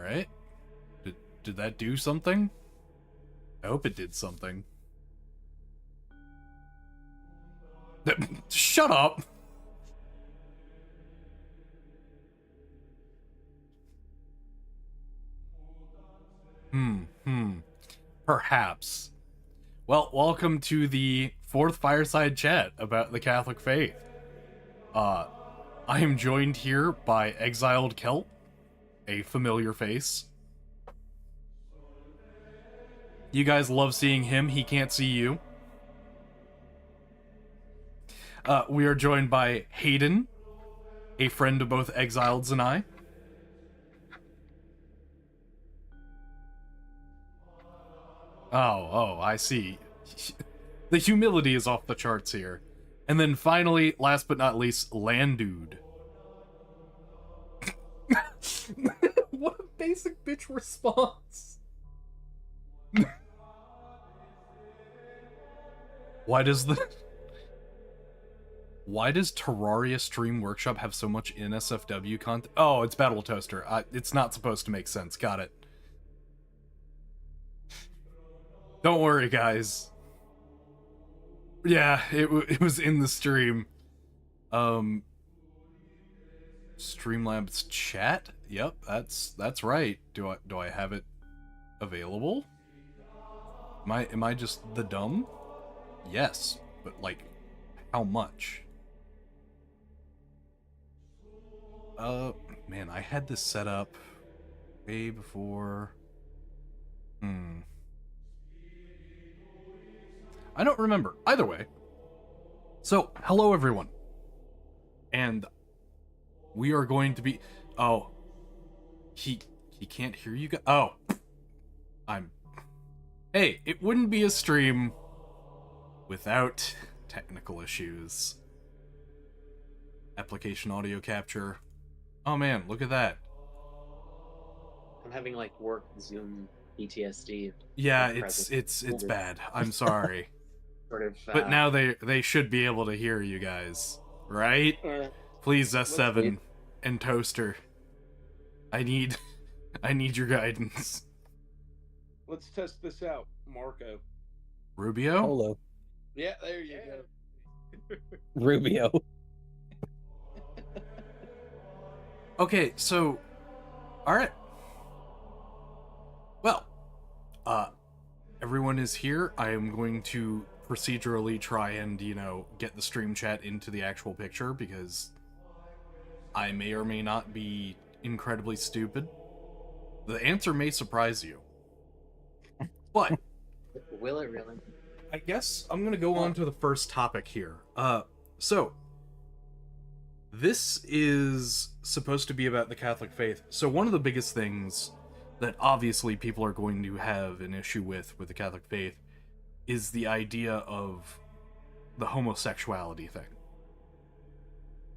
right. Did that do something? I hope it did something. Shut up! Perhaps. Well, welcome to the 4th Fireside Chat about the Catholic faith. I am joined here by ExiledCelt, a familiar face. You guys love seeing him, he can't see you. We are joined by Hayden, a friend of both Exileds and I. Oh, I see. The humility is off the charts here. And then finally, last but not least, Landoode. What a basic bitch response. Why does Terraria Stream Workshop have so much NSFW content? Oh, it's Battle Toaster. It's not supposed to make sense. Got it. Don't worry, guys. Yeah, it was in the stream. Streamlabs chat? Yep, that's right. Do I have it available? Am I just the dumb? Yes, but like how much? Man, I had this set up way before. I don't remember. Either way. So, hello everyone. And we are going to be... Oh. He can't hear you guys? Oh. Hey, it wouldn't be a stream without technical issues. Application audio capture. Oh man, look at that. I'm having like work Zoom PTSD. Yeah, it's bad. I'm sorry. Sort of, but now they should be able to hear you guys, right? Please, S7 and Toaster. I need your guidance. Let's test this out, Marco. Rubio? Hello. Yeah, there you go. Rubio. Okay, so... Alright. Well, everyone is here. I am going to procedurally try and, get the stream chat into the actual picture, because I may or may not be incredibly stupid. The answer may surprise you. But... Will it really? I guess I'm gonna go on to the first topic here. So... This is supposed to be about the Catholic faith. So one of the biggest things that obviously people are going to have an issue with the Catholic faith is the idea of the homosexuality thing.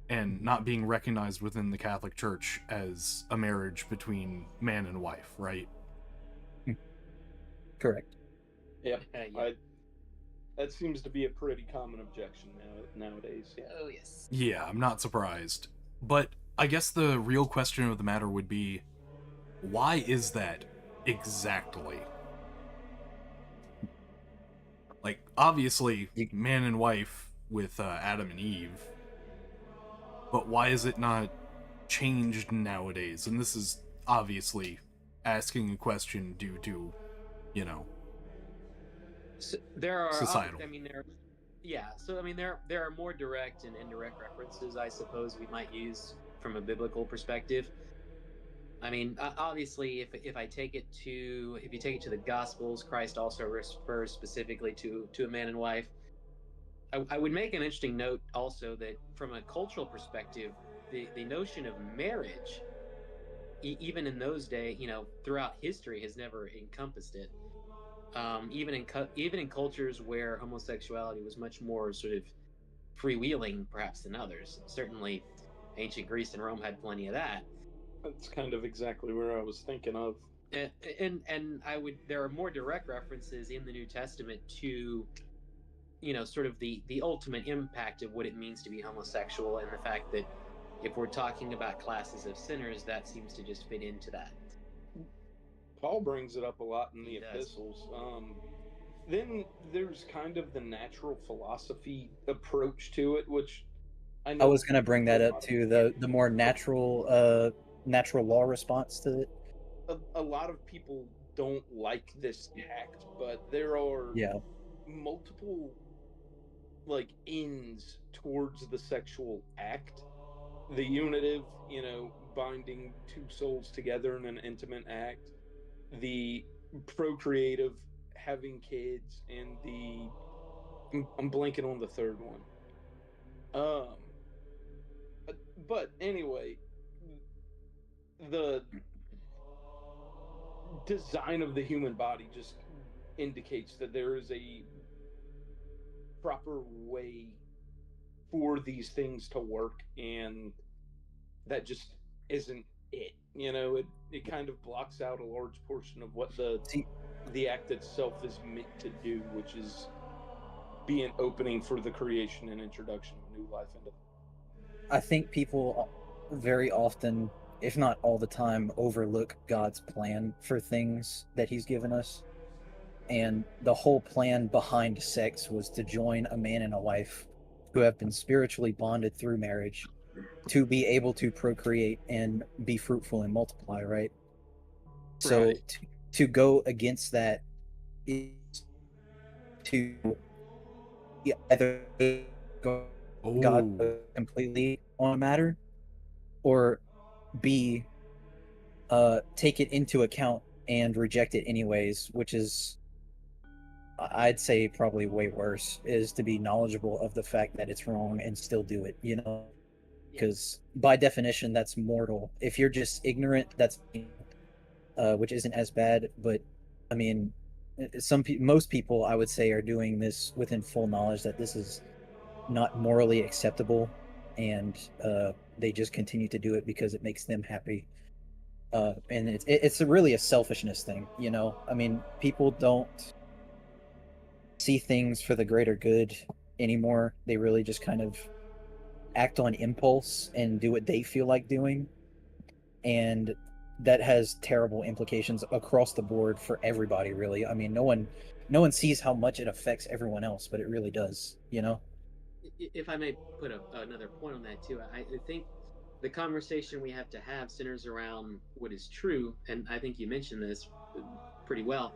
And not being recognized within the Catholic Church as a marriage between man and wife, right? Correct. Yep. Yeah. That seems to be a pretty common objection nowadays. Oh, yes. Yeah, I'm not surprised. But I guess the real question of the matter would be, why is that exactly? Like, obviously, man and wife with Adam and Eve, but why is it not changed nowadays? And this is obviously asking a question due to, So there are societal. There are more direct and indirect references, I suppose, we might use from a biblical perspective. I mean, obviously, if you take it to the Gospels, Christ also refers specifically to a man and wife. I would make an interesting note also that from a cultural perspective, the notion of marriage, even in those days, throughout history, has never encompassed it. Even in cultures where homosexuality was much more sort of freewheeling, perhaps, than others. Certainly, ancient Greece and Rome had plenty of that. That's kind of exactly where I was thinking of. And there are more direct references in the New Testament to, sort of the ultimate impact of what it means to be homosexual, and the fact that if we're talking about classes of sinners, that seems to just fit into that. Paul brings it up a lot in the He does. epistles. Then there's kind of the natural philosophy approach to it, which I I know was gonna bring a that up lot too. The more natural law response to it. a lot of people don't like this act, but there are Yeah. multiple like ends towards the sexual act. The unitive, binding two souls together in an intimate act. The procreative, having kids, and I'm blanking on the third one. Um, but anyway, the design of the human body just indicates that there is a proper way for these things to work, and that just isn't it. It kind of blocks out a large portion of what See, the act itself is meant to do, which is be an opening for the creation and introduction of new life into. I think people very often, if not all the time, overlook God's plan for things that He's given us. And the whole plan behind sex was to join a man and a wife who have been spiritually bonded through marriage to be able to procreate and be fruitful and multiply, right? So Right. to go against that is to either go God Oh, completely on a matter, or B, take it into account and reject it anyways, which is, I'd say, probably way worse, is to be knowledgeable of the fact that it's wrong and still do it, Yeah. because by definition that's mortal. If you're just ignorant, that's which isn't as bad, but I mean, most people, I would say, are doing this within full knowledge that this is not morally acceptable, and they just continue to do it because it makes them happy. And it's really a selfishness thing, I mean, people don't see things for the greater good anymore. They really just kind of act on impulse and do what they feel like doing, and that has terrible implications across the board for everybody, really. I mean, no one sees how much it affects everyone else, but it really does. If I may put another point on that too, I think the conversation we have to have centers around what is true, and I think you mentioned this pretty well.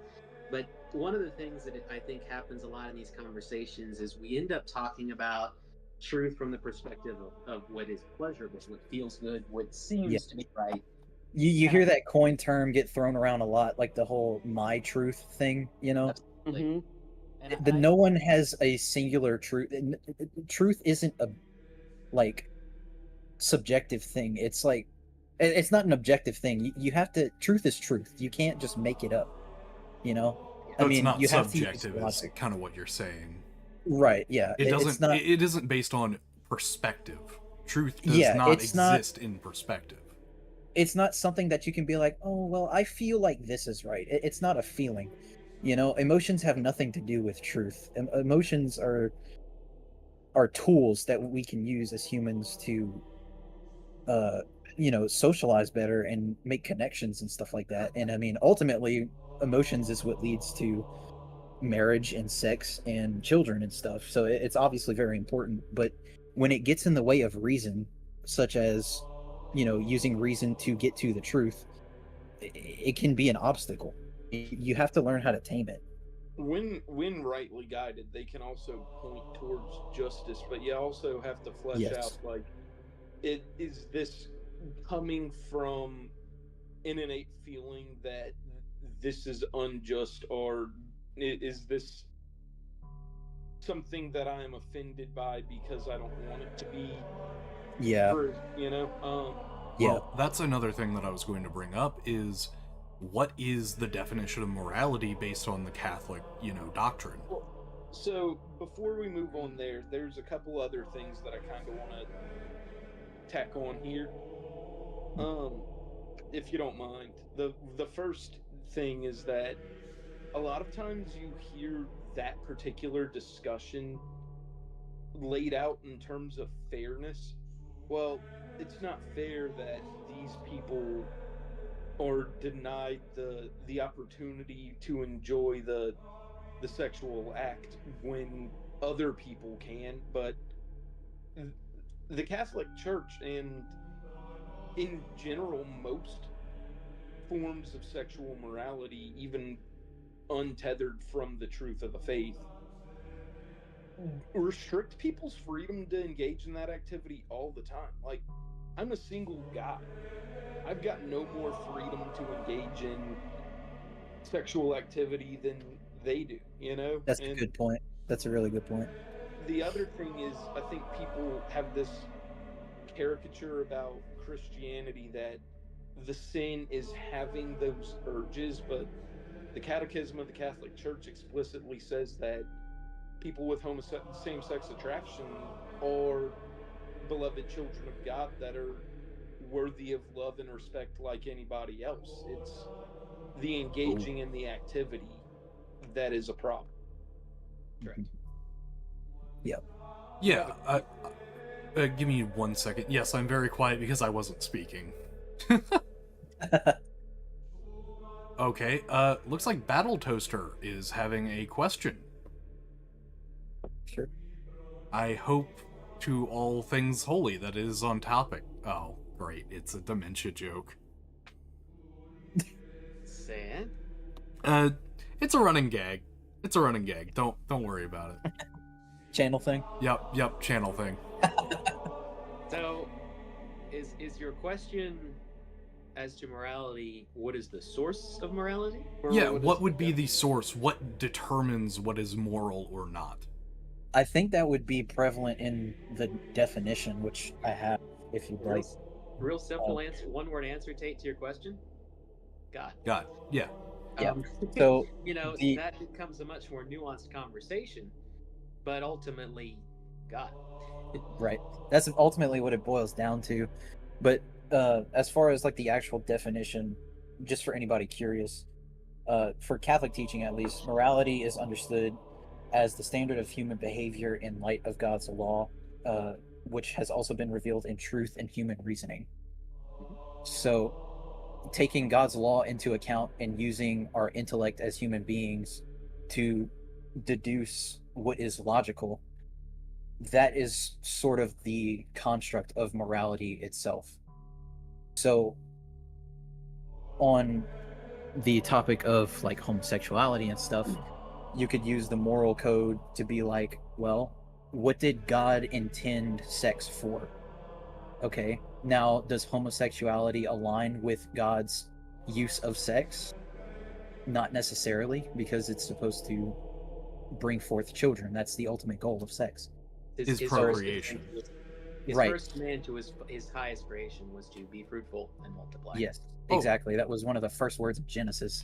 But one of the things that I think happens a lot in these conversations is we end up talking about truth from the perspective of what is pleasurable, what feels good, what Yeah, seems to be right. you And hear that coin term get thrown around a lot, like the whole "my truth" thing. absolutely, Mm-hmm. and The no one has a singular truth. Truth isn't a, like, subjective thing. It's like, it's not an objective thing. You have to, truth is truth. You can't just make it up, you know? yeah, I so it's mean, not you have to use subjective, is logic. kind of what you're saying. Right, yeah. It It's doesn't. not, It isn't based on perspective. Truth does yeah, not exist in perspective. it's not something that you can be like, oh, well, I feel like this is right. It's not a feeling. Emotions have nothing to do with truth. Emotions are tools that we can use as humans to uh socialize better and make connections and stuff like that. And I mean, ultimately, emotions is what leads to marriage and sex and children and stuff, so it's obviously very important. But when it gets in the way of reason, such as using reason to get to the truth, it can be an obstacle. You have to learn how to tame it. When rightly guided, they can also point towards justice, but you also have to flesh out, Yes. like, it is this coming from an innate feeling that this is unjust, or is this something that I am offended by because I don't want it to be Yeah. true, Yeah. Well, that's another thing that I was going to bring up is what is the definition of morality based on the Catholic, doctrine? Well, so before we move on there's a couple other things that I kind of want to tack on here. Um, if you don't mind. The first thing is that a lot of times you hear that particular discussion laid out in terms of fairness. Well, it's not fair that these people are denied the opportunity to enjoy the sexual act when other people can. But the Catholic Church, and in general most forms of sexual morality, even untethered from the truth of the faith, restrict people's freedom to engage in that activity all the time. Like, I'm a single guy. I've got no more freedom to engage in sexual activity than they do, you know? That's a good point. That's a really good point. The other thing is, I think people have this caricature about Christianity that the sin is having those urges, but the Catechism of the Catholic Church explicitly says that people with same-sex attraction are beloved children of God that are worthy of love and respect like anybody else. It's the engaging in the activity that is a problem. Correct. Yep. Yeah. Give me 1 second. Yes, I'm very quiet because I wasn't speaking. Okay. Looks like Battle Toaster is having a question. Sure. I hope to all things holy that is on topic. Oh, great. It's a dementia joke. Sad. It's a running gag. It's a running gag. Don't worry about it. Channel thing? Yep, channel thing. So, is your question as to morality, what is the source of morality? Or yeah, what would be the source? What determines what is moral or not? I think that would be prevalent in the definition, which I have, if you'd like. Real simple answer, one-word answer, Tate, to your question? God. God, yeah. Yeah. So, you know, that becomes a much more nuanced conversation, but ultimately, God. Right. That's ultimately what it boils down to. But as far as like the actual definition, just for anybody curious, for Catholic teaching at least, morality is understood as the standard of human behavior in light of God's law, which has also been revealed in truth and human reasoning. So, taking God's law into account and using our intellect as human beings to deduce what is logical, that is sort of the construct of morality itself. So, on the topic of like homosexuality and stuff, you could use the moral code to be like, well, what did God intend sex for? Okay, now does homosexuality align with God's use of sex? Not necessarily, because it's supposed to bring forth children. That's the ultimate goal of sex. His procreation. His right. first command to his highest creation was to be fruitful and multiply. Yes, exactly. That was one of the first words of Genesis.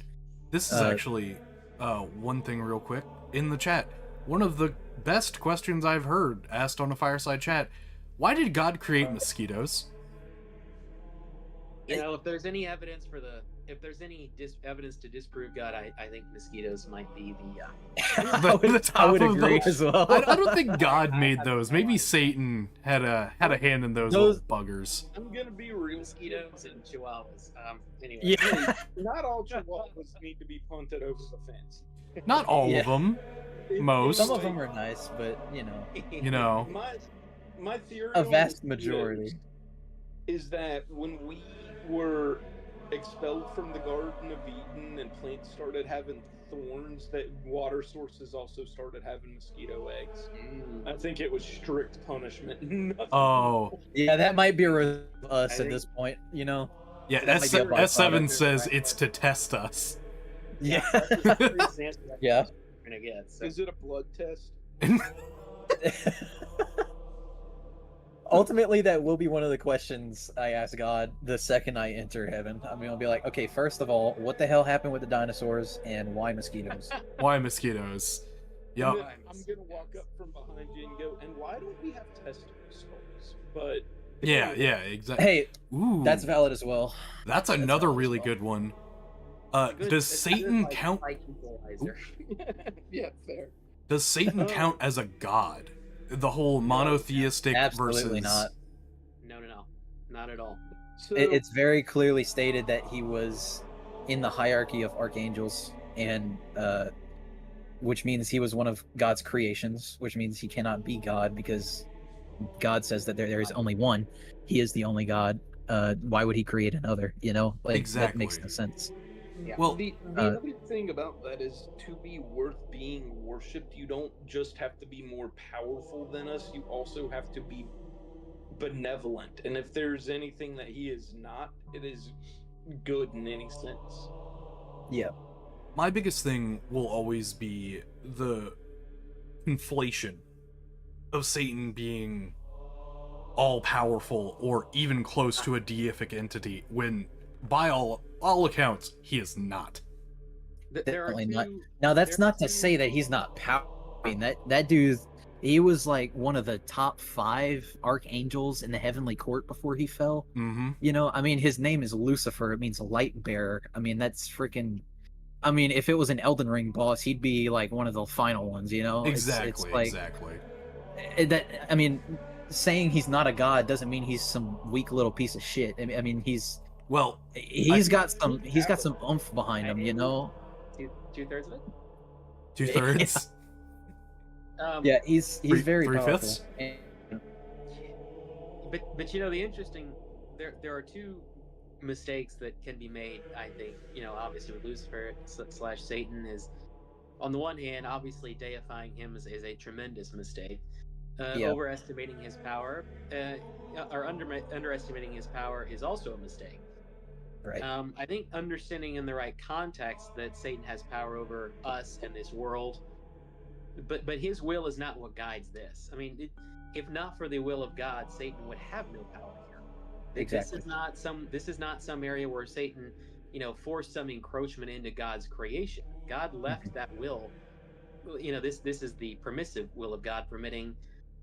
This is actually one thing real quick. In the chat, one of the best questions I've heard asked on a Fireside Chat: why did God create mosquitoes? You know, if there's any evidence evidence to disprove God, I think mosquitoes might be the I would agree as well. I don't think God made those. Maybe Satan had a hand in those little buggers. I'm gonna be real. Mosquitoes and chihuahuas. Anyway. Yeah. Not all chihuahuas need to be punted over the fence. Not all of them. Most. Some of them are nice, but you know. My theory. A vast majority is that when we were expelled from the Garden of Eden and plants started having thorns, that water sources also started having mosquito eggs. I think it was strict punishment. Oh. Yeah, that might be us at this point, you know? Yeah, S7 says it's to test us. Yeah. Yeah. Is it a blood test? Ultimately, that will be one of the questions I ask God the second I enter heaven. I mean, I'll be like, okay, first of all, what the hell happened with the dinosaurs, and why mosquitoes? Why mosquitoes? Yep. I'm gonna walk up from behind you and go, and why don't we have testicle skulls? But yeah, exactly. Hey, ooh, that's valid as well. That's another really good one. Does Satan count? Yeah, fair. Does Satan count as a god? The whole monotheistic Absolutely versus not. No, not at all. So It's very clearly stated that he was in the hierarchy of archangels, and which means he was one of God's creations, which means he cannot be God because God says that there is only one. He is the only God. Why would he create another? You know, like that makes Exactly. no sense. Yeah. Well, the other thing about that is, to be worth being worshipped, you don't just have to be more powerful than us, you also have to be benevolent. And if there's anything that he is not, it is good in any sense. Yeah, my biggest thing will always be the conflation of Satan being all powerful or even close to a deific entity when by all accounts he is not. There are definitely not. two. Now There that's are not to two. say that he's not powerful. I mean, that dude, he was like one of the top 5 archangels in the heavenly court before he fell. Mm-hmm. You know, I mean, his name is Lucifer. It means light bearer. I mean, that's freaking. I mean, if it was an Elden Ring boss, he'd be like one of the final ones. You know, it's Exactly, like exactly. that. I mean, saying he's not a god doesn't mean he's some weak little piece of shit. I mean, Well, he's got some oomph behind him. You know. Two-thirds of it. 2/3. Yeah, he's very Three powerful. fifths. But you know, the interesting, there are two mistakes that can be made. I think, you know, obviously with Lucifer slash Satan is, on the one hand, obviously deifying him is a tremendous mistake. Yeah. Overestimating his power, or underestimating his power is also a mistake. Right. I think understanding in the right context that Satan has power over us and this world, but his will is not what guides this. I mean, if not for the will of God, Satan would have no power here. Exactly. This is not some area where Satan, you know, forced some encroachment into God's creation. God left that will. You know, this is the permissive will of God, permitting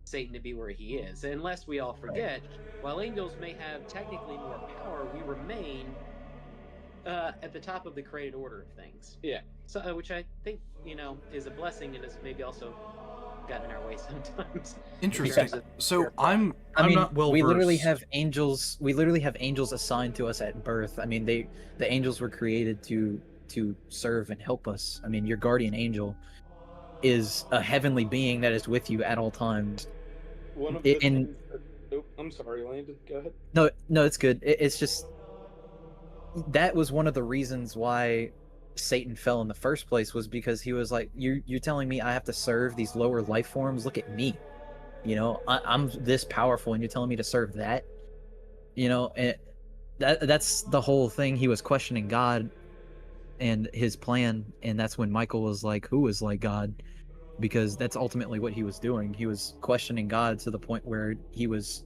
Satan to be where he is. Unless we all forget, while angels may have technically more power, we remain at the top of the created order of things. Yeah. So, which I think, you know, is a blessing and has maybe also gotten in our way sometimes. Interesting. So I'm I mean, not well we literally versed. have angels. We literally have angels assigned to us at birth. I mean, the angels were created to serve and help us. I mean, your guardian angel is a heavenly being that is with you at all times. One of the And things that, oh, I'm sorry, Landon. Go ahead. no, it's good. It's just that was one of the reasons why Satan fell in the first place, was because he was like, you're telling me I have to serve these lower life forms? Look at me. You know, I'm this powerful, and you're telling me to serve that. You know, and that's the whole thing. He was questioning God and his plan, and that's when Michael was like, "Who is like God?" Because that's ultimately what he was doing. He was questioning God to the point where he was,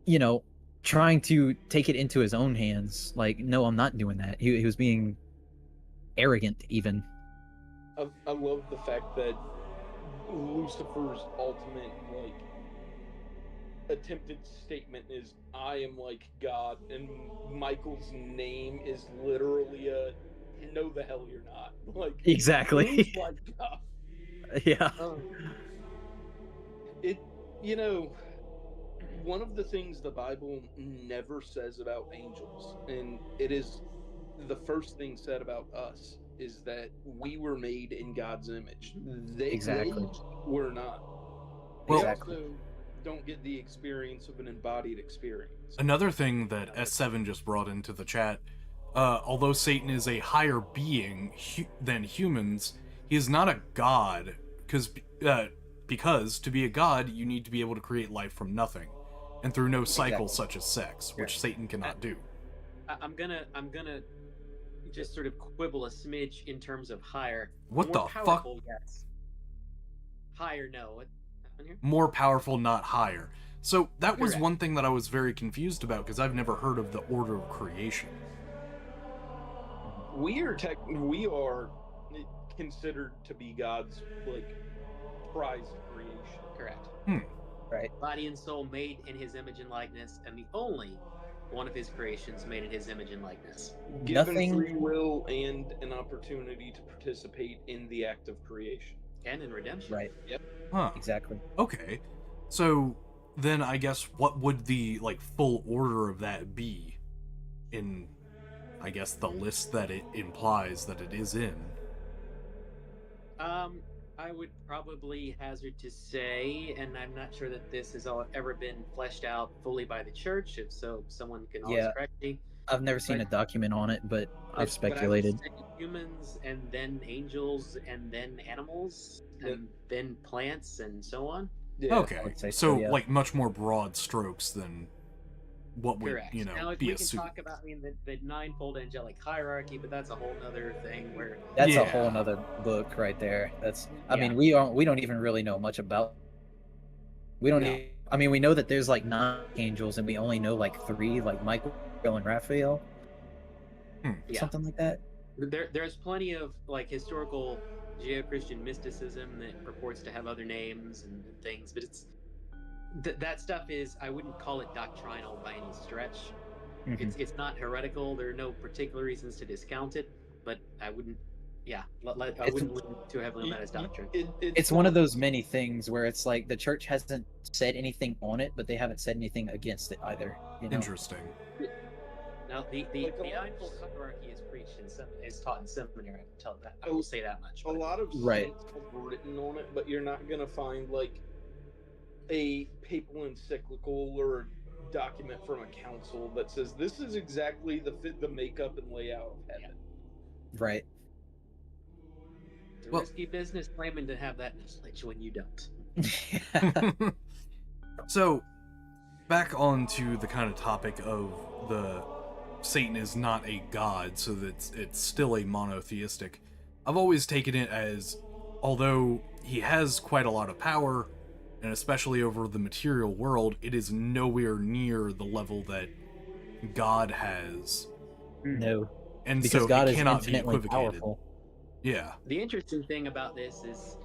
you know, trying to take it into his own hands. Like, no, I'm not doing that. He was being arrogant, even. I love the fact that Lucifer's ultimate, like, attempted statement is, I am like God, and Michael's name is literally a no the hell you're not. Like, Exactly. who's like God? Yeah. It, you know, one of the things the Bible never says about angels, and it is the first thing said about us, is that we were made in God's image. They were not. They Exactly. also don't get the experience of an embodied experience. Another thing that S7 just brought into the chat, although Satan is a higher being than humans, he is not a god, because to be a god, you need to be able to create life from nothing, and through no cycle such as sex, which Satan cannot do. I'm gonna just sort of quibble a smidge in terms of higher. What More the powerful, fuck? yes. Higher, no. What happened here? More powerful, not higher. So that was Correct. one thing that I was very confused about, because I've never heard of the order of creation. We are considered to be God's, like, prized creation. Correct. Right. Body and soul made in his image and likeness, and the only one of his creations made in his image and likeness. Given free will and an opportunity to participate in the act of creation. And in redemption. Right. Yep. Huh. Exactly. Okay. So then I guess what would the like full order of that be in, I guess, the list that it implies that it is in? I would probably hazard to say, and I'm not sure that this has ever been fleshed out fully by the church. If so, someone can always Yeah, correct me. I've never seen But a document on it, but I've but I would speculated. say humans, and then angels, and then animals, Yep. and then plants, and so on. Yeah. I Okay, would say so so, yeah. like much more broad strokes than what would, Correct. you know, Now, if be we can assumed. talk about, I mean, the ninefold angelic hierarchy, but that's a whole nother thing where That's a Yeah. whole nother book right there. That's I Yeah. mean, we don't even really know much about. We don't. No. I mean, we know that there's like 9 angels, and we only know like 3, like Michael and Raphael, Yeah. something like that. There's plenty of like historical Judeo-Christian mysticism that purports to have other names and things, but it's that stuff is, I wouldn't call it doctrinal by any stretch. Mhm. It's not heretical. There are no particular reasons to discount it, but I wouldn't. Yeah, I wouldn't lean too heavily on that as doctrine. It's one of those many things where it's like the church hasn't said anything on it, but they haven't said anything against it either. You know? Interesting. Now, the ninefold hierarchy is preached in is taught in seminary. I can tell that. I will say that much. A lot of Right. saints have written on it, but you're not gonna find like a papal encyclical or a document from a council that says this is exactly the makeup and layout of heaven. Right. It's a Well- risky business claiming to have that knowledge when you don't. So, back onto the kind of topic of the Satan is not a god, so that it's still a monotheistic. I've always taken it as, although he has quite a lot of power, and especially over the material world, it is nowhere near the level that God has, No, and because so God it is cannot be infinitely equivocated. powerful. Yeah, The interesting thing about this is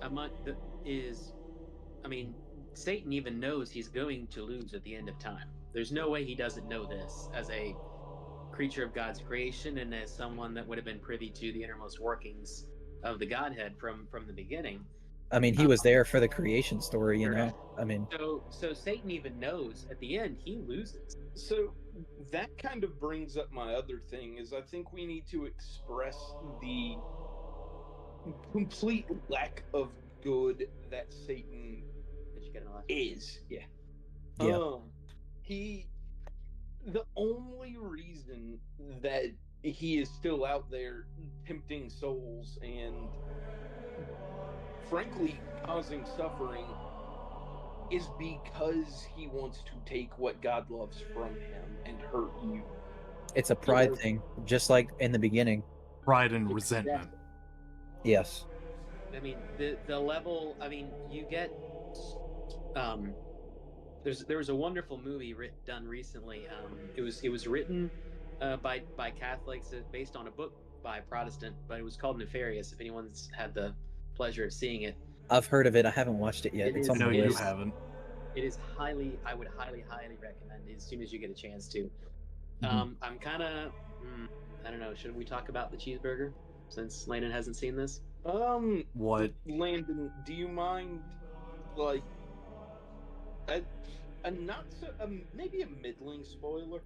I mean, Satan even knows he's going to lose at the end of time. There's no way he doesn't know this as a creature of God's creation and as someone that would have been privy to the innermost workings of the Godhead from the beginning. I mean, he was there for the creation story, you know. Correct. I mean, So Satan even knows at the end he loses. So that kind of brings up my other thing is I think we need to express the complete lack of good that Satan Did you get it last? is. Yeah. Yeah. He the only reason that he is still out there tempting souls and frankly causing suffering is because he wants to take what God loves from him and hurt you. It's a pride thing, just like in the beginning. pride and resentment. Exactly. Yes. I mean, the level. I mean, you get. There was a wonderful movie done recently. It was written by Catholics, based on a book by a Protestant, but it was called Nefarious. If anyone's had the pleasure of seeing it, I've heard of it. I haven't watched it yet. It It's is- on No, the you list. haven't. it is I would highly recommend it as soon as you get a chance to. Mhm. I'm kind of, I don't know. Should we talk about the cheeseburger since Landon hasn't seen this? What? Landon, do you mind like a not so maybe a middling spoiler?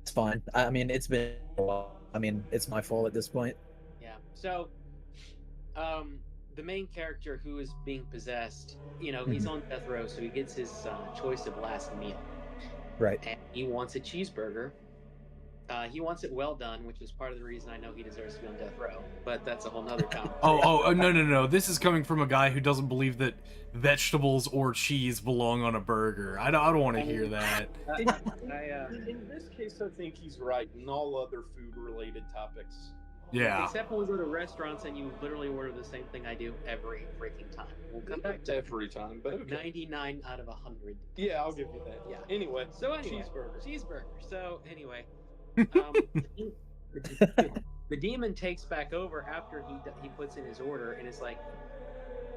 It's fine. I mean, it's been a while. I mean, it's my fault at this point. Yeah. So, the main character who is being possessed, he's on death row, so he gets his choice of last meal, Right. and he wants a cheeseburger. He wants it well done, which is part of the reason I know he deserves to be on death row. But that's a whole nother conversation. Oh, no. This is coming from a guy who doesn't believe that vegetables or cheese belong on a burger. I don't want to hear that. In this case, I think he's right. In all other food-related topics, Yeah. Except when we go to restaurants and you literally order the same thing I do every freaking time. We'll come back to every time, but okay. 99 out of 100. Yeah, I'll give you that. Yeah. Anyway, Cheeseburger. So anyway, the demon takes back over after he puts in his order and is like,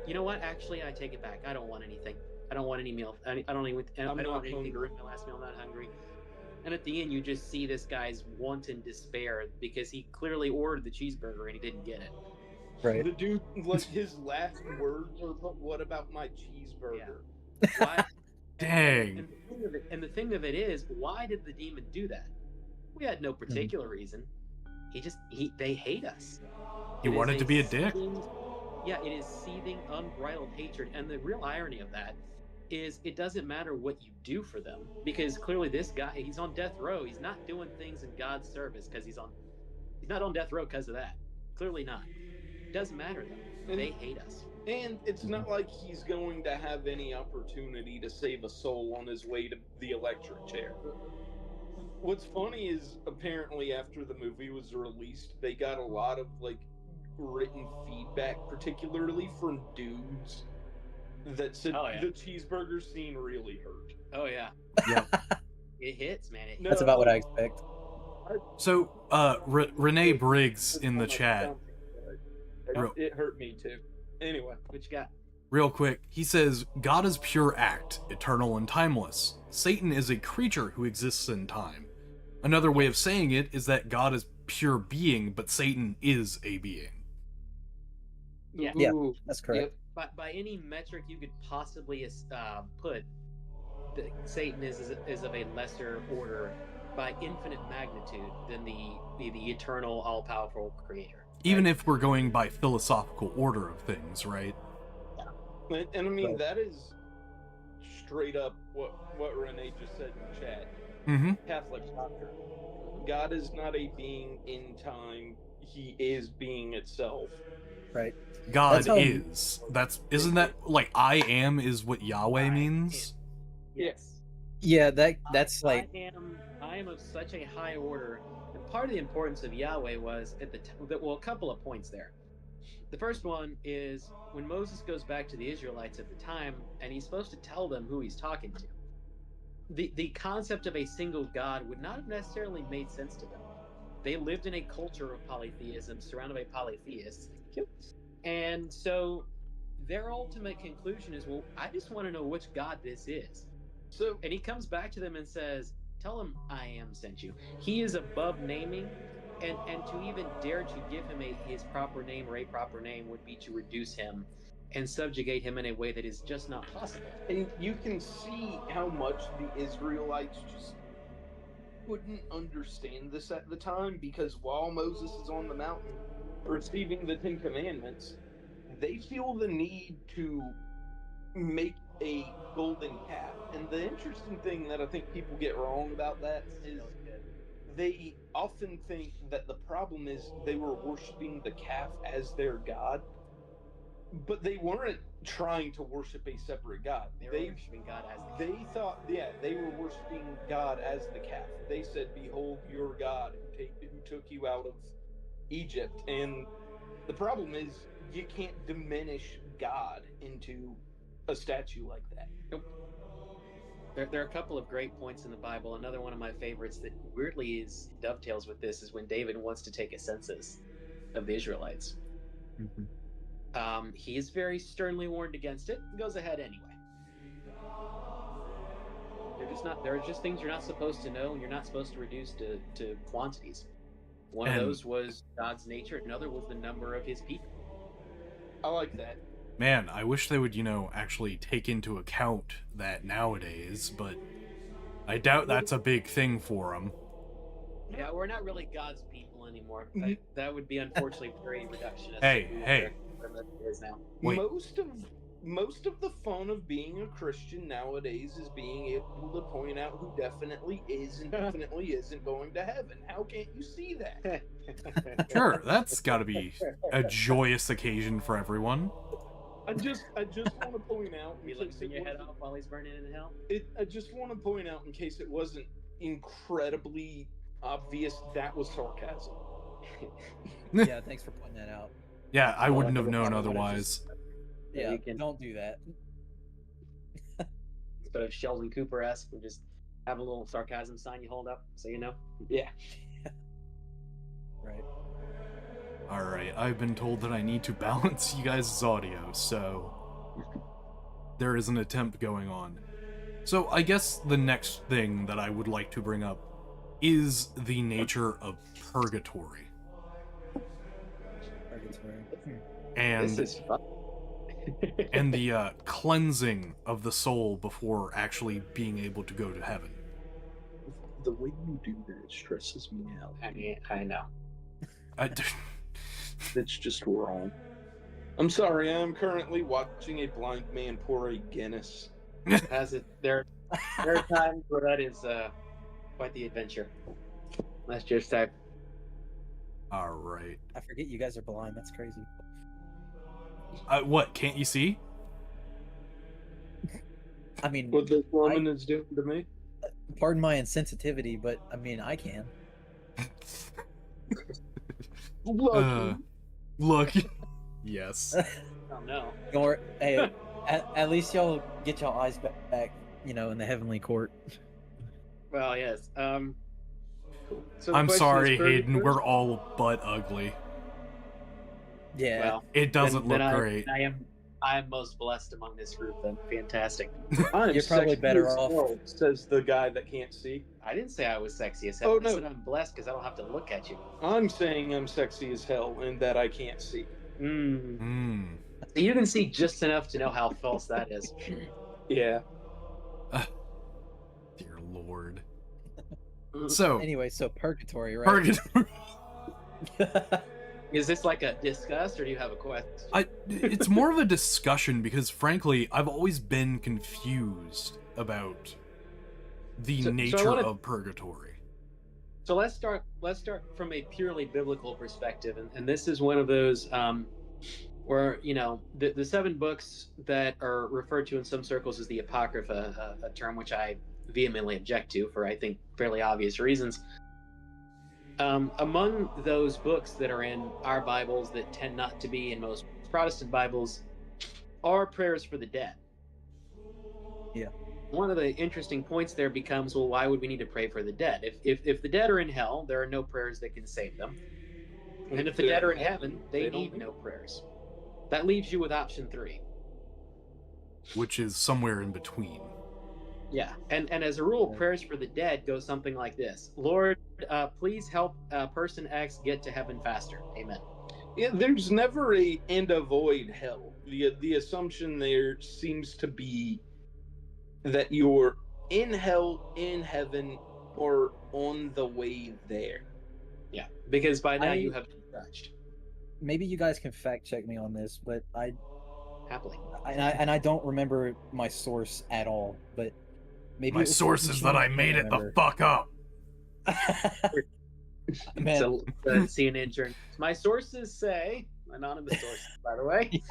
you know what? Actually, I take it back. I don't want anything. I don't want any meal. I don't want anything during my last meal. I'm not hungry. And at the end, you just see this guy's wanton despair because he clearly ordered the cheeseburger and he didn't get it. Right. The dude, like his last words were, "But what about my cheeseburger?" Why? Dang. And the thing of it is, why did the demon do that? We had no particular reason. They hate us. He wanted to be a dick. Yeah, it is seething, unbridled hatred. And the real irony of that is it doesn't matter what you do for them, because clearly this guy, he's on death row. He's not doing things in God's service because he's not on death row because of that. Clearly not. It doesn't matter though. They hate us. And it's not like he's going to have any opportunity to save a soul on his way to the electric chair. What's funny is apparently after the movie was released, they got a lot of like written feedback, particularly from dudes, that said the cheeseburger scene really hurt. Oh yeah. Yeah. It hits, man. That's about what I expect. So, Renee Briggs in the chat. It hurt me too. Anyway, what you got? Real quick, he says, God is pure act, eternal and timeless. Satan is a creature who exists in time. Another way of saying it is that God is pure being, but Satan is a being. Yeah, that's correct. By any metric you could possibly put, Satan is of a lesser order by infinite magnitude than the eternal, all-powerful creator. Even if we're going by philosophical order of things, right? Yeah. And I mean, that is straight up what Renee just said in chat. Mm-hmm. Catholic doctrine. God is not a being in time. He is being itself. Right. God is. Isn't that like I am is what Yahweh means? Yes. Yeah, that's like I am of such a high order. And part of the importance of Yahweh was a couple of points there. The first one is when Moses goes back to the Israelites at the time, and he's supposed to tell them who he's talking to. The concept of a single God would not have necessarily made sense to them. They lived in a culture of polytheism, surrounded by polytheists. And so their ultimate conclusion is, well, I just want to know which God this is. And he comes back to them and says, tell him I am sent you. He is above naming, and to even dare to give him his proper name or a proper name would be to reduce him and subjugate him in a way that is just not possible. And you can see how much the Israelites just couldn't understand this at the time, because while Moses is on the mountain receiving the Ten Commandments, they feel the need to make a golden calf. And the interesting thing that I think people get wrong about that is they often think that the problem is they were worshiping the calf as their god, but they weren't trying to worship a separate god. They were worshiping God as the calf. They thought, they were worshiping God as the calf. They said, behold your God who took you out of Egypt. And the problem is you can't diminish God into a statue like that. Nope. There are a couple of great points in the Bible. Another one of my favorites that weirdly dovetails with this is when David wants to take a census of the Israelites. Mm-hmm. He is very sternly warned against it. Goes ahead anyway. There are just things you're not supposed to know, and you're not supposed to reduce to quantities. One of those was God's nature. Another was the number of his people. I like that. Man, I wish they would, actually take into account that nowadays, but I doubt that's a big thing for them. Yeah, we're not really God's people anymore. That would be unfortunately very reductionist. Hey. Now. Wait. Most of the fun of being a Christian nowadays is being able to point out who definitely is and definitely isn't going to heaven. How can't you see that? Sure, that's got to be a joyous occasion for everyone. I just want to point out, He looks in your head off while he's burning in hell. I just want to point out, in case it wasn't incredibly obvious, that was sarcasm. Yeah, thanks for pointing that out. Yeah, I wouldn't have known otherwise. Yeah, don't do that. Instead of Sheldon Cooper-esque, we just have a little sarcasm sign you hold up so you know. Yeah. Right. Alright, I've been told that I need to balance you guys' audio, so there is an attempt going on. So I guess the next thing that I would like to bring up is the nature of purgatory. Purgatory. And This is fun. and the cleansing of the soul before actually being able to go to heaven. The way you do that stresses me out. I know. It's just wrong. I'm sorry, I'm currently watching a blind man pour a Guinness. There are times where that is quite the adventure. Let's just type. All right. I forget you guys are blind. That's crazy. What? Can't you see? I mean, What this woman is doing to me? pardon my insensitivity, but I mean, I can. Lucky. Yes. Oh no. Don't worry. Hey, at least y'all get y'all eyes back, in the heavenly court. Well, yes. Cool. So the I'm question sorry, is, Hayden. first- We're all butt ugly. Yeah. Well, It doesn't then look great. I am most blessed among this group. Then fantastic. I'm You're probably sexy better as off. hell, says the guy that can't see. I didn't say I was sexy as hell. Oh, I no. said I'm blessed because I don't have to look at you. I'm saying I'm sexy as hell and that I can't see. Hmm. So you can see just enough to know how false that is. Yeah. Dear Lord. So, Anyway, so purgatory, right? purgatory. Is this like a discuss, or do you have a question? It's more of a discussion because, frankly, I've always been confused about the So I nature wanna- of purgatory. So let's start from a purely biblical perspective, and this is one of those where the 7 books that are referred to in some circles as the Apocrypha, a term which I vehemently object to for I think fairly obvious reasons. Among those books that are in our Bibles that tend not to be in most Protestant Bibles are prayers for the dead. Yeah. One of the interesting points there becomes, well, why would we need to pray for the dead? If the dead are in hell, there are no prayers that can save them. And if the dead are in heaven, they need no prayers. That leaves you with option 3. Which is somewhere in between. Yeah, and as a rule, prayers for the dead go something like this: Lord, please help person X get to heaven faster. Amen. Yeah, there's never a and avoid hell. The assumption there seems to be that you're in hell, in heaven, or on the way there. Yeah, because by now I- you have been judged. Maybe you guys can fact check me on this, but Happily. I don't remember my source at all. But maybe My it was source something is that I can't made it the remember. fuck up. Man. So CNN journal. My sources say, anonymous sources, by the way.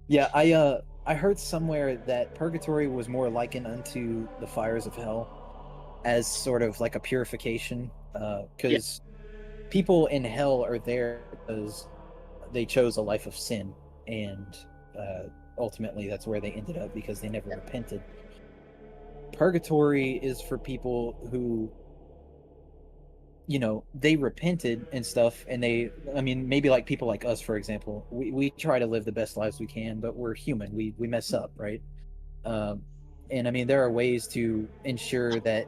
Yeah, I heard somewhere that purgatory was more likened unto the fires of hell, as sort of like a purification, because people in hell are there because they chose a life of sin, and ultimately that's where they ended up because they never repented. Purgatory is for people who, they repented and stuff, and maybe like people like us, for example, we try to live the best lives we can, but we're human. We mess up, right? And I mean, there are ways to ensure that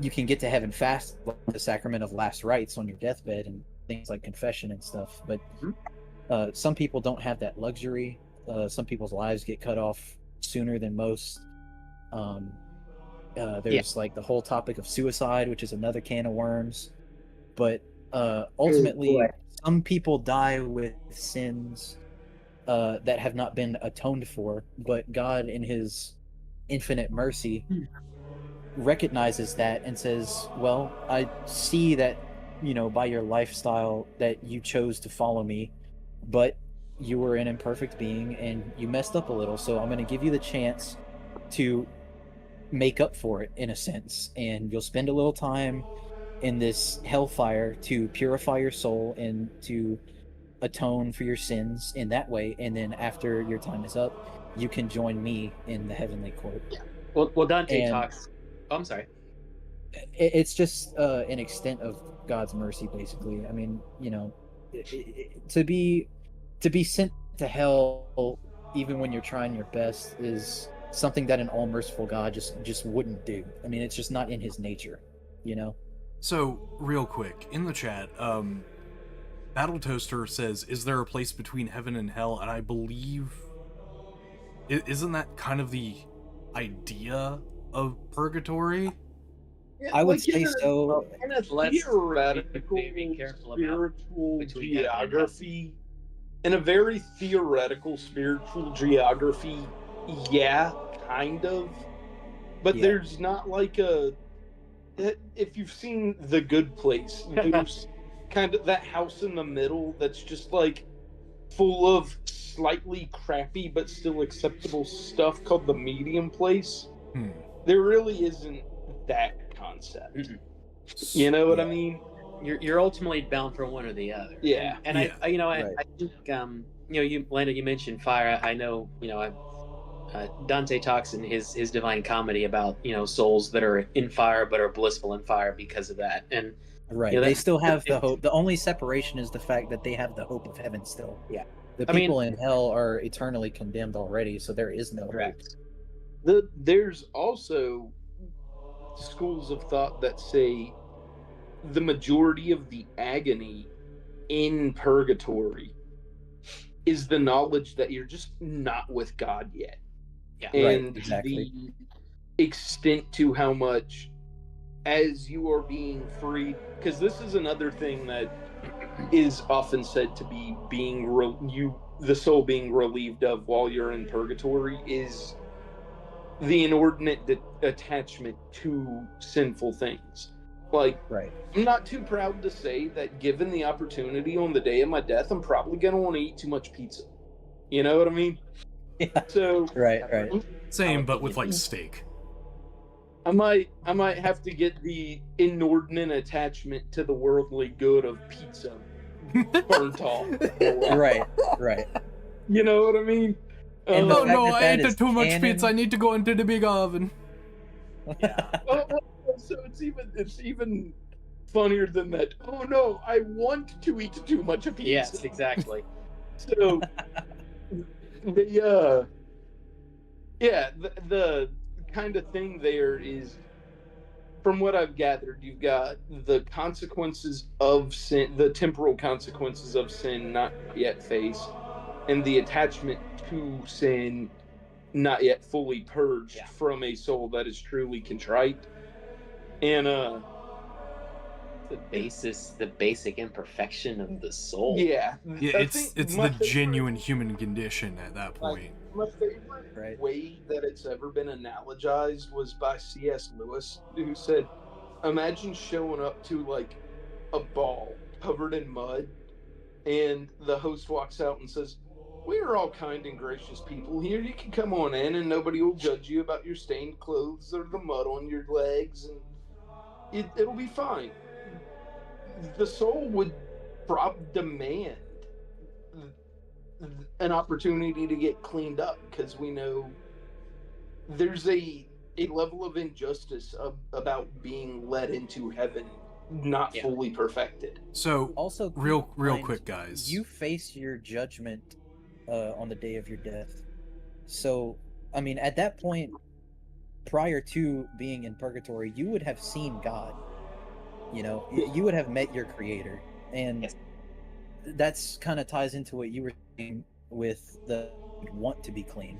you can get to heaven fast, like the sacrament of last rites on your deathbed and things like confession and stuff. But some people don't have that luxury. Some people's lives get cut off sooner than most. There's like the whole topic of suicide, which is another can of worms. But ultimately, some people die with sins that have not been atoned for, but God, in His infinite mercy, recognizes that and says, well, I see that, by your lifestyle that you chose to follow me, but you were an imperfect being and you messed up a little, so I'm going to give you the chance to make up for it, in a sense, and you'll spend a little time in this hellfire to purify your soul and to atone for your sins in that way, and then after your time is up, you can join me in the heavenly court. Well, Dante And- talks. Oh, I'm sorry. It's just an extent of God's mercy, basically. I mean, to be sent to hell even when you're trying your best is something that an all-merciful God just wouldn't do. I mean, it's just not in His nature, So, real quick, in the chat, Battle Toaster says, "Is there a place between heaven and hell?" And I believe, isn't that kind of the idea of purgatory? Yeah, I would like say so. in a Let's theoretical be careful about spiritual between heaven and hell. geography, in a very theoretical spiritual geography, yeah, kind of. But Yeah. there's not like a. If you've seen The Good Place, there's kind of that house in the middle that's just like full of slightly crappy but still acceptable stuff called the medium place. There really isn't that concept. Mm-mm. You know what I Yeah. mean? You're ultimately bound for one or the other. Yeah. And Yeah. I you know, Right. I think you Landon, you mentioned fire. I know, Dante talks in his Divine Comedy about, souls that are in fire but are blissful in fire because of that. And Right. You know, They that- still have the hope. The only separation is the fact that they have the hope of heaven still. Yeah. The I mean- people in hell are eternally condemned already, so there is no hope. Correct. There's also schools of thought that say the majority of the agony in purgatory is the knowledge that you're just not with God yet. Yeah. Right, And exactly. the extent to how much, as you are being freed, because this is another thing that is often said to be the soul being relieved of while you're in purgatory, is the inordinate attachment to sinful things. Like, Right. I'm not too proud to say that given the opportunity on the day of my death, I'm probably going to want to eat too much pizza. You know what I mean? Yeah. So Right. Same, but with like steak. I might have to get the inordinate attachment to the worldly good of pizza burnt off. Right. You know what I mean? And the Oh fact no, that I that ate is too much canon- pizza. I need to go into the big oven. Yeah. So it's even funnier than that. Oh no, I want to eat too much pizza. Yes, exactly. So the kind of thing there is, from what I've gathered, you've got the consequences of sin, the temporal consequences of sin not yet faced, and the attachment to sin not yet fully purged from a soul that is truly contrite. And the basic imperfection of the soul. Yeah, I it's think the my favorite- genuine human condition at that point. My favorite way that it's ever been analogized was by C.S. Lewis, who said, imagine showing up to like a ball covered in mud, and the host walks out and says, we are all kind and gracious people here. You can come on in and nobody will judge you about your stained clothes or the mud on your legs, and it'll be fine. The soul would demand an opportunity to get cleaned up, because we know there's a level of injustice about being led into heaven not fully perfected. So Also, real keep in mind, quick, guys. you face your judgment on the day of your death. So, I mean, at that point, prior to being in purgatory, you would have seen God. You know, you would have met your creator. And that's kind of ties into what you were saying with the want to be clean.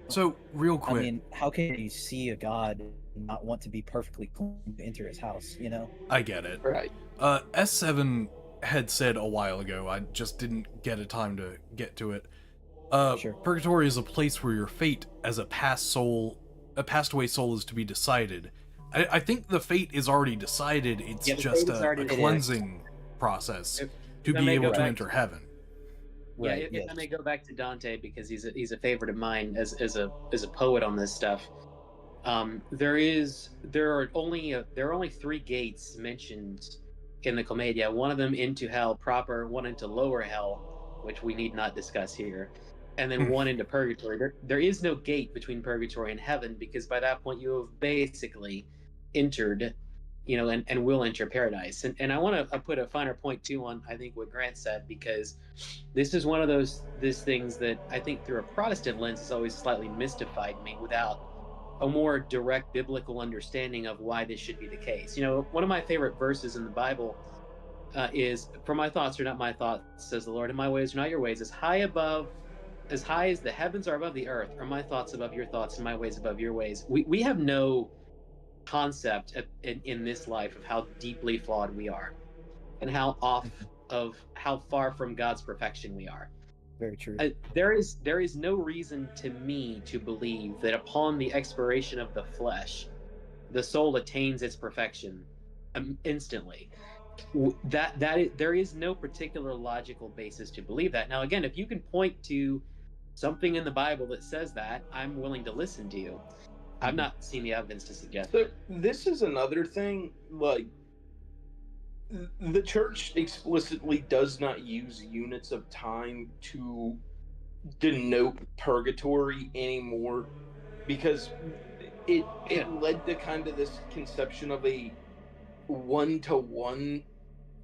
So real quick, I mean, how can you see a God and not want to be perfectly clean to enter his house, you know? I get it. Right. S7 had said a while ago, I just didn't get a time to get to it. Sure. Purgatory is a place where your fate as a passed away soul is to be decided. I think the fate is already decided. It's Yeah, the just fate is a already cleansing process to I be may able go to back- enter heaven. Right, If I may go back to Dante, because he's a favorite of mine as a poet on this stuff. There are only 3 gates mentioned in the Commedia. One of them into hell proper, one into lower hell, which we need not discuss here, and then one into purgatory. There is no gate between purgatory and heaven, because by that point you have basically entered, and will enter paradise. And I want to put a finer point too on, I think, what Grant said, because this is one of these things that I think through a Protestant lens has always slightly mystified me without a more direct biblical understanding of why this should be the case. One of my favorite verses in the Bible is, "For my thoughts are not my thoughts, says the Lord, and my ways are not your ways. As high as the heavens are above the earth, are my thoughts above your thoughts, and my ways above your ways." We have no concept in this life of how deeply flawed we are, and how how far from God's perfection we are. Very true. There is no reason to me to believe that upon the expiration of the flesh, the soul attains its perfection instantly. There is no particular logical basis to believe that. Now, again, if you can point to something in the Bible that says that, I'm willing to listen to you. I've not seen the evidence to suggest So that. this is another thing, like, the church explicitly does not use units of time to denote purgatory anymore, because it led to kind of this conception of a 1-to-1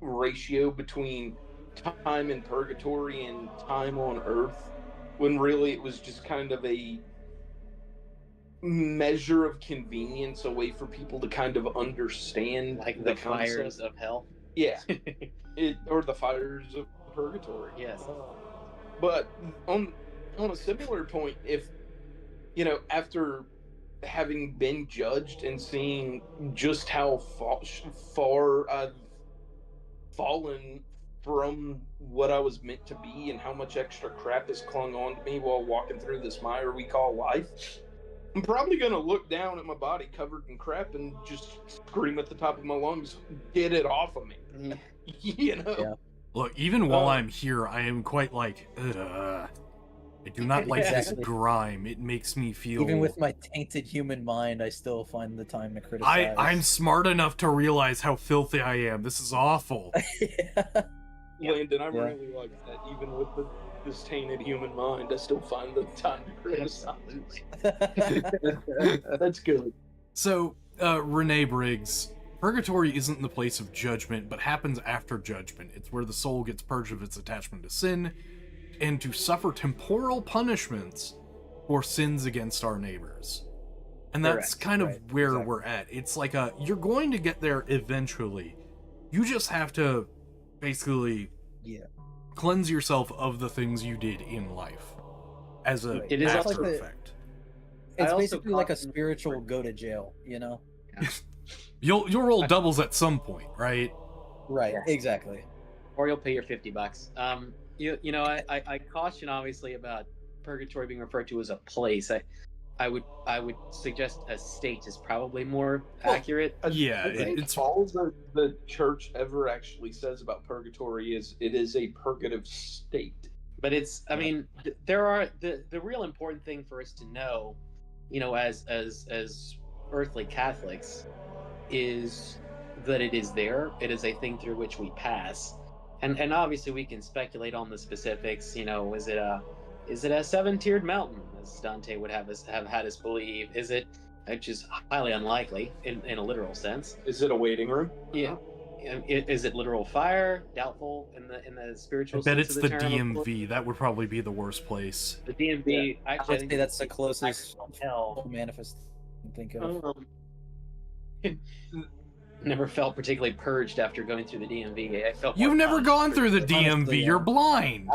ratio between time in purgatory and time on earth, when really it was just kind of a measure of convenience, a way for people to kind of understand, Like the the fires concept. of hell. Yeah, or the fires of purgatory. Yes. But on a similar point, if after having been judged and seeing just how far I've fallen from what I was meant to be, and how much extra crap has clung on to me while walking through this mire we call life, I'm probably going to look down at my body covered in crap and just scream at the top of my lungs, "Get it off of me." Yeah. Look, even while I'm here, I am quite like, ugh. I do not like this Exactly. grime. It makes me feel... Even with my tainted human mind, I still find the time to criticize. I'm smart enough to realize how filthy I am. This is awful. Yeah. Landon, I really like that. Even with this tainted human mind, I still find the time to criticize. That's good. So, Renee Briggs, purgatory isn't the place of judgment, but happens after judgment. It's where the soul gets purged of its attachment to sin, and to suffer temporal punishments for sins against our neighbors. And that's Correct, kind of right, where exactly. we're at. It's like you're going to get there eventually. You just have to basically cleanse yourself of the things you did in life as a It is after also like effect. It's I also basically like a caution- spiritual go to jail, You'll roll doubles at some point, right? Right, Yes. exactly. or you'll pay your $50. I caution obviously about purgatory being referred to as a place. I would suggest a state is probably more accurate. Yeah, I think it's all the church ever actually says about purgatory is it is a purgative state. But it's, I mean, there are the real important thing for us to know, as earthly Catholics, is that it is there. It is a thing through which we pass, and obviously we can speculate on the specifics. Is it a 7-tiered mountain, as Dante would have had us believe? Is it, which is highly unlikely in a literal sense? Is it a waiting room? Yeah. Is it literal fire? Doubtful in the spiritual I bet sense it's of the the term. Of course. DMV. That would probably be the worst place. The DMV. I Actually, would say that's the closest hell. manifest I can think of. Never felt particularly purged after going through the DMV. I felt You've more never punished gone for- through the DMV. Honestly, You're blind.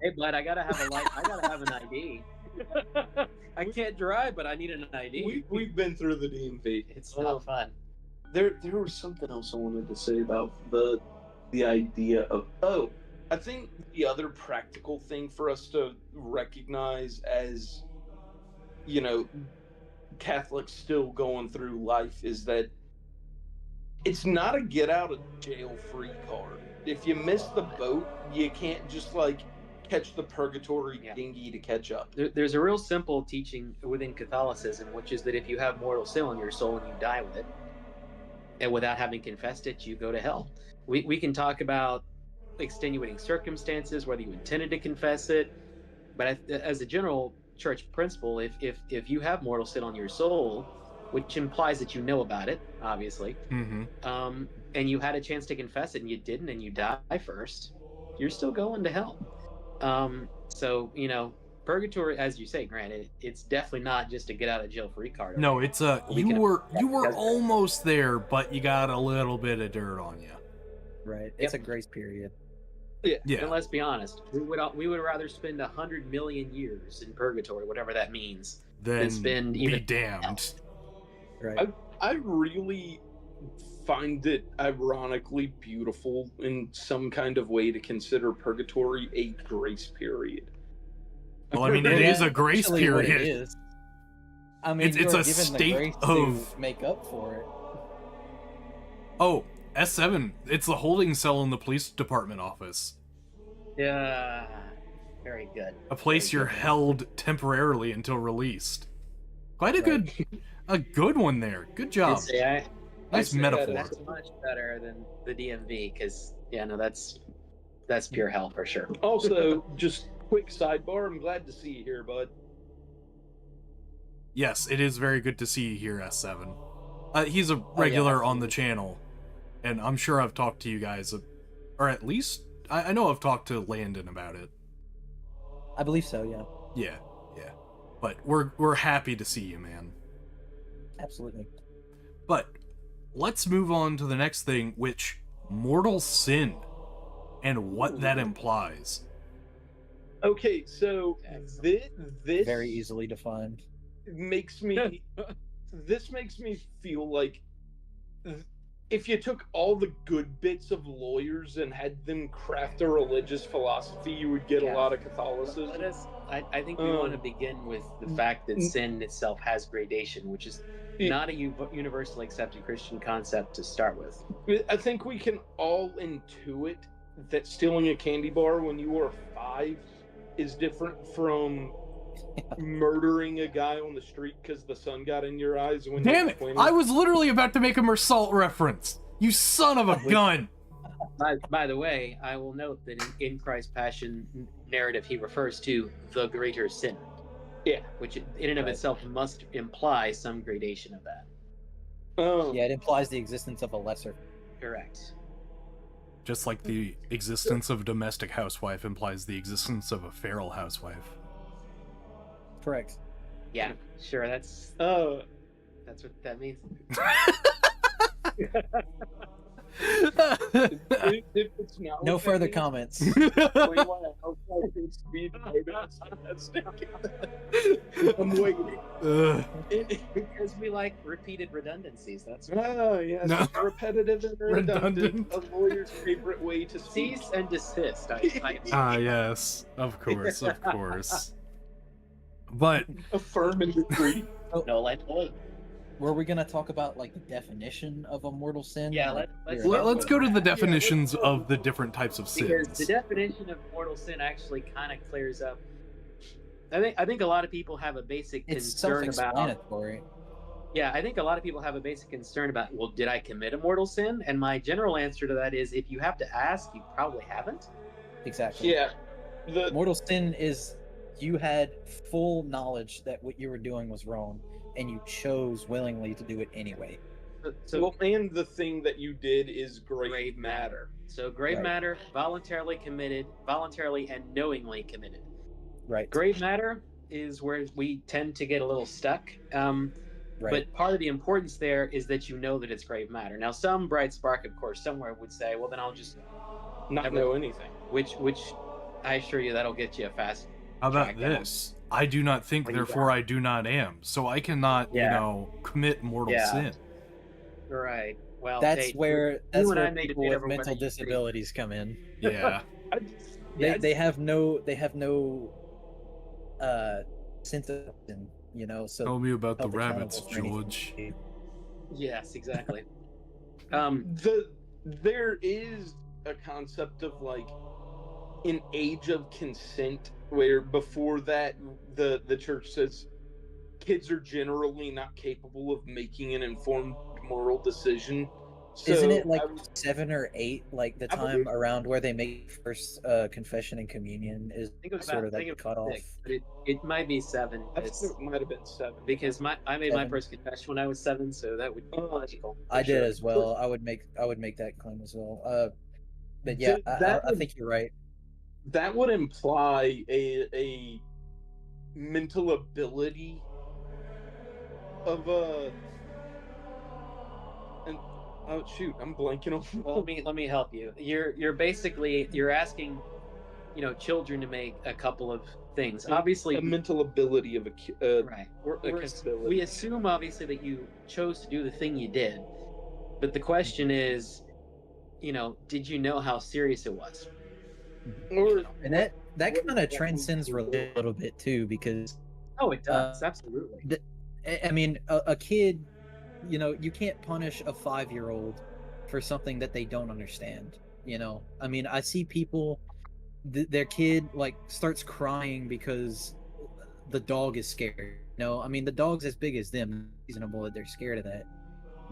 Hey, bud, I gotta have I gotta have an ID. I can't drive, but I need an ID. We've been through the DMV. It's not fun. There was something else I wanted to say about the idea of I think the other practical thing for us to recognize as Catholics still going through life is that it's not a get out of jail free card. If you miss the boat, you can't just catch the purgatory dinghy to catch up. There's a real simple teaching within Catholicism, which is that if you have mortal sin in your soul and you die with it, and without having confessed it, you go to hell. We can talk about extenuating circumstances, whether you intended to confess it, but as a general church principle, if you have mortal sin on your soul, which implies that you know about it, obviously, Mm-hmm. And you had a chance to confess it and you didn't, and you die first, you're still going to hell. So purgatory, as you say, granted, it's definitely not just a get out of jail free card. No, it's you were almost there, but you got a little bit of dirt on you. Right. It's a grace period. Yeah. Yeah. And let's be honest, we would rather spend 100 million years in purgatory, whatever that means, Then spend be even damned. Right. I really find it ironically beautiful in some kind of way to consider purgatory a grace period. Well, I mean, it is a grace actually what it period. is. I mean, It's you're a given the state grace of- to make up for it. Oh, S7. It's the holding cell in the police department office. Yeah, very good. A place Very you're good. held temporarily until released. Quite a good one there. Good job. Nice say metaphor. That's much better than the DMV, because that's pure hell for sure. Also, just quick sidebar, I'm glad to see you here, bud. Yes, it is very good to see you here, S7. He's a regular on the channel, and I'm sure I've talked to you guys, or at least I know I've talked to Landon about it. I believe so, yeah. Yeah. But we're happy to see you, man. Absolutely. But let's move on to the next thing, which mortal sin and what that implies. Okay, so this Very easily defined. makes me this makes me feel like if you took all the good bits of lawyers and had them craft a religious philosophy, you would get a lot of Catholicism. I think we want to begin with the fact that sin itself has gradation, which is not a universally accepted Christian concept to start with. I think we can all intuit that stealing a candy bar when you were 5 is different from murdering a guy on the street because the sun got in your eyes when Damn you're it! 20. I was literally about to make a Mersault reference. You son of a gun! By the way, I will note that in Christ's Passion narrative, he refers to the greater sin. Yeah. Which in and of itself must imply some gradation of that. Yeah, it implies the existence of a lesser. Correct. Just like the existence of a domestic housewife implies the existence of a feral housewife. Correct. Yeah, sure. That's what that means. If it's not No what that further means, comments. I'm waiting. Because we like repeated redundancies. That's Oh, yes. No. Repetitive and redundant. Redundant. A lawyer's favorite way to speak. cease and desist. Ah, yes. Of course, of course. But Affirm and agree. No, like, Were we gonna talk about like the definition of a mortal sin? Yeah, Like, let's here- let's go to the definitions of the different types of because the sins. definition of mortal sin actually kind of clears up. I think a lot of people have a basic It's concern about. self-explanatory. Yeah, I think a lot of people have a basic concern about. Well, did I commit a mortal sin? And my general answer to that is, if you have to ask, you probably haven't. Exactly. Yeah. The Mortal sin is you had full knowledge that what you were doing was wrong, and you chose willingly to do it anyway. So and the thing that you did is grave, grave matter. So grave Right. matter, voluntarily and knowingly committed. Right. Grave matter is where we tend to get a little stuck. Right. But part of the importance there is that you know that it's grave matter. Now, some bright spark, of course, somewhere would say, well, then I'll just Not know anything. which I assure you that'll get you a fast. How about track down. this? I do not think, What do you therefore I do not am. So I cannot, commit mortal Yeah. sin. Right. Well, That's Tate, where and I where made a people bit with of a mental wedding disabilities come in. Yeah. They have no sense of sin, so Tell me about the held accountable rabbits, for anything. George. Yes, exactly. There is a concept of like an age of consent where before that the church says kids are generally not capable of making an informed moral decision. So Isn't it like I would- 7 or 8, like the I time believe- around where they make first confession and communion is I think it was sort about, of I like think the it was cutoff? 6, but it might be 7. I think it might have been 7. Because I made my 7. first confession when I was 7, so that would be logical. I for did sure. as well. I would make that claim as well. But yeah, That I would- think you're right. That would imply a mental ability of Oh shoot, I'm blanking on. Well, let me help you. You're basically you're asking, children to make a couple of things. Obviously, a mental ability of right. a capability. We assume obviously that you chose to do the thing you did, but the question is, did you know how serious it was? Or And that kind of transcends religion a little bit too, because Oh, it does, absolutely. I mean, a kid, you can't punish a 5-year-old for something that they don't understand. I mean, I see people, their kid like starts crying because the dog is scared. I mean, the dog's as big as them. It's reasonable that they're scared of that.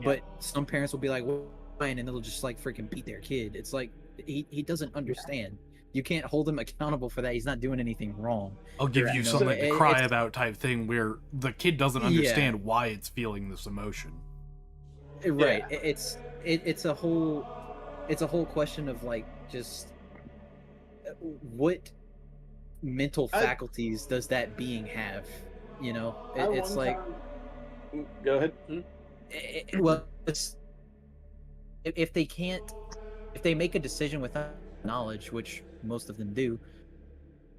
But some parents will be like, "Well, fine," and they'll just like freaking beat their kid. It's like he doesn't understand. You can't hold him accountable for that. He's not doing anything wrong. I'll give you Correct. something So to cry it's- about type thing where the kid doesn't understand why it's feeling this emotion. Right. Yeah. It's a whole question of like just what mental faculties does that being have? It's like go ahead. well, if they can't, if they make a decision without knowledge, which most of them do,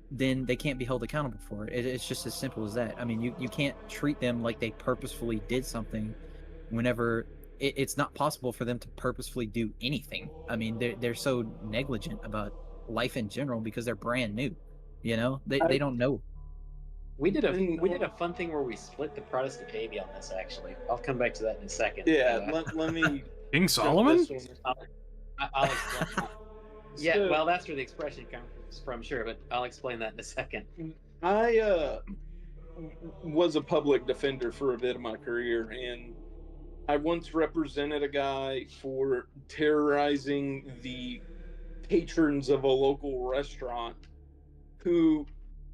then they can't be held accountable for it. It's just as simple as that. I mean, you can't treat them like they purposefully did something whenever it's not possible for them to purposefully do anything. I mean, they're so negligent about life in general because they're brand new. They don't know. We did a fun thing where we split the Protestant baby on this. Actually, I'll come back to that in a second. Yeah, let me. King Solomon? I'll explain. Yeah, well, that's where the expression comes from, sure, but I'll explain that in a second. I was a public defender for a bit of my career, and I once represented a guy for terrorizing the patrons of a local restaurant who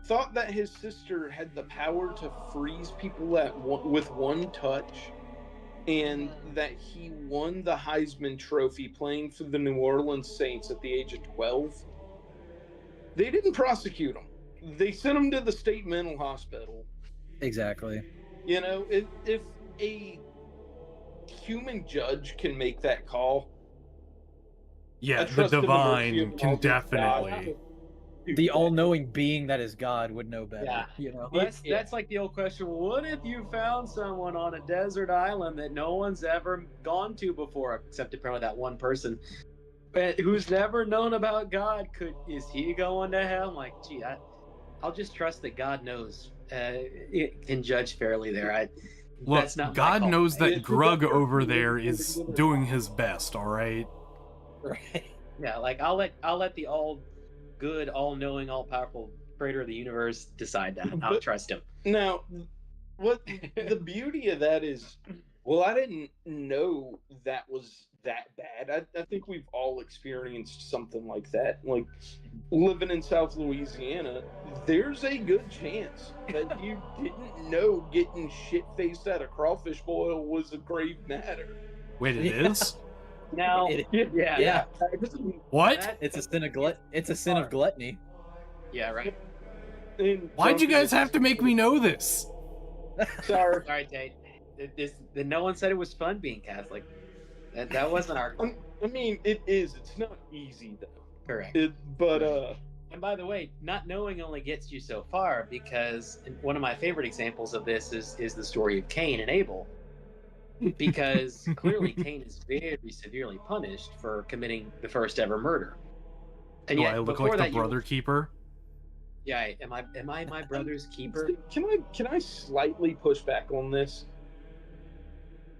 thought that his sister had the power to freeze people with one touch, and that he won the Heisman Trophy playing for the New Orleans Saints at the age of 12. They didn't prosecute him. They sent him to the state mental hospital. Exactly. If a human judge can make that call, Yeah, the divine can definitely. The all-knowing being that is God would know better. Well, that's like the old question. What if you found someone on a desert island that no one's ever gone to before, except apparently that one person, but who's never known about God? Is he going to hell? I'm like, gee, I'll just trust that God knows, it can judge fairly there. Look, that's not God knows that Grug over there is is doing his best. All right. Right. Yeah, like I'll let the all good, all knowing, all powerful creator of the universe decide that. I'll trust him. Now, what the beauty of that is, well, I didn't know that was that bad. I think we've all experienced something like that. Like living in South Louisiana, there's a good chance that you didn't know getting shit-faced at a crawfish boil was a grave matter. Wait, it is? Now, yeah. What? It's a sin of It's a sin of gluttony. Yeah, right. Why'd you guys have to make me know this? Sorry. Sorry, Tate. No one said it was fun being Catholic. That wasn't our. I mean, it is. It's not easy though. Correct. And by the way, not knowing only gets you so far, because one of my favorite examples of this is the story of Cain and Abel. Because clearly Cain is very severely punished for committing the first ever murder. And Do yet, I look before like that, the brother keeper? Yeah, am I my brother's keeper? Can I slightly push back on this?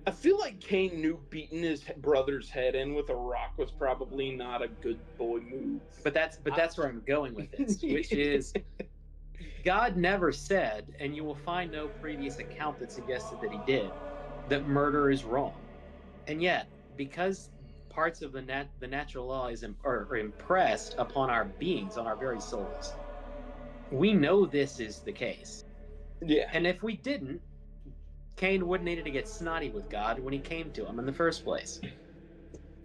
I feel like Cain knew beating his brother's head in with a rock was probably not a good boy move. But that's where I'm going with this, which is God never said, and you will find no previous account that suggested that he did, that murder is wrong. And yet, because parts of the natural law are impressed upon our beings, on our very souls, we know this is the case. Yeah. And if we didn't, Cain wouldn't need to get snotty with God when he came to him in the first place.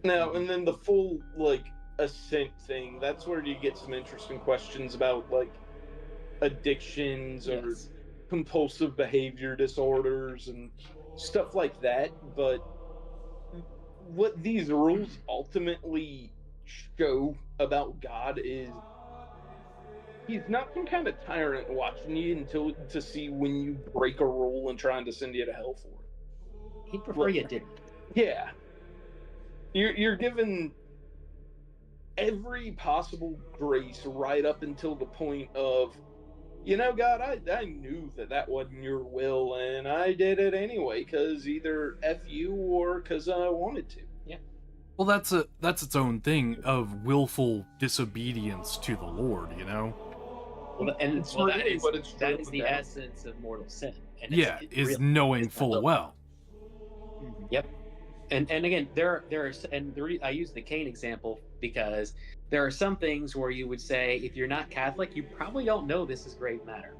Now, and then the full, ascent thing, that's where you get some interesting questions about, addictions or compulsive behavior disorders and stuff like that. But what these rules ultimately show about God is he's not some kind of tyrant watching you until to see when you break a rule and trying to send you to hell for it. He'd prefer you didn't. Yeah. You're given every possible grace right up until the point of, you know, God, I knew that wasn't your will, and I did it anyway, because either F you or because I wanted to. Yeah. Well, that's its own thing of willful disobedience to the Lord, you know? Well, and It's well, really what it's that is drilled the down. essence of mortal sin. And Yeah, is knowing full well. Yep. And again, there are, and I use the Cain example because there are some things where you would say, if you're not Catholic, you probably don't know this is grave matter.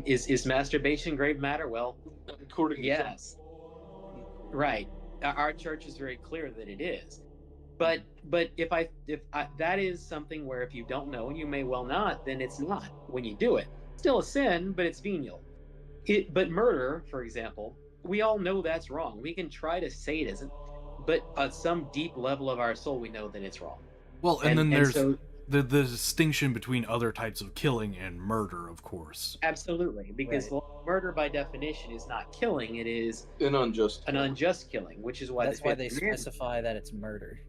Is masturbation grave matter? Well, According to yes, right. Our church is very clear that it is. But if that is something where if you don't know, and you may well not, then it's not when you do it. Still a sin, but it's venial. But murder, for example, we all know that's wrong. We can try to say it isn't, but at some deep level of our soul, we know that it's wrong. Well, and then there's so, the distinction between other types of killing and murder, of course. Absolutely, because murder by definition is not killing; it is an unjust killing, which is why that's why they specify that it's murder.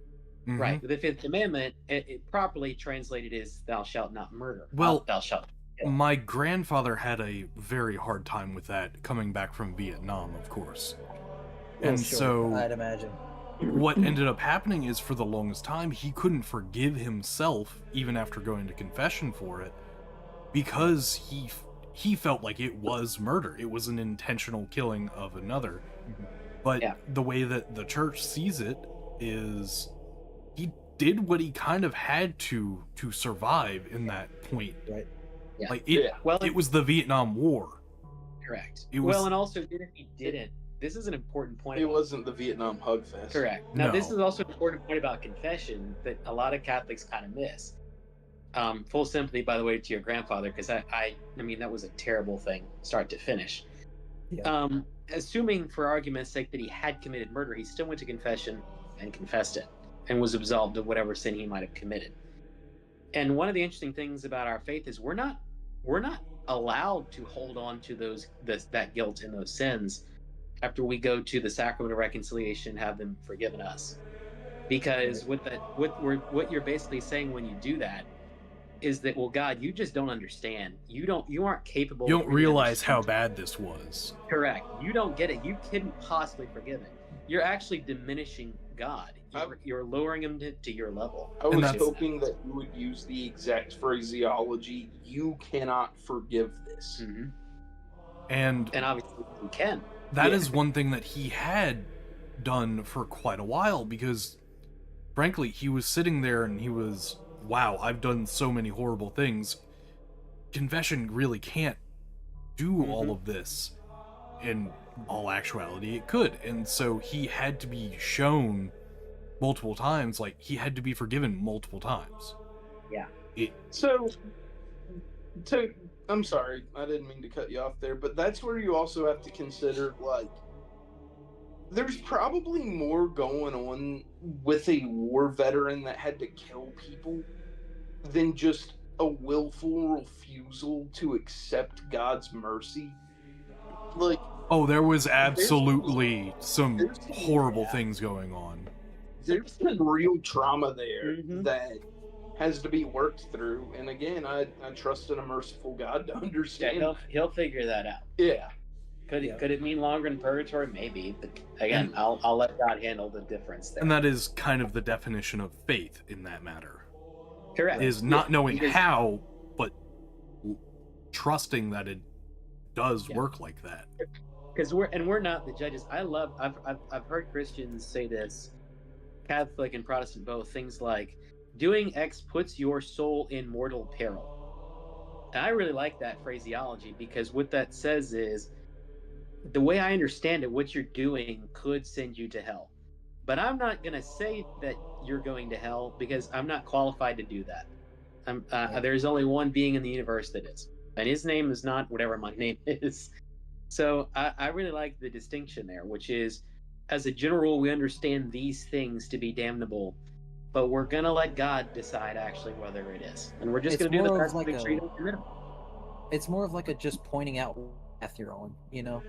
Mm-hmm. Right. The Fifth Commandment, it properly translated is "Thou shalt not murder." Well, thou shalt. My grandfather had a very hard time with that coming back from Vietnam, of course. And so I'd imagine what ended up happening is for the longest time he couldn't forgive himself even after going to confession for it because he felt like it was murder. It was an intentional killing of another. But the way that the church sees it is he did what he kind of had to survive in that point. Right. Yeah. Like it was the Vietnam War. Correct. It was, and also even if he didn't, this is an important point. It wasn't the Vietnam Hug Fest. Correct. Now this is also an important point about confession that a lot of Catholics kind of miss. Full sympathy, by the way, to your grandfather, because I mean that was a terrible thing, start to finish. Yeah. Assuming for argument's sake that he had committed murder, he still went to confession and confessed it and was absolved of whatever sin he might have committed. And one of the interesting things about our faith is we're not allowed to hold on to that guilt and those sins after we go to the sacrament of reconciliation and have them forgiven us. Because what you're basically saying when you do that is that, well, God, you just don't understand. You aren't capable. You don't realize how bad this was. Correct. You don't get it. You couldn't possibly forgive it. You're actually diminishing God. You're lowering him to your level. I was hoping that you would use the exact phraseology, you cannot forgive this. Mm-hmm. And obviously you can. That is one thing that he had done for quite a while, because frankly, he was sitting there and he was, wow, I've done so many horrible things. Confession really can't do all of this. In all actuality, it could. And so he had to be shown multiple times, like he had to be forgiven multiple times. Yeah. I'm sorry, I didn't mean to cut you off there, but that's where you also have to consider, like, there's probably more going on with a war veteran that had to kill people than just a willful refusal to accept God's mercy. Like, oh, there was absolutely some horrible things going on. There's some real trauma there that has to be worked through, and again, I trust in a merciful God to understand. Yeah, he'll figure that out. Yeah. Could it mean longer in purgatory? Maybe, but again, I'll let God handle the difference there. And that is kind of the definition of faith in that matter. Correct. Is not knowing how, but trusting that it does work like that. Because we're not the judges. I've heard Christians say this, Catholic and Protestant both, things like, doing X puts your soul in mortal peril. And I really like that phraseology, because what that says is, the way I understand it, what you're doing could send you to hell. But I'm not going to say that you're going to hell, because I'm not qualified to do that. There's only one being in the universe that is. And his name is not whatever my name is. So I really like the distinction there, which is as a general rule, we understand these things to be damnable, but we're gonna let God decide actually whether it is, and we're just It's gonna do the more of best to like make sure you a, don't commit them. it's more of like a just pointing out what path you're on, you know?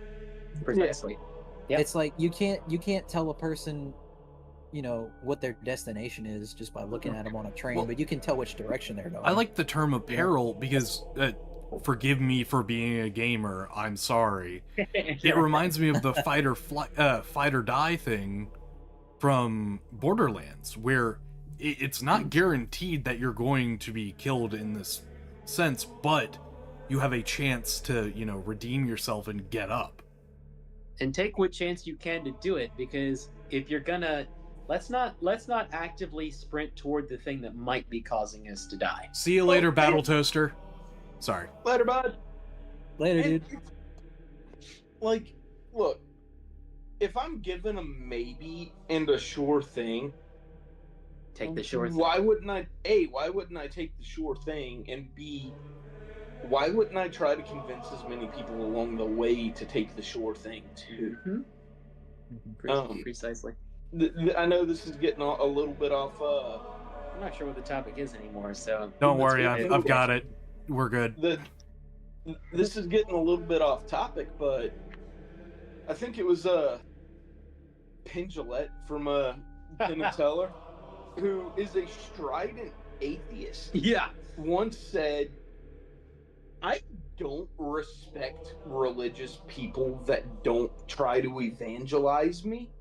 Precisely. Yep. It's like you can't tell a person, you know, what their destination is just by looking at them on a train, Well, but you can tell which direction they're going. I like the term apparel because, forgive me for being a gamer, I'm sorry. It reminds me of the fight or die thing from Borderlands, where it's not guaranteed that you're going to be killed in this sense, but you have a chance to, you know, redeem yourself and get up. And take what chance you can to do it, because if you're gonna, let's not actively sprint toward the thing that might be causing us to die. See you later, Battle Toaster. Sorry. Later, bud. Later, dude. Like, look, if I'm given a maybe and a sure thing, Take the sure thing. why wouldn't I? A, why wouldn't I take the sure thing? And B, why wouldn't I try to convince as many people along the way to take the sure thing too? Precisely. I know this is getting a little bit off. I'm not sure what the topic is anymore, so Don't let's worry, go I've ahead. got it. We're good. This is getting a little bit off topic, but I think it was Pendulette from Penn and Teller, who is a strident atheist, Yeah. once said, I don't respect religious people that don't try to evangelize me,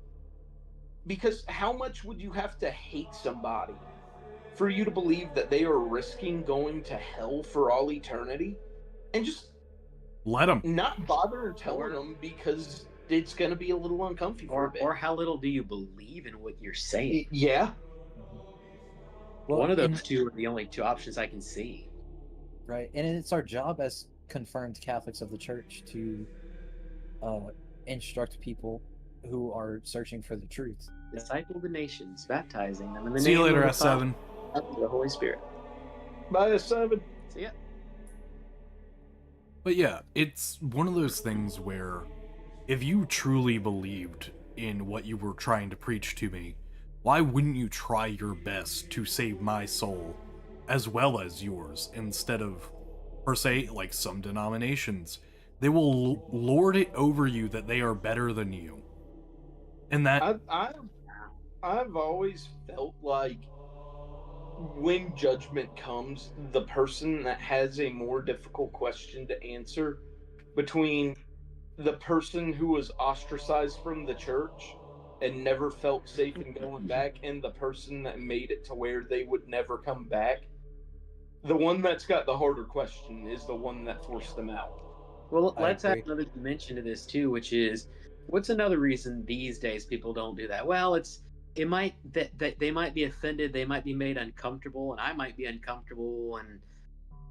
because how much would you have to hate somebody for you to believe that they are risking going to hell for all eternity, and just Let them. not bother telling them because it's going to be a little uncomfortable for a bit. Or how little do you believe in what you're saying? Yeah. Well, One of those two are the only two options I can see. Right, and it's our job as confirmed Catholics of the Church to instruct people who are searching for the truth. Disciple the nations, baptizing them in the See you name later, of the S7. Father, and the Holy Spirit. Bye, S7. See ya. But yeah, it's one of those things where if you truly believed in what you were trying to preach to me, why wouldn't you try your best to save my soul as well as yours, instead of, per se, like some denominations, they will lord it over you that they are better than you. And that I've always felt like when judgment comes, the person that has a more difficult question to answer between the person who was ostracized from the church and never felt safe in going back, and the person that made it to where they would never come back, the one that's got the harder question is the one that forced them out. Well, I let's add agree. another dimension to this too, which is, what's another reason these days people don't do that? Well, it might that they might be offended, they might be made uncomfortable, and I might be uncomfortable,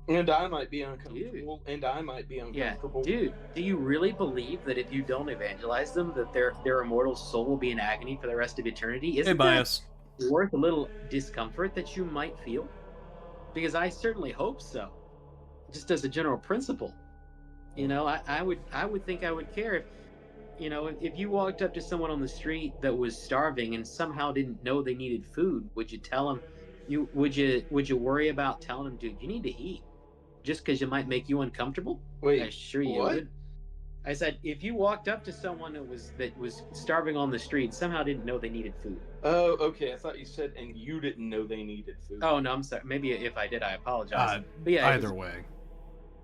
And I might be uncomfortable, and I might be uncomfortable. Dude, do you really believe that if you don't evangelize them, that their immortal soul will be in agony for the rest of eternity? Isn't bias. that worth a little discomfort that you might feel? Because I certainly hope so. Just as a general principle, you know, I would think I would care if, you know, if you walked up to someone on the street that was starving and somehow didn't know they needed food, would you tell them? Would you worry about telling them, dude, you need to eat, just because it might make you uncomfortable? Wait, I assure you what? would. I said, if you walked up to someone that was starving on the street, somehow didn't know they needed food. Oh, okay. I thought you said, and you didn't know they needed food. Oh no, I'm sorry. Maybe if I did, I apologize. But yeah, Either way.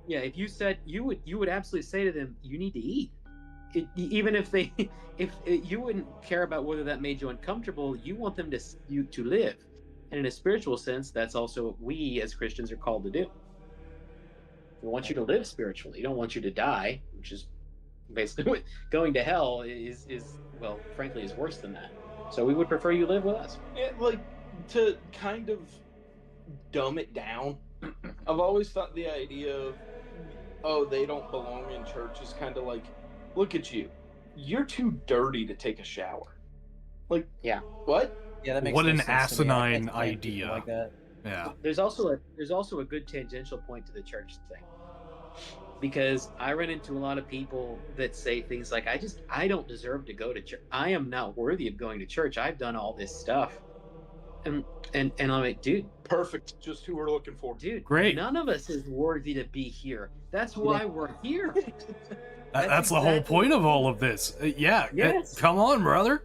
Yeah, if you said, you would absolutely say to them, you need to eat. Even if you wouldn't care about whether that made you uncomfortable, you want them to live, and in a spiritual sense, that's also what we as Christians are called to do. We want you to live spiritually. We don't want you to die, which is basically what going to hell is. Well, frankly, is worse than that. So we would prefer you live with us. Yeah, like, to kind of dumb it down, I've always thought the idea of, oh, they don't belong in church is kind of like, look at you. You're too dirty to take a shower. Like, yeah. What? Yeah, that makes What no an sense to me. I asinine can't stand people idea. like that. Yeah. There's also a good tangential point to the church thing. because I run into a lot of people that say things like, I don't deserve to go to church. I am not worthy of going to church. I've done all this stuff. And I'm like, dude, Perfect. Just who we're looking for. dude, Great. none of us is worthy to be here. That's why we're here. That's the whole exactly point of all of this. Yes. Come on, brother.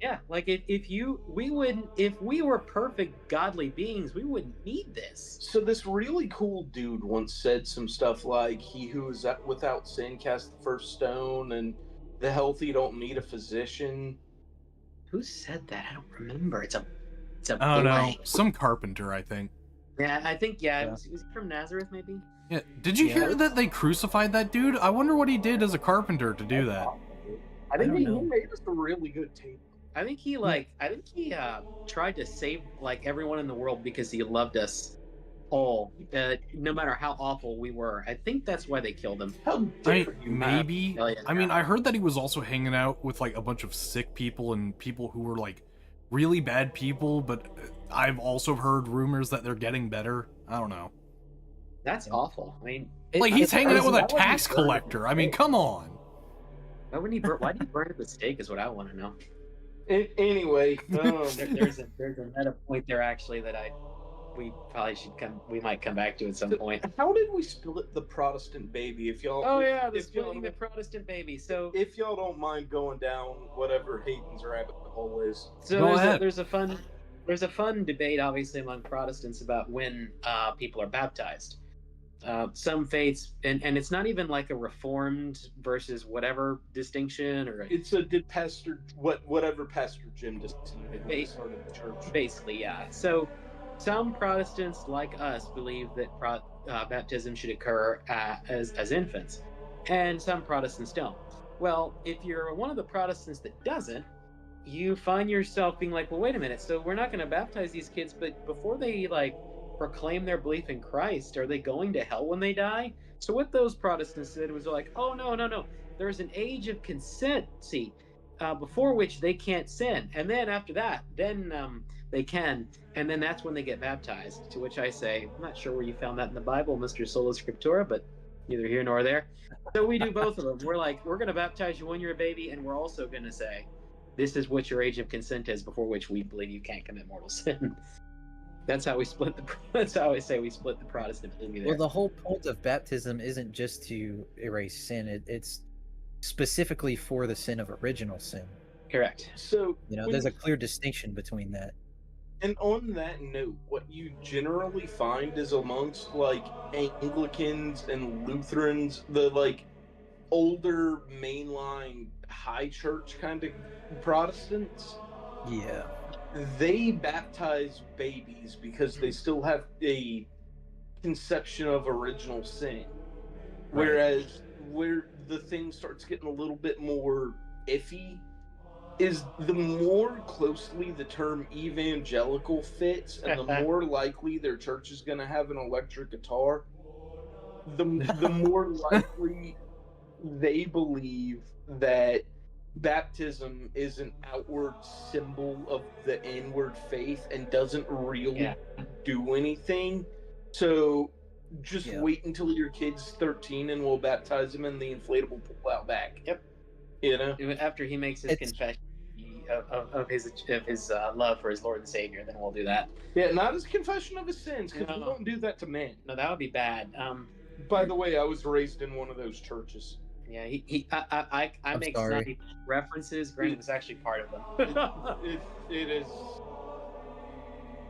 Yeah, like if we were perfect godly beings, we wouldn't need this. So this really cool dude once said some stuff like, "He who is without sin cast the first stone," and the healthy don't need a physician. Who said that? I don't remember. It's a I don't know. blank. Some carpenter, I think. Yeah, I think Yeah. It was he from Nazareth, maybe? Yeah. Did you hear that they crucified that dude? I wonder what he did as a carpenter to do that. I think don't he know. made us a really good table. I think he tried to save like everyone in the world because he loved us all, no matter how awful we were. I think that's why they killed him. How dare you, Maybe. Oh, yeah. I mean, I heard that he was also hanging out with like a bunch of sick people and people who were like really bad people, but I've also heard rumors that they're getting better. I don't know. That's awful. I mean, Like he's hanging out with a why would he tax burn it? collector. I mean, come on. why did he burn at the stake? Is what I want to know. Anyway, There's another point there actually that we might come back to at some point. how did we split the Protestant baby? If y'all, Oh yeah, the if y'all, splitting the Protestant baby. So if y'all don't mind going down whatever Hayden's rabbit hole is. Go ahead. there's a fun debate obviously among Protestants about when people are baptized. Some faiths, and it's not even like a Reformed versus whatever distinction, or It's a whatever Pastor Jim decided when he started the church. basically, yeah. So some Protestants like us believe that baptism should occur as infants, and some Protestants don't. Well, if you're one of the Protestants that doesn't, you find yourself being like, well, wait a minute, so we're not going to baptize these kids, but before they like proclaim their belief in Christ, are they going to hell when they die? So what those Protestants did was like, oh no, there's an age of consent, before which they can't sin, and then after that, then they can, and then that's when they get baptized. To which I say, I'm not sure where you found that in the Bible, Mr. Sola Scriptura, but neither here nor there. So we do both of them. We're like, we're going to baptize you when you're a baby, and we're also going to say, this is what your age of consent is, before which we believe you can't commit mortal sin. That's how we split that's how I say we split the Protestant baby there. Well, the whole point of baptism isn't just to erase sin. It's specifically for the sin of original sin. Correct. So There's a clear distinction between that. And on that note, what you generally find is amongst like Anglicans and Lutherans, the like older mainline high church kind of Protestants, Yeah. they baptize babies because they still have a conception of original sin. Whereas where the thing starts getting a little bit more iffy is the more closely the term evangelical fits, and the more likely their church is going to have an electric guitar, the more likely they believe that baptism is an outward symbol of the inward faith and doesn't really do anything. So just wait until your kid's 13 and we'll baptize him in the inflatable pull-out bag. Yep. After he makes his confession of his love for his Lord and Savior, then we'll do that. Yeah, not his confession of his sins, because we don't do that to men. No, that would be bad. By the way, I was raised in one of those churches. Yeah, I make snotty references. Grant was actually part of them. It is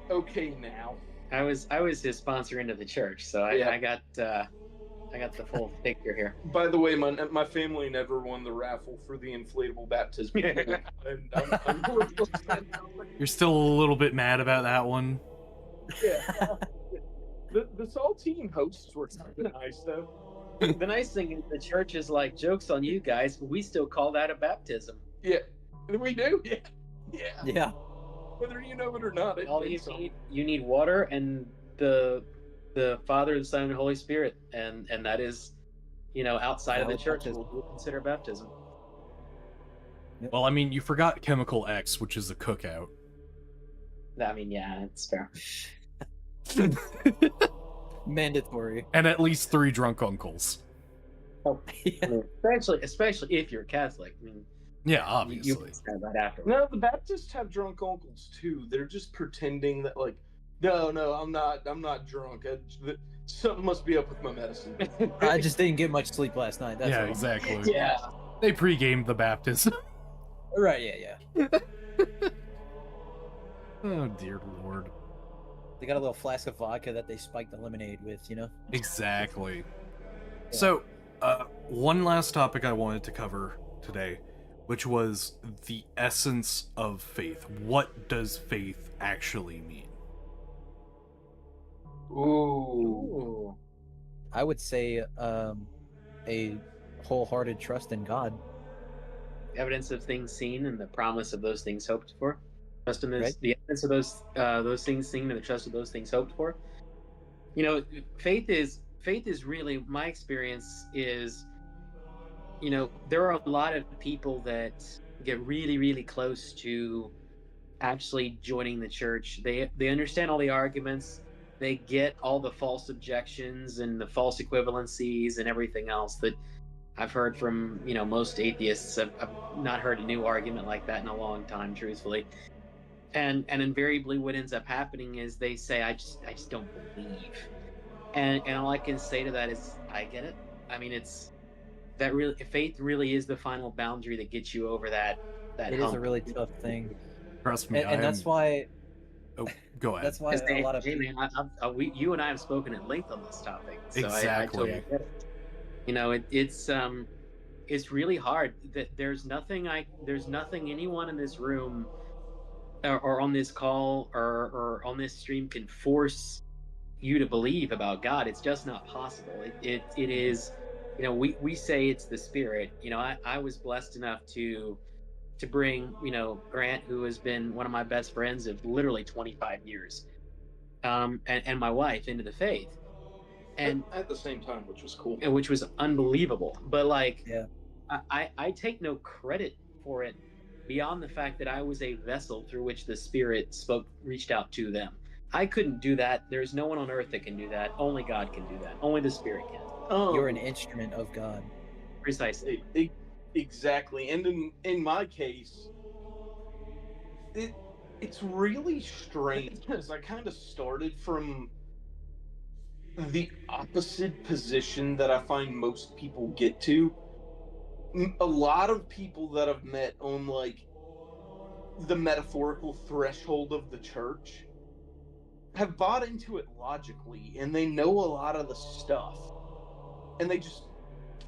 okay now. I was his sponsor into the church, so I got the full picture here. By the way, my family never won the raffle for the inflatable baptism. And I'm You're still a little bit mad about that one. Yeah. The saltine hosts were nice though. The nice thing is the church is like, joke's on you guys, but we still call that a baptism. Yeah, we do. Yeah. Whether you know it or not, All you need water and the Father, the Son, and the Holy Spirit, and that is, outside of the church, we'll consider baptism. Well, I mean, you forgot Chemical X, which is a cookout. I mean, yeah, it's fair. Mandatory. And at least 3 drunk uncles. Oh, I mean, especially if you're Catholic. I mean, Yeah, you obviously. understand that afterwards. No, the Baptists have drunk uncles too. They're just pretending that like, no, I'm not drunk. Something must be up with my medicine. I just didn't get much sleep last night. That's Yeah, all. exactly. Yeah. They pre-gamed the Baptist. Right, yeah. Oh dear lord. They got a little flask of vodka that they spiked the lemonade with, you know? Exactly. So, one last topic I wanted to cover today, which was the essence of faith. What does faith actually mean? Ooh. I would say a wholehearted trust in God. Evidence of things seen and the promise of those things hoped for. Trust in this, Right. the evidence of those things seen and the trust of those things hoped for. You know, faith is really, my experience is, you know, there are a lot of people that get really, really close to actually joining the church. They understand all the arguments, they get all the false objections and the false equivalencies and everything else that I've heard from, you know, most atheists. I've not heard a new argument like that in a long time, truthfully. And invariably what ends up happening is they say, I just don't believe. And all I can say to that is, I get it. I mean, it's that really, faith really is the final boundary that gets you over that It hump. is a really tough thing. Trust me, And that's why Oh, go ahead. that's why a lot of Hey, people, man, you and I have spoken at length on this topic, so Exactly. I totally get it. You know, it's really hard. That there's nothing anyone in this room or on this call or on this stream can force you to believe about God. It's just not possible. It is, you know, we say it's the Spirit. You know, I was blessed enough to bring, you know, Grant, who has been one of my best friends of literally 25 years, and my wife into the faith, and at the same time, which was cool. which was unbelievable. But like, yeah. I take no credit for it beyond the fact that I was a vessel through which the Spirit reached out to them. I couldn't do that. There's no one on earth that can do that. Only God can do that. Only the Spirit can. You're an instrument of God. Precisely. Exactly. And in my case, it's really strange because I kind of started from the opposite position that I find most people get to. A lot of people that I've met on like the metaphorical threshold of the church have bought into it logically, and they know a lot of the stuff, and they just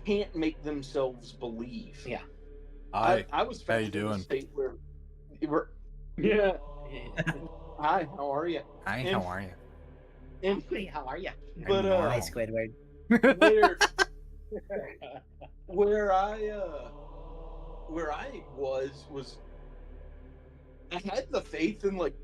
can't make themselves believe. Yeah. I was how you found in a doing? state where yeah. Hi, how are you? Hi, And- how are you? And, Hey, how are you? but normal. Hi, Squidward. where I was I had the faith in like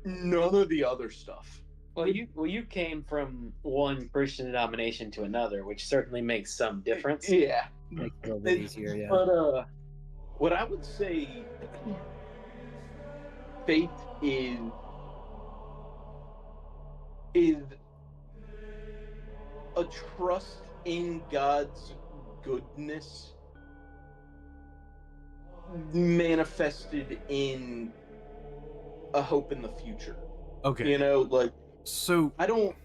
none of the other stuff. Well, you came from one Christian denomination to another, which certainly makes some difference. Yeah. Makes it a little bit easier, yeah. But what I would say faith is a trust in God's goodness manifested in a hope in the future. Okay. You know, like So I don't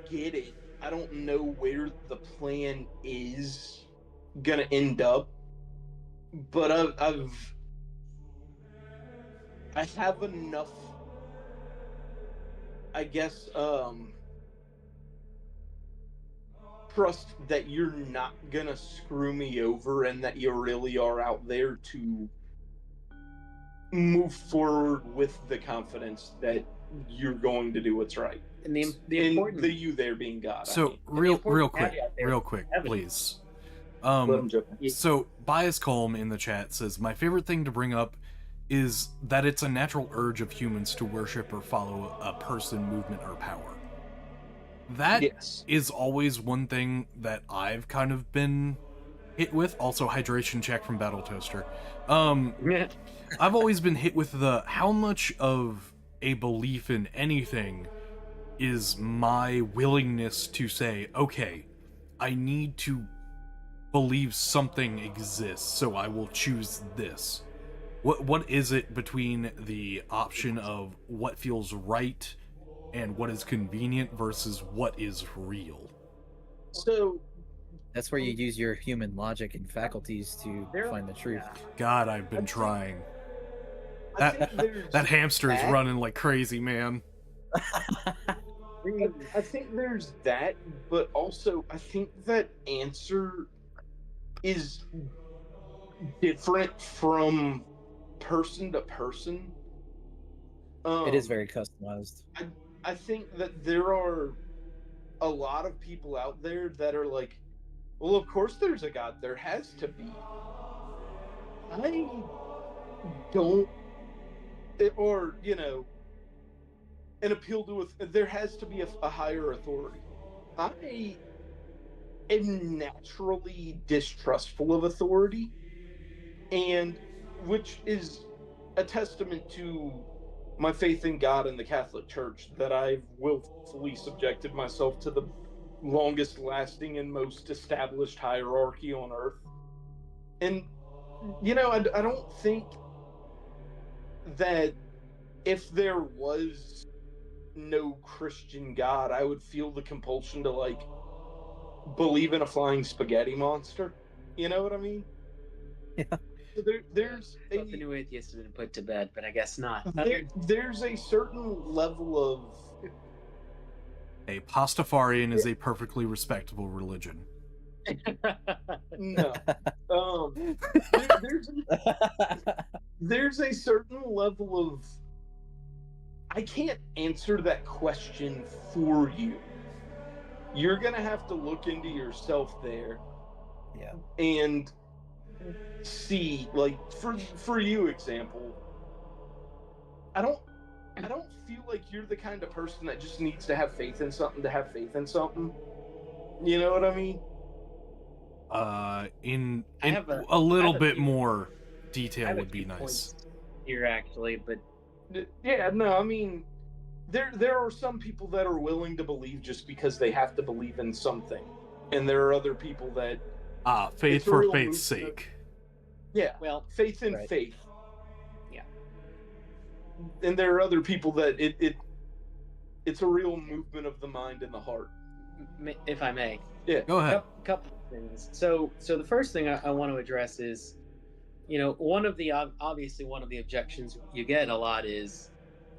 get it. I don't know where the plan is gonna end up, but I have enough, I guess, trust that you're not gonna screw me over and that you really are out there to move forward with the confidence that you're going to do what's right. And the And important the you there being God. I so mean. real important quick, caveat there real is quick, evidence. please. So Bias Calm in the chat says, my favorite thing to bring up is that it's a natural urge of humans to worship or follow a person, movement, or power. That Yes. is always one thing that I've kind of been hit with. Also, hydration check from Battle Toaster. I've always been hit with the how much of a belief in anything is my willingness to say, okay, I need to believe something exists, so I will choose this. What is it between the option of what feels right and what is convenient versus what is real? So That's where you use your human logic and faculties to find the truth. Yeah. God, I've been trying. I think there's That hamster is that. running like crazy, man. I think there's that, but also I think that answer is different from person to person. It is very customized. I think that there are a lot of people out there that are like, well, of course there's a God. There has to be. I don't, or, you know, an appeal to, there has to be a higher authority. I am naturally distrustful of authority, and which is a testament to my faith in God and the Catholic Church, that I've willfully subjected myself to the longest lasting and most established hierarchy on earth. And, you know, I don't think that if there was no Christian God, I would feel the compulsion to, like, believe in a flying spaghetti monster. You know what I mean? Yeah. So there's I thought the new atheist had been put to bed, but I guess not. there's a certain level of A Pastafarian is a perfectly respectable religion. no. There's a certain level of I can't answer that question for you. You're gonna have to look into yourself there. Yeah. And see, like, for you example, I don't feel like you're the kind of person that just needs to have faith in something to have faith in something. You know what I mean? In I have a little I have a bit few- more I detail have a would be few nice. points here, actually, but Yeah, no, I mean, there are some people that are willing to believe just because they have to believe in something, and there are other people that Faith it's a for real faith's movement. sake. Yeah, well, faith in Right. faith. Yeah. And there are other people that it's a real movement of the mind and the heart. if I may, Yeah. Go ahead. couple of things. So the first thing I want to address is, you know, one of the objections you get a lot is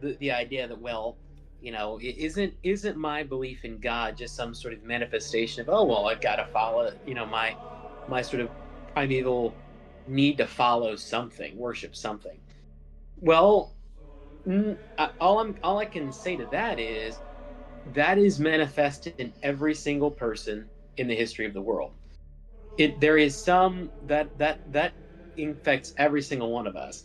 the idea that, well, you know, isn't my belief in God just some sort of manifestation of, oh well, I've got to follow, you know, my sort of primeval need to follow something, worship something. Well, all I can say to that is manifested in every single person in the history of the world. There is some that infects every single one of us.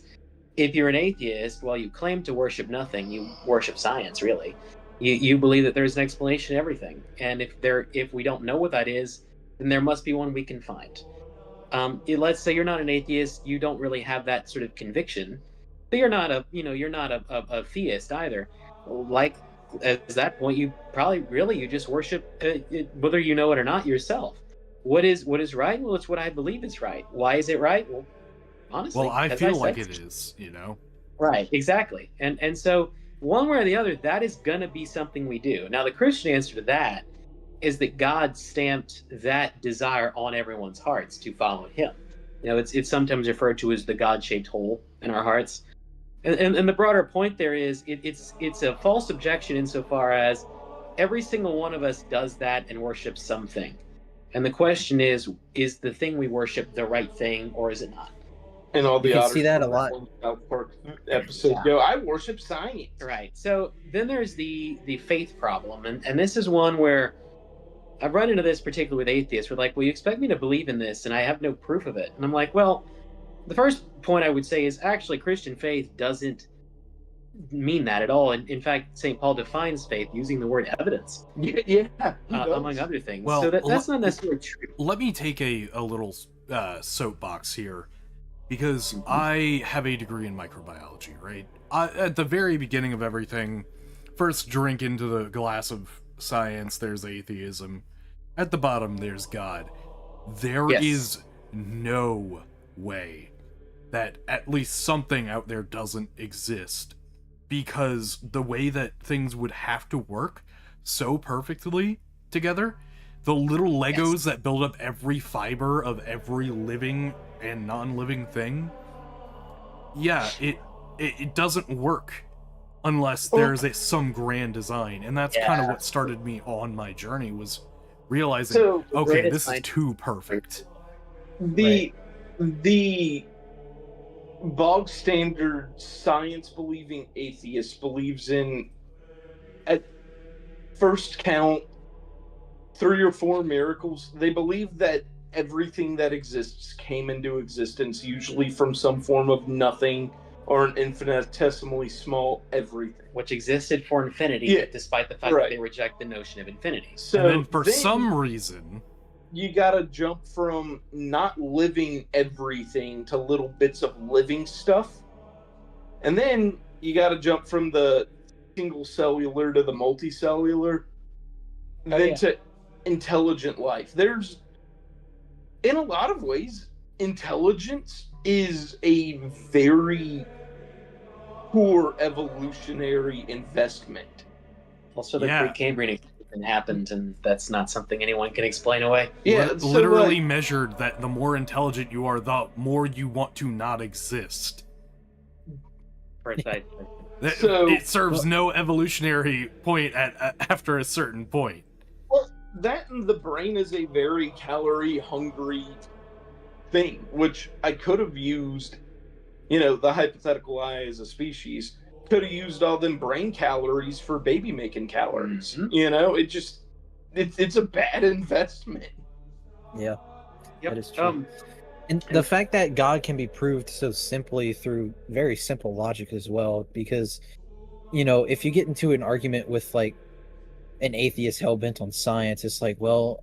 If you're an atheist, well, you claim to worship nothing. You worship science, really. You believe that there's an explanation to everything, and if we don't know what that is, then there must be one we can find. Let's say you're not an atheist, you don't really have that sort of conviction, but you're not a theist either. Like, at that point, you probably really you just worship whether you know it or not yourself. What is right? Well, it's what I believe is right. Why is it right? Well, honestly, Well, I as feel said, like it is, you know? right, exactly. And so one way or the other, that is going to be something we do. Now, the Christian answer to that is that God stamped that desire on everyone's hearts to follow Him. You know, it's sometimes referred to as the God-shaped hole in our hearts. And the broader point there is it's a false objection insofar as every single one of us does that and worships something. And the question is the thing we worship the right thing, or is it not? And all the You can otters see that from a lot. one South Park episode Yeah. go, I worship science. Right. So then there's the faith problem, and this is one where I've run into this particularly with atheists. We're like, well, you expect me to believe in this, and I have no proof of it. And I'm like, well, the first point I would say is actually Christian faith doesn't mean that at all. And in fact, St. Paul defines faith using the word evidence, Yeah, among other things. Well, so that's not necessarily true. Let me take a little soapbox here, because I have a degree in microbiology, right? At the very beginning of everything, first drink into the glass of science, there's atheism. at the bottom there's God. There Yes. is no way that at least something out there doesn't exist, because the way that things would have to work so perfectly together, the little Legos that build up every fiber of every living and non-living thing, yeah, it doesn't work unless there's some grand design. And that's kind of what started me on my journey, was realizing, So, okay, this is too perfect. The bog standard science believing atheist believes in, at first count, 3 or 4 miracles. They believe that everything that exists came into existence, usually from some form of nothing or an infinitesimally small everything, which existed for infinity, despite the fact that they reject the notion of infinity. So and then for some reason, you gotta jump from not living everything to little bits of living stuff. And then you gotta jump from the single cellular to the multicellular. Then to intelligent life. There's, in a lot of ways, intelligence is a very poor evolutionary investment. Also, the Precambrian explosion happened, and that's not something anyone can explain away. Yeah, literally measured that the more intelligent you are, the more you want to not exist. Precisely. It serves no evolutionary point after a certain point. Well, that and the brain is a very calorie-hungry thing, which I could have used, the hypothetical I as a species, could have used all them brain calories for baby-making calories. Mm-hmm. It's a bad investment. Yeah, yep. That is true. And the fact that God can be proved so simply through very simple logic as well, because, if you get into an argument with, like, an atheist hell-bent on science, it's like, well,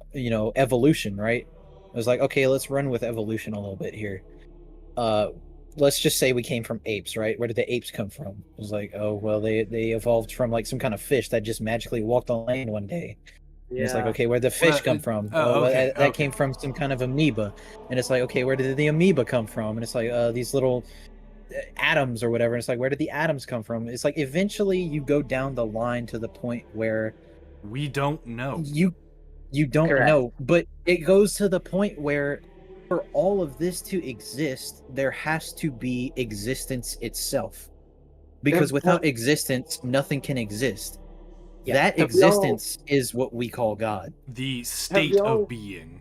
evolution, right? It was like, okay, let's run with evolution a little bit here. Let's just say we came from apes, right? Where did the apes come from? It was like, oh, well, they evolved from, like, some kind of fish that just magically walked on land one day. And it's like, okay, where'd the fish come from? That came from some kind of amoeba. And it's like, okay, where did the amoeba come from? And it's like, these little atoms or whatever. And it's like, where did the atoms come from? It's like, eventually you go down the line to the point where we don't know. You don't know, but it goes to the point where for all of this to exist, there has to be existence itself. Because without existence, nothing can exist. Yeah. That existence is what we call God. The state of being.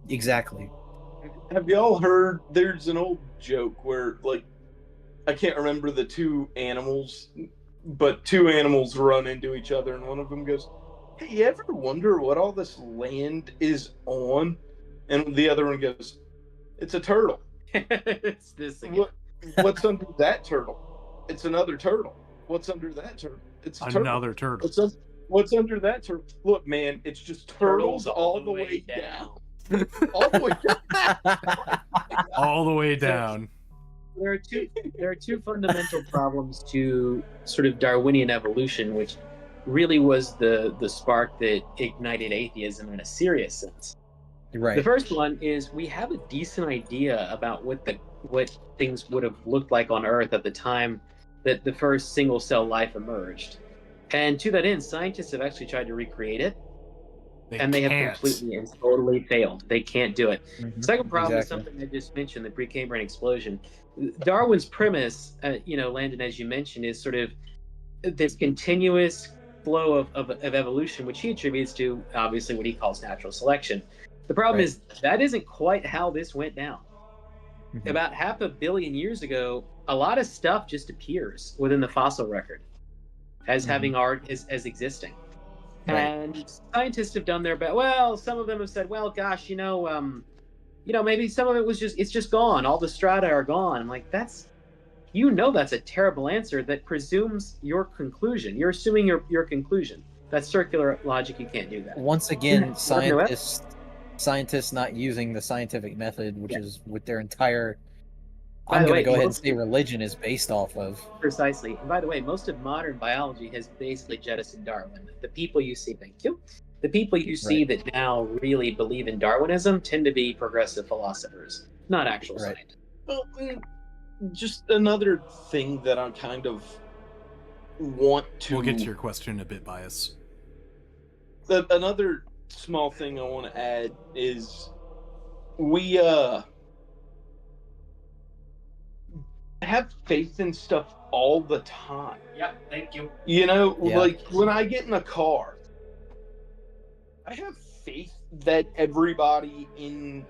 Exactly. Have y'all heard, there's an old joke where, like, I can't remember the 2 animals, but 2 animals run into each other, and one of them goes, hey, you ever wonder what all this land is on? And the other one goes, it's a turtle. It's this again. What's under that turtle? It's another turtle. What's under that turtle? It's another turtle. What's under that turtle? Look, man, it's just turtles all the way down. All the way down. All the way down. There are two fundamental problems to sort of Darwinian evolution, which really was the spark that ignited atheism in a serious sense. Right. The first one is we have a decent idea about what things would have looked like on Earth at the time that the first single cell life emerged. And to that end, scientists have actually tried to recreate it. They have completely and totally failed. They can't do it. Mm-hmm. Second problem is something I just mentioned, the Precambrian explosion. Darwin's premise, Landon, as you mentioned, is sort of this continuous flow of evolution, which he attributes to, obviously, what he calls natural selection. The problem is that isn't quite how this went down. Mm-hmm. About 500 million years ago, a lot of stuff just appears within the fossil record as having art, as existing. Right. And scientists have done their best. Well, some of them have said, well, gosh, maybe some of it was it's just gone. All the strata are gone. I'm like, that's a terrible answer that presumes your conclusion. You're assuming your conclusion. That's circular logic. You can't do that. Once again, scientists not using the scientific method, which is what their entire... I'm going to go ahead and say religion is based off of. Precisely. And by the way, most of modern biology has basically jettisoned Darwin. The people you see, thank you. The people you see that now really believe in Darwinism tend to be progressive philosophers, not actual scientists. Well, just another thing that I kind of want to... We'll get to your question in a bit, Bias. Another small thing I want to add is we have faith in stuff all the time. Yeah, thank you. You know, like when I get in a car, I have faith that everybody in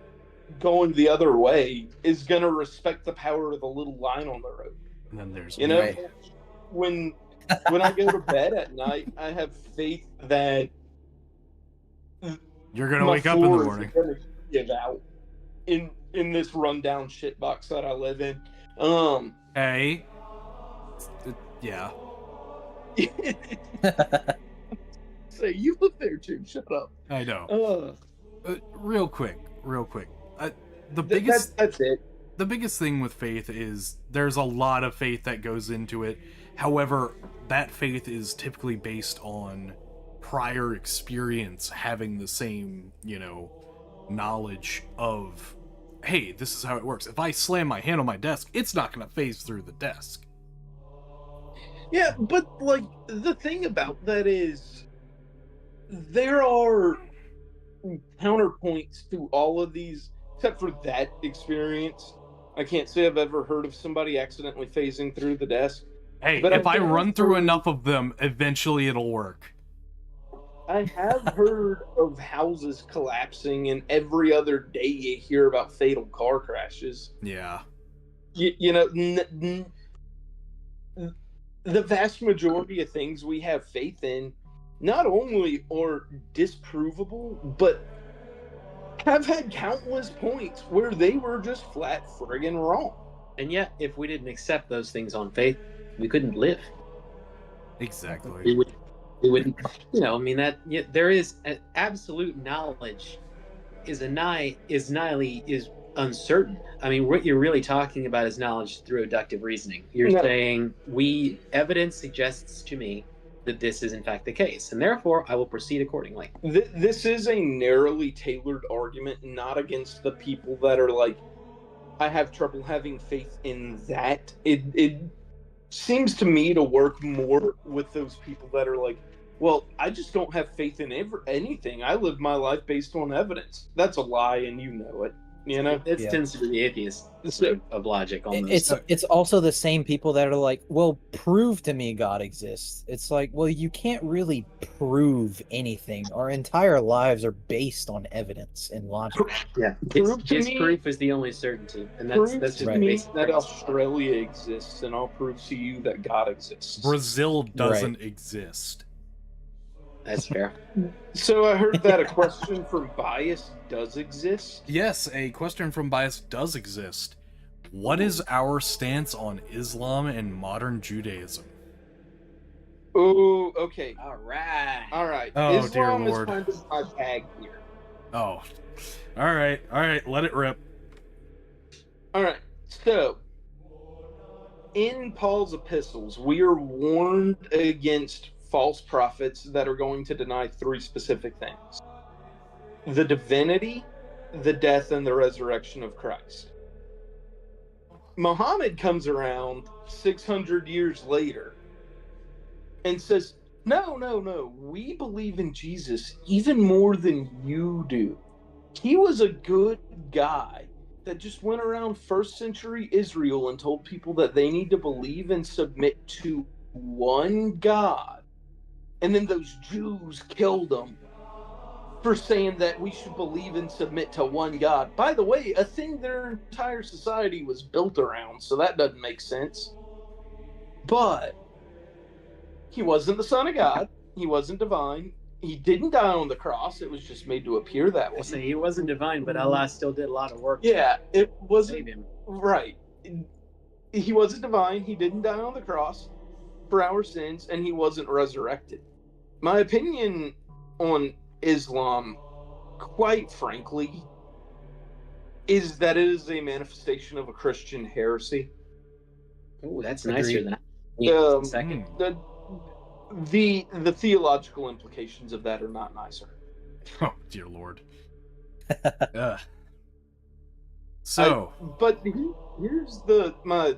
going the other way is going to respect the power of the little line on the road. And then there's when I go to bed at night, I have faith that you're going to wake up in the morning. Give out in this rundown shitbox that I live in. Hey. Yeah. Say, you live there too. Shut up. I know. Real quick. That's it. The biggest thing with faith is there's a lot of faith that goes into it. However, that faith is typically based on prior experience, having the same, knowledge of, hey, this is how it works. If I slam my hand on my desk, it's not going to phase through the desk. Yeah, but, like, the thing about that is there are counterpoints to all of these, except for that experience. I can't say I've ever heard of somebody accidentally phasing through the desk. Hey, but if I run through enough of them, eventually it'll work. I have heard of houses collapsing, and every other day you hear about fatal car crashes. Yeah. The vast majority of things we have faith in not only are disprovable, but have had countless points where they were just flat friggin' wrong. And yet, if we didn't accept those things on faith, we couldn't live. Exactly. We wouldn't, there is absolute knowledge is uncertain. I mean, what you're really talking about is knowledge through inductive reasoning. You're saying evidence suggests to me that this is in fact the case, and therefore I will proceed accordingly. This is a narrowly tailored argument, not against the people that are like, I have trouble having faith in that. It seems to me to work more with those people that are like, well, I just don't have faith in anything. I live my life based on evidence. That's a lie, and you know it. It tends to be the atheist of logic. Almost. It's also the same people that are like, well, prove to me God exists. It's like, well, you can't really prove anything. Our entire lives are based on evidence and logic. Yeah, proof is the only certainty, and that's just me that Australia exists, and I'll prove to you that God exists. Brazil doesn't exist. That's fair. So I heard that a question from Bias does exist? Yes, a question from Bias does exist. What is our stance on Islam and modern Judaism? Oh, okay. All right. Oh, Islam dear Lord. is kind of my bag here. Oh. All right. Let it rip. All right. So, in Paul's epistles, we are warned against false prophets that are going to deny three specific things: the divinity, the death, and the resurrection of Christ. Muhammad comes around 600 years later and says, no, we believe in Jesus even more than you do. He was a good guy that just went around first century Israel and told people that they need to believe and submit to one God. And then those Jews killed him for saying that we should believe and submit to one God. By the way, a thing their entire society was built around, so that doesn't make sense. But he wasn't the Son of God. He wasn't divine. He didn't die on the cross. It was just made to appear that way. So he wasn't divine, but Allah still did a lot of work. Yeah, it wasn't. Save him. Right. He wasn't divine. He didn't die on the cross for our sins, and he wasn't resurrected. My opinion on Islam, quite frankly, is that it is a manifestation of a Christian heresy. Oh, that's nicer than I second. The theological implications of that are not nicer. Oh, dear Lord. So, but here's my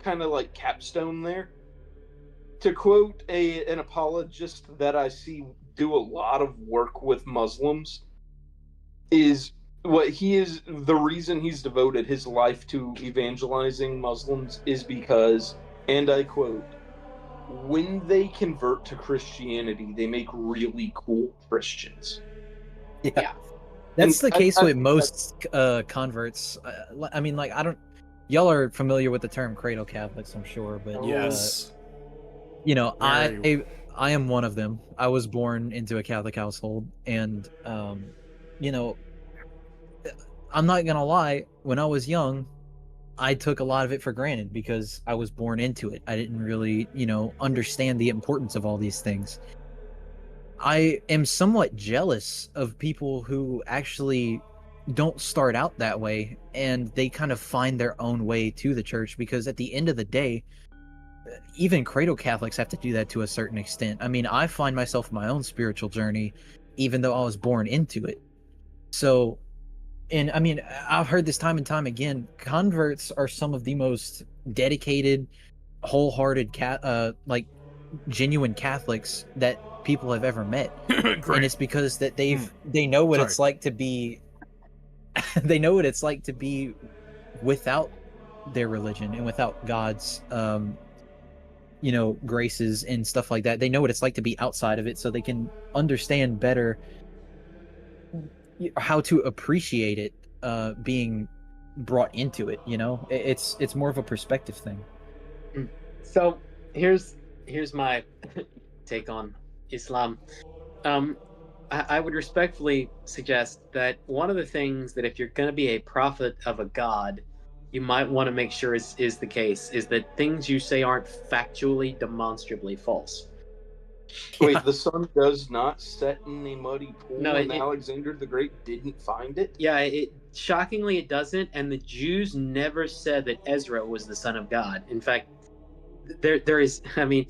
kind of like capstone there. To quote an apologist that I see do a lot of work with Muslims, is the reason he's devoted his life to evangelizing Muslims is because, and I quote, when they convert to Christianity, they make really cool Christians. Yeah. That's And the case I with think most converts. I mean, like, I don't. Y'all are familiar with the term cradle Catholics, I'm sure, but yes. you know, Very- I am one of them. I was born into a Catholic household, and you know, I'm not gonna lie. When I was young, I took a lot of it for granted because I was born into it. I didn't really, understand the importance of all these things. I am somewhat jealous of people who actually don't start out that way and they kind of find their own way to the church, because at the end of the day, even cradle Catholics have to do that to a certain extent. I mean, I find myself in my own spiritual journey, even though I was born into it. So, and I mean, I've heard this time and time again, converts are some of the most dedicated, wholehearted like genuine Catholics that people have ever met. And it's because that they know what it's like to be they know what it's like to be without their religion and without God's graces and stuff like that. They know what it's like to be outside of it, so they can understand better how to appreciate it being brought into it. It's more of a perspective thing. So here's my take on Islam. I would respectfully suggest that one of the things that if you're going to be a prophet of a god, you might want to make sure is the case is that things you say aren't factually, demonstrably false. Wait, Yeah. the sun does not set in a muddy pool, No, and Alexander the Great didn't find it? Yeah, shockingly it doesn't, and the Jews never said that Ezra was the son of God. In fact, there is, I mean,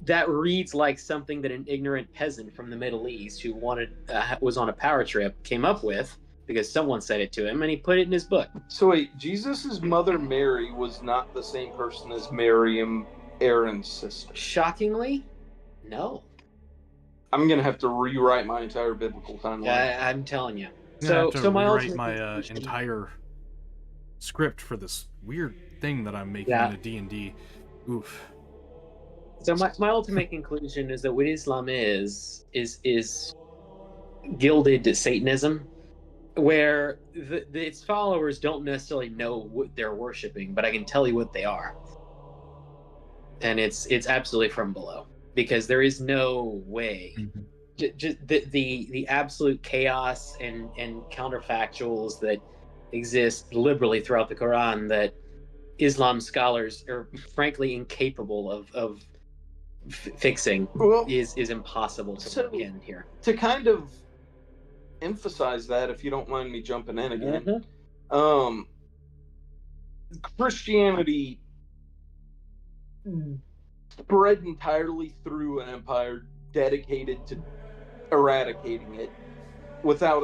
that reads like something that an ignorant peasant from the Middle East who was on a power trip came up with because someone said it to him and he put it in his book. So wait, Jesus' mother Mary was not the same person as Miriam, Aaron's sister. Shockingly, no. I'm gonna have to rewrite my entire biblical timeline. I'm telling you. So my ultimate my conclusion- entire script for this weird thing that I'm making in a D&D. Oof. So my ultimate conclusion is that what Islam is gilded Satanism, where its followers don't necessarily know what they're worshiping, but I can tell you what they are, and it's absolutely from below, because there is no way. Just the absolute chaos and counterfactuals that exist liberally throughout the Quran that Islam scholars are frankly incapable of fixing is impossible to look in here. To kind of emphasize that, if you don't mind me jumping in again, Christianity spread entirely through an empire dedicated to eradicating it without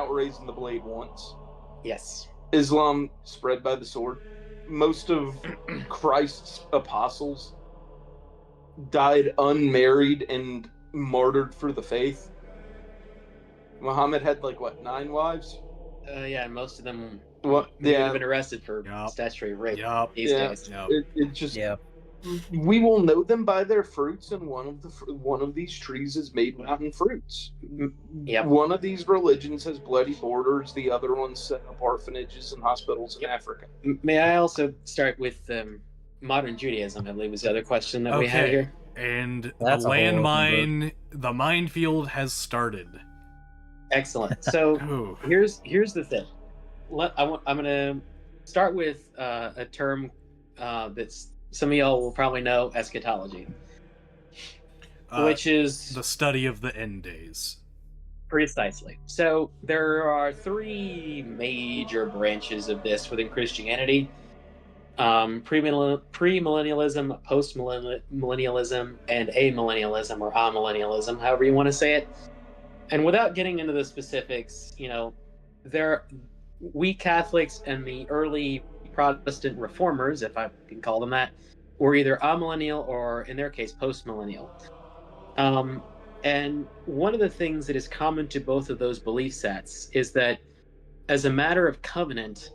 raising the blade once. Yes. Islam spread by the sword. Most of Christ's apostles died unmarried and martyred for the faith. Muhammad had 9 wives? Yeah, and most of them would have been arrested for statutory rape these days. It just we will know them by their fruits, and one of these trees is made mountain fruits. Yep. One of these religions has bloody borders. The other one set up orphanages and hospitals in Africa. May I also start with modern Judaism? I believe was the other question that we had here. And That's the landmine, the minefield has started. Excellent. So here's the thing. I'm going to start with a term that's some of y'all will probably know, eschatology, which is the study of the end days. Precisely. So there are 3 major branches of this within Christianity: premillennialism, postmillennialism, and amillennialism, or amillennialism, however you want to say it. And without getting into the specifics, we Catholics and the early Protestant reformers, if I can call them that, were either amillennial or, in their case, postmillennial. And one of the things that is common to both of those belief sets is that, as a matter of covenant,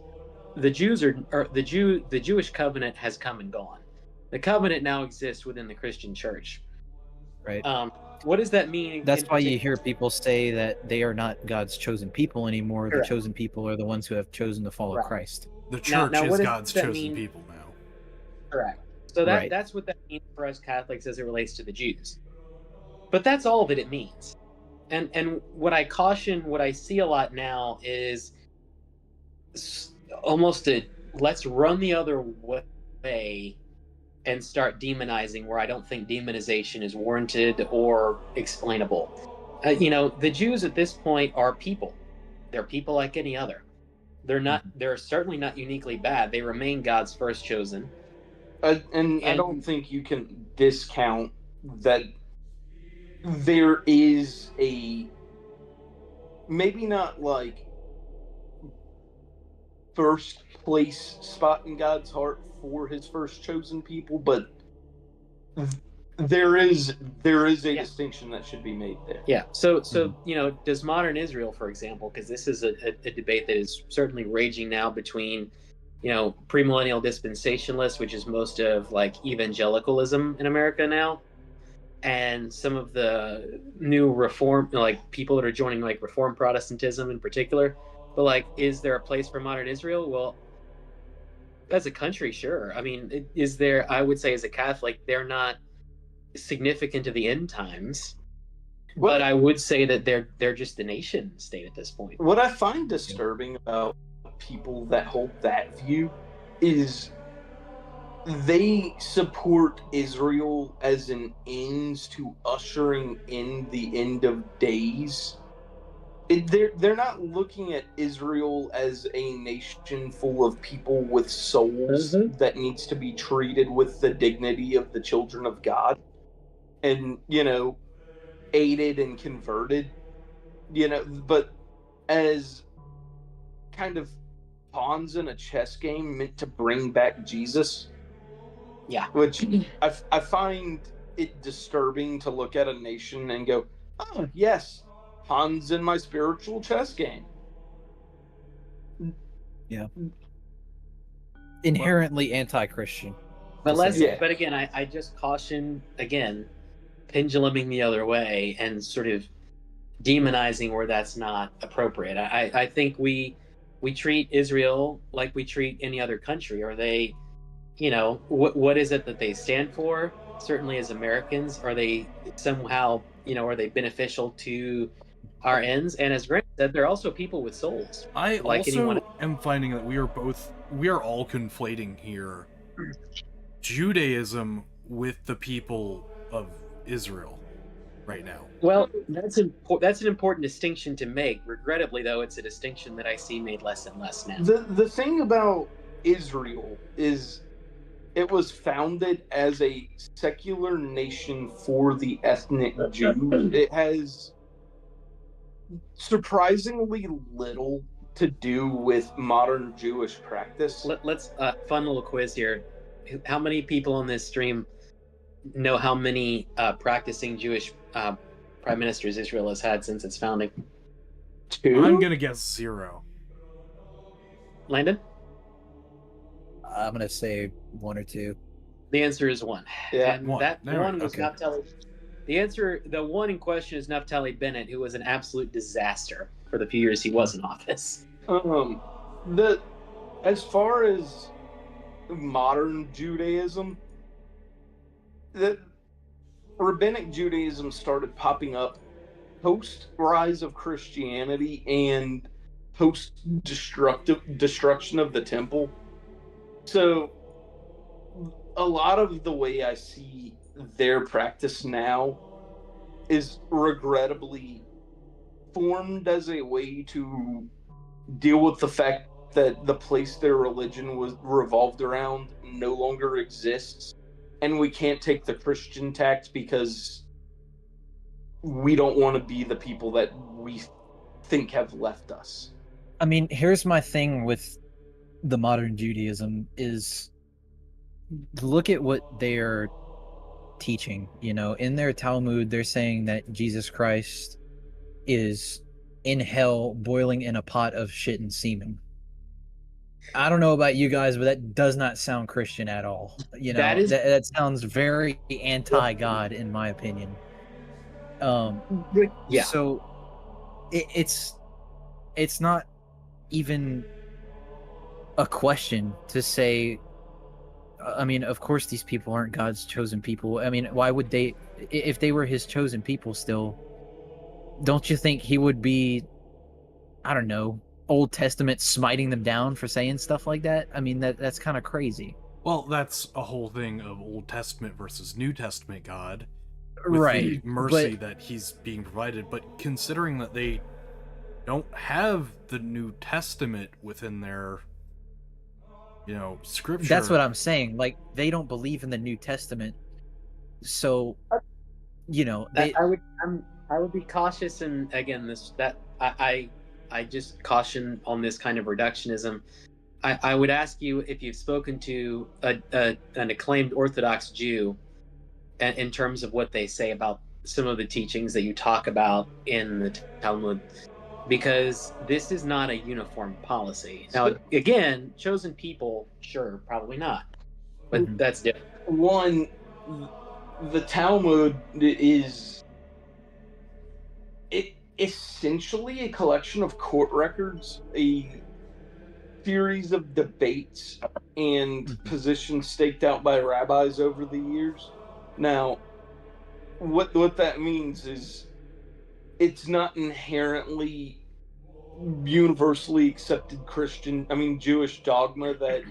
the Jewish covenant has come and gone. The covenant now exists within the Christian church. Right. What does that mean? That's why you hear people say that they are not God's chosen people anymore. Correct. The chosen people are the ones who have chosen to follow Christ. The church now is God's chosen people now. Correct. So that's what that means for us Catholics as it relates to the Jews. But that's all that it means. And what I see a lot now is almost let's run the other way and start demonizing where I don't think demonization is warranted or explainable. The Jews at this point are people. They're people like any other. They're certainly not uniquely bad. They remain God's first chosen. And I don't think you can discount that there is a, maybe not like first place spot in God's heart for his first chosen people, but there is a distinction that should be made there. Yeah. So does modern Israel, for example, because this is a debate that is certainly raging now between premillennial dispensationalists, which is most of like evangelicalism in America now, and some of the new reform, like people that are joining like Reformed Protestantism in particular. But like, is there a place for modern Israel? Well, as a country, sure. I mean, is there? I would say, as a Catholic, they're not significant to the end times. But I would say that they're just the nation state at this point. What I find disturbing about people that hold that view is they support Israel as an ends to ushering in the end of days. They're not looking at Israel as a nation full of people with souls that needs to be treated with the dignity of the children of God and, aided and converted, but as kind of pawns in a chess game meant to bring back Jesus. Yeah. Which I find it disturbing to look at a nation and go, oh, yes, pawns in my spiritual chess game. Yeah. Inherently anti-Christian. But but again, I just caution, again, penduluming the other way and sort of demonizing where that's not appropriate. I think we treat Israel like we treat any other country. Are they, what is it that they stand for? Certainly as Americans, are they somehow, are they beneficial to our ends? And as Grant said, they're also people with souls. I also am finding that we are all conflating here Judaism with the people of Israel right now. Well, that's an important distinction to make. Regrettably, though, it's a distinction that I see made less and less now. The thing about Israel is it was founded as a secular nation for the ethnic Jews. It has surprisingly little to do with modern Jewish practice. Let's fun little quiz here. How many people on this stream know how many practicing Jewish prime ministers Israel has had since its founding? 2? I'm gonna guess 0. Landon? I'm gonna say 1 or 2. The answer is 1. Yeah, and 1. That All one right, was okay. Naphtali. The one in question is Naphtali Bennett, who was an absolute disaster for the few years he was in office. As far as modern Judaism, the rabbinic Judaism started popping up post rise of Christianity and post destruction of the temple. So a lot of the way I see their practice now is regrettably formed as a way to deal with the fact that the place their religion was revolved around no longer exists, and we can't take the Christian tact because we don't want to be the people that we think have left us. I mean, here's my thing with the modern Judaism is look at what they're teaching. You know, in their Talmud, they're saying that Jesus Christ is in hell boiling in a pot of shit and semen. I don't know about you guys, but that does not sound Christian at all. You know, That is- that sounds very anti-God in my opinion. Yeah. So it's not even a question to say. I mean, of course, these people aren't God's chosen people. I mean, why would they? If they were His chosen people, still, don't you think He would be? I don't know, Old Testament smiting them down for saying stuff like that? I mean, that's kind of crazy. Well, that's a whole thing of Old Testament versus New Testament God, with Right, the mercy but that he's being provided. But considering that they don't have the New Testament within their, scripture. that's what I'm saying. Like, they don't believe in the New Testament, so they. I would be cautious, and again, I just caution on this kind of reductionism. I would ask you if you've spoken to an acclaimed Orthodox Jew, in terms of what they say about some of the teachings that you talk about in the Talmud, because this is not a uniform policy. Now, again, chosen people, sure, probably not, but that's different. One, the Talmud is essentially a collection of court records, a series of debates and positions staked out by rabbis over the years. Now, what that means is it's not inherently universally accepted Jewish dogma that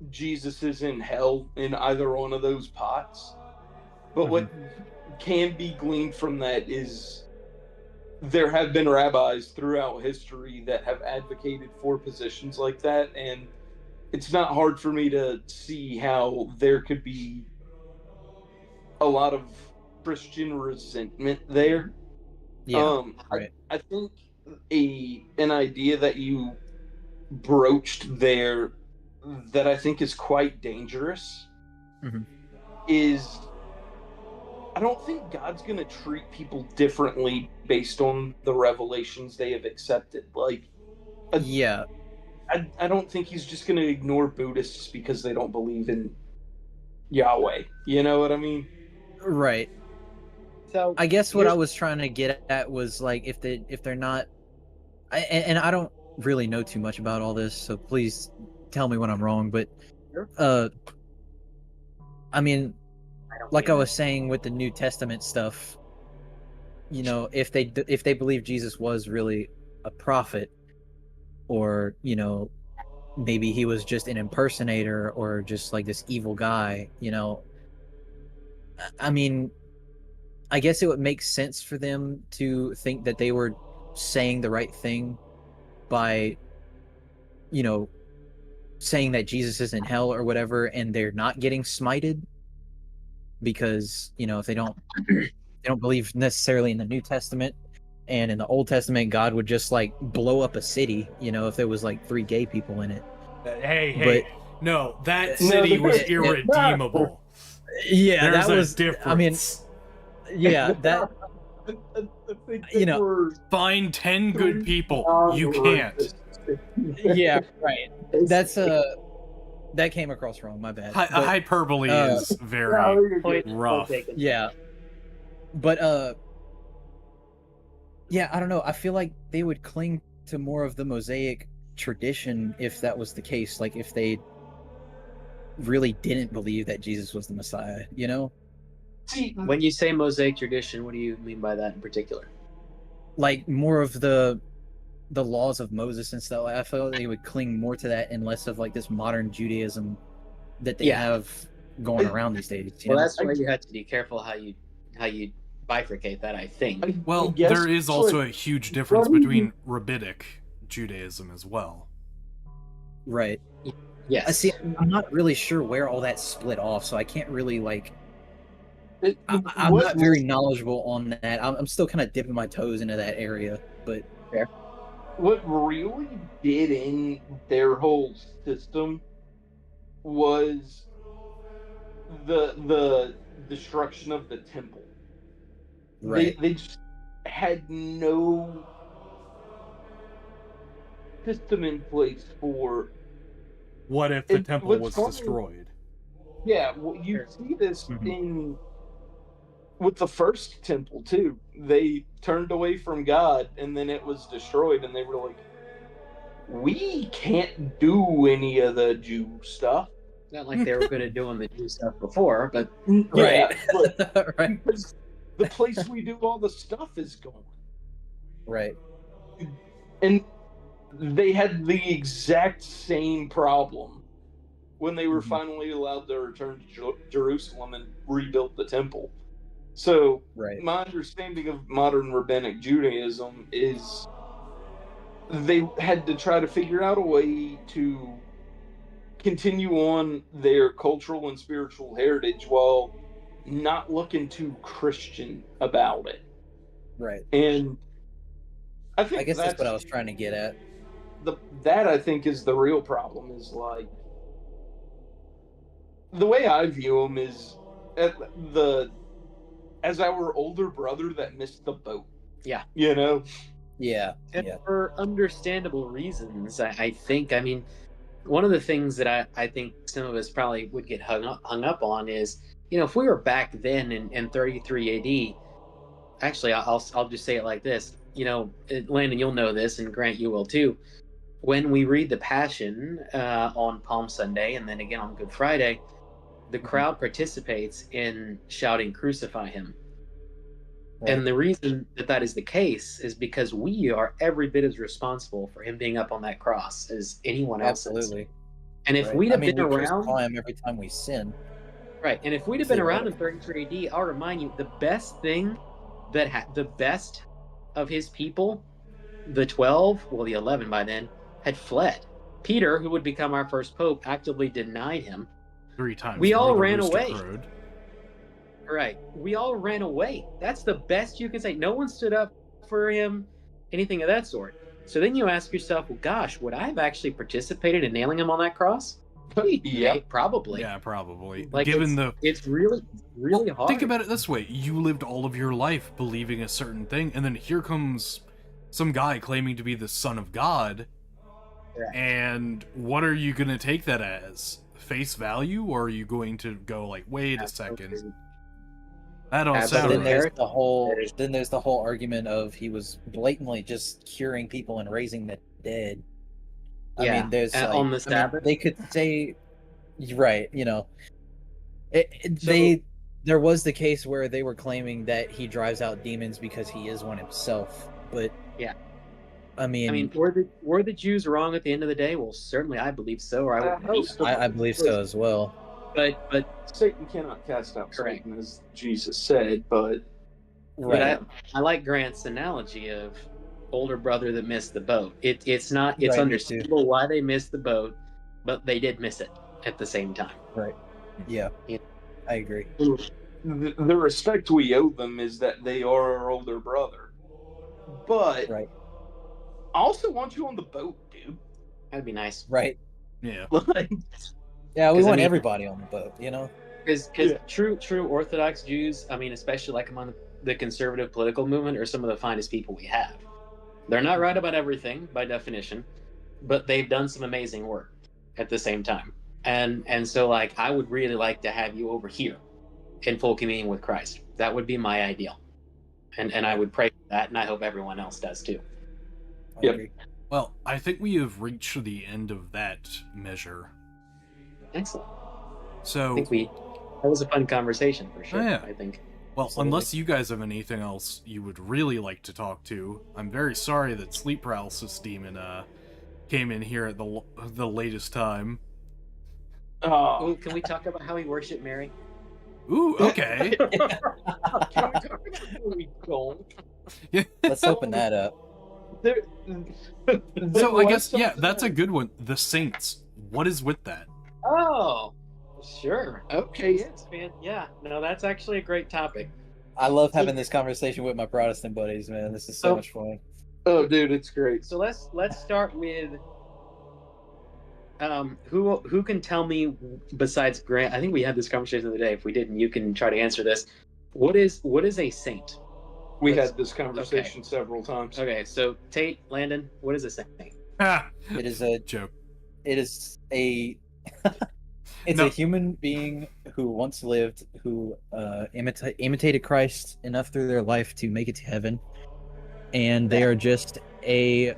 Jesus is in hell in either one of those pots. But what can be gleaned from that is there have been rabbis throughout history that have advocated for positions like that, and it's not hard for me to see how there could be a lot of Christian resentment there. Yeah, right. I think an idea that you broached there that I think is quite dangerous is I don't think God's going to treat people differently based on the revelations they have accepted. Like, Yeah, I don't think he's just going to ignore Buddhists because they don't believe in Yahweh. You know what I mean? right. So I guess what I was trying to get at was like if they're not, and I don't really know too much about all this, so please tell me when I'm wrong. But I mean, like I was saying with the New Testament stuff, if they believe Jesus was really a prophet, or maybe he was just an impersonator or just like this evil guy, I mean, I guess it would make sense for them to think that they were saying the right thing by, saying that Jesus is in hell or whatever, and they're not getting smited because, if they don't believe necessarily in the New Testament, and in the Old Testament, God would just like blow up a city, if there was like 3 gay people in it. Hey, no, that city was irredeemable. Yeah, There's that was a difference. I mean, yeah, that find 10 good people. You can't. Yeah, right. That's that came across wrong. My bad. Hyperbole is very rough. Yeah, but yeah, I don't know. I feel like they would cling to more of the Mosaic tradition if that was the case. Like if they really didn't believe that Jesus was the Messiah, When you say Mosaic tradition, what do you mean by that in particular? Like more of the laws of Moses and stuff. I feel like they would cling more to that and less of like this modern Judaism that they have going around these days. Well, that's why you have to be careful how you bifurcate that, I think. Well, there is also a huge difference between rabbinic Judaism as well. Right. Yes. See, I'm not really sure where all that split off, so I can't really I'm not very knowledgeable on that. I'm still kind of dipping my toes into that area, but fair. What really did in their whole system was the destruction of the temple. Right. They just had no system in place for. What if the And temple what's was funny- destroyed? Yeah, well, you see this Mhm. in with the first temple too. They turned away from God, and then it was destroyed, and they were like, "We can't do any of the Jew stuff." Not like they were good at doing the Jew stuff before, but Yeah, but Right. because the place we do all the stuff is gone, Right. and they had the exact same problem when they were Mhm. finally allowed to return to Jerusalem and rebuilt the temple. So, Right. my understanding of modern rabbinic Judaism is they had to try to figure out a way to continue on their cultural and spiritual heritage while not looking too Christian about it. Right. And I think I guess that's what I was trying to get at. that I think is the real problem. Is like the way I view them is as our older brother that missed the boat. Yeah. You know? Yeah. and Yeah. for understandable reasons, I think. I mean, one of the things that I think some of us probably would get hung up on is, if we were back then in 33 AD, actually, I'll just say it like this. Landon, you'll know this, and Grant, you will too. When we read the Passion on Palm Sunday and then again on Good Friday, the crowd participates in shouting, "Crucify him." Right. And the reason that is the case is because we are every bit as responsible for him being up on that cross as anyone else is. Absolutely. And if Right. we'd have we been around, crucify him every time we sin. right? And if we'd have been around in Theoretically. 33 AD, I'll remind you, the best thing the best of his people, the 12, well, the 11 by then, had fled. Peter, who would become our first pope, actively denied him. 3 times. We all before the ran rooster away. crowed. Right. We all ran away. That's the best you can say. No one stood up for him, anything of that sort. So then you ask yourself, well, gosh, would I have actually participated in nailing him on that cross? Yeah. Probably. Yeah, probably. Like, Given it's really, really hard. Think about it this way. You lived all of your life believing a certain thing, and then here comes some guy claiming to be the son of God. Correct. And what are you going to take that as? Face value? Or are you going to go like, wait a second. That don't But sound then right. there's the whole argument of he was blatantly just curing people and raising the dead. I Yeah, mean, there's and like, on the Sabbath? they could say, right? So- there was the case where they were claiming that he drives out demons because he is one himself, but Yeah. I mean, were the Jews wrong at the end of the day? Well, certainly I believe so, or I would be. I believe so as well. But Satan cannot cast out Correct. Satan, as Jesus said, but Right. I like Grant's analogy of older brother that missed the boat. It's not. It's Right, me understandable why they missed the boat, but they did miss it at the same time. Right. Yeah. Yeah. I agree. the respect we owe them is that they are our older brother. But Right. I also want you on the boat, dude. That'd be nice. Right. Yeah. Like, Yeah, we 'Cause, I want mean- everybody on the boat, Because Yeah. true Orthodox Jews, I mean, especially like among the conservative political movement, are some of the finest people we have. They're not right about everything by definition, but they've done some amazing work at the same time. And so, like, I would really like to have you over here in full communion with Christ. That would be my ideal, and I would pray for that, and I hope everyone else does too. I Yep. agree. Well, I think we have reached the end of that measure. Excellent. So, I think that was a fun conversation for sure. Oh, yeah. I think. well, Absolutely. unless you guys have anything else you would really like to talk to, I'm very sorry that Sleep Paralysis Demon came in here at the latest time. Oh, can we talk about how we worship Mary? Ooh, okay. can we talk about where we going? Let's open that up. So I guess, yeah, that's a good one. The Saints. What is with that? Oh, Sure. Okay. Yes, man. Yeah. No, that's actually a great topic. I love having this conversation with my Protestant buddies, man. This is so much fun. Oh, dude, it's great. So let's start with who can tell me besides Grant? I think we had this conversation the other day. If we didn't, you can try to answer this. What is a saint? We had this conversation several times. Okay, so Tate, Landon, what is a saint? It is a joke. It is a it's No. a human being who once lived, who imitated Christ enough through their life to make it to heaven, and they are just the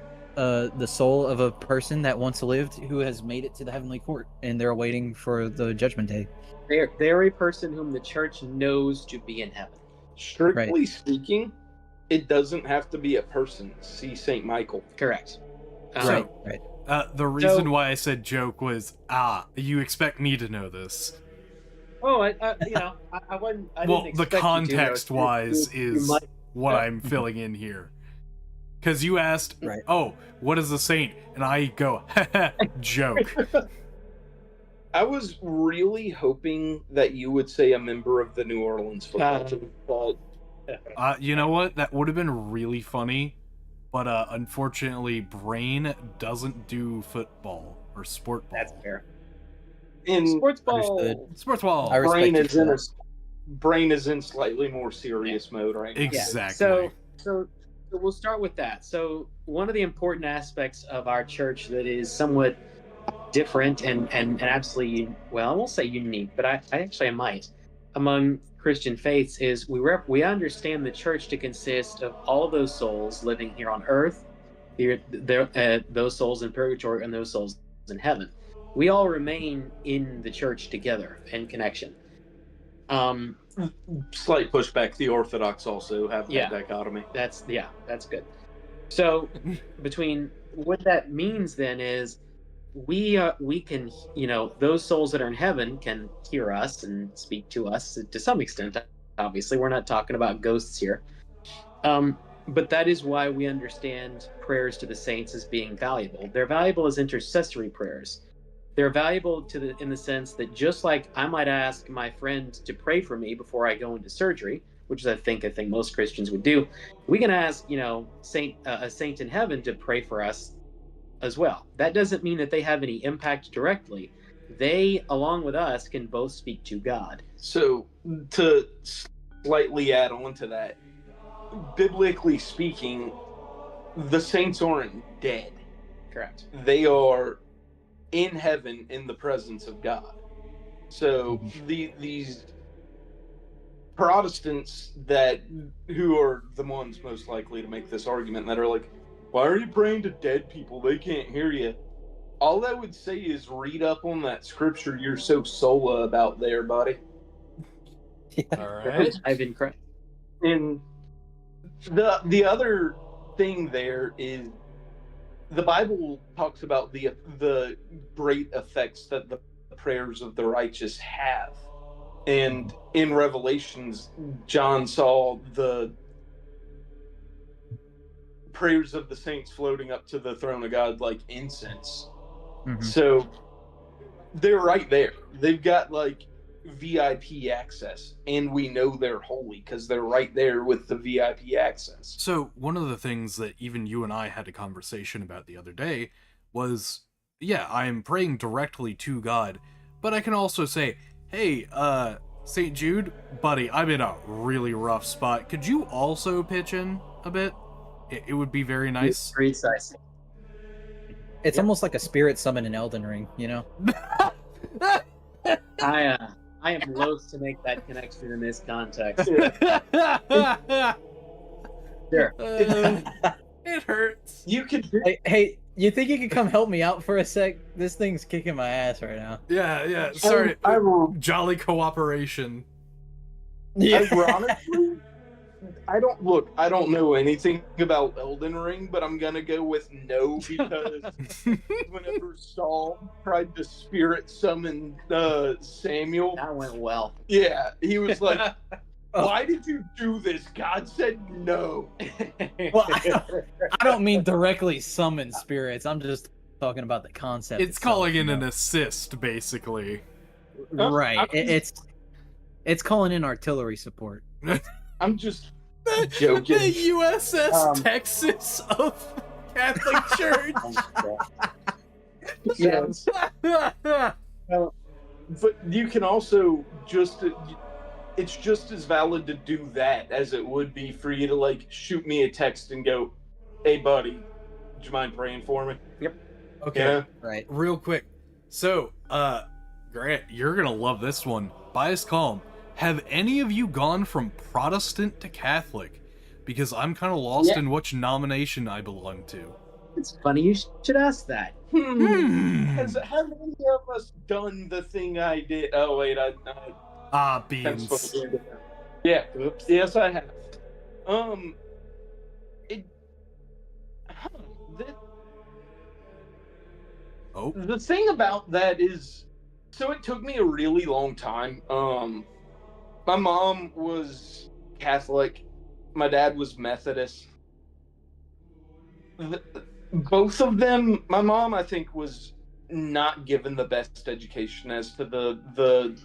soul of a person that once lived who has made it to the heavenly court, and they're waiting for the judgment day. They're a person whom the church knows to be in heaven. Strictly speaking, it doesn't have to be a person. See St. Michael. Correct. Right. The reason why I said joke was, you expect me to know this. Oh, I wasn't. I Well, didn't the expect you to. context-wise is might- what I'm filling in here. Because you asked, Right. oh, what is a saint? And I go, joke. I was really hoping that you would say a member of the New Orleans football team, but You know what? That would have been really funny. But unfortunately, Brain doesn't do football or sport ball. That's fair. in Sports ball. Understood. Sports ball. I respect brain you is for in that. brain is in slightly more serious mode right now. Exactly. So we'll start with that. So one of the important aspects of our church that is somewhat different and absolutely, well, I won't say unique, but I might, among Christian faiths is we understand the church to consist of all of those souls living here on earth, those souls in purgatory and those souls in heaven. We all remain in the church together in connection. Slight pushback. The Orthodox also have Yeah. that dichotomy. That's good. So between what that means then is we can, those souls that are in heaven can hear us and speak to us to some extent. Obviously, we're not talking about ghosts here. But that is why we understand prayers to the saints as being valuable. They're valuable as intercessory prayers. They're valuable in the sense that just like I might ask my friend to pray for me before I go into surgery, which is I think most Christians would do, we can ask, a saint in heaven to pray for us as well. That doesn't mean that they have any impact directly. They, along with us, can both speak to God. So to slightly add on to that, biblically speaking, the saints aren't dead. Correct. They are in heaven in the presence of God. So these Protestants who are the ones most likely to make this argument that are like, why are you praying to dead people? They can't hear you. All I would say is read up on that scripture you're so sola about there, buddy. All right. I've been correct. And the other thing there is the Bible talks about the great effects that the prayers of the righteous have. And in Revelations, John saw the prayers of the saints floating up to the throne of God like incense. Mhm. So they're right there. They've got like VIP access, and we know they're holy because they're right there with the VIP access. So one of the things that even you and I had a conversation about the other day was, yeah, I'm praying directly to God, but I can also say, hey, St. Jude, buddy, I'm in a really rough spot. Could you also pitch in a bit? It would be very nice. Precisely. It's almost like a spirit summon in Elden Ring, you know? I am loath to make that connection in this context. Sure. It hurts. You could Hey, you think you could come help me out for a sec? This thing's kicking my ass right now. Yeah. Sorry. I will. Jolly cooperation. Ironically, I don't know anything about Elden Ring, but I'm gonna go with no because whenever Saul tried to spirit summon Samuel, That went well. yeah, he was like, "Why did you do this?" God said no. Well, I don't mean directly summon spirits. I'm just talking about the concept. It's itself, calling in you an know? assist, basically. Right. I'm It's calling in artillery support. I'm just the joking. USS Texas of Catholic Church. Yes. But you can also it's just as valid to do that as it would be for you to like shoot me a text and go, "Hey buddy, would you mind praying for me?" Yep. Okay. You know? Right. Real quick. So, Grant, you're gonna love this one. Bias calm. Have any of you gone from Protestant to Catholic? Because I'm kind of lost in which nomination I belong to. It's funny you should ask that. Have any of us done the thing I did? Oh wait, Beans. Yeah. Oops. Yes, I have. The thing about that is, so it took me a really long time. My mom was Catholic. My dad was Methodist. Both of them, my mom, I think, was not given the best education as to the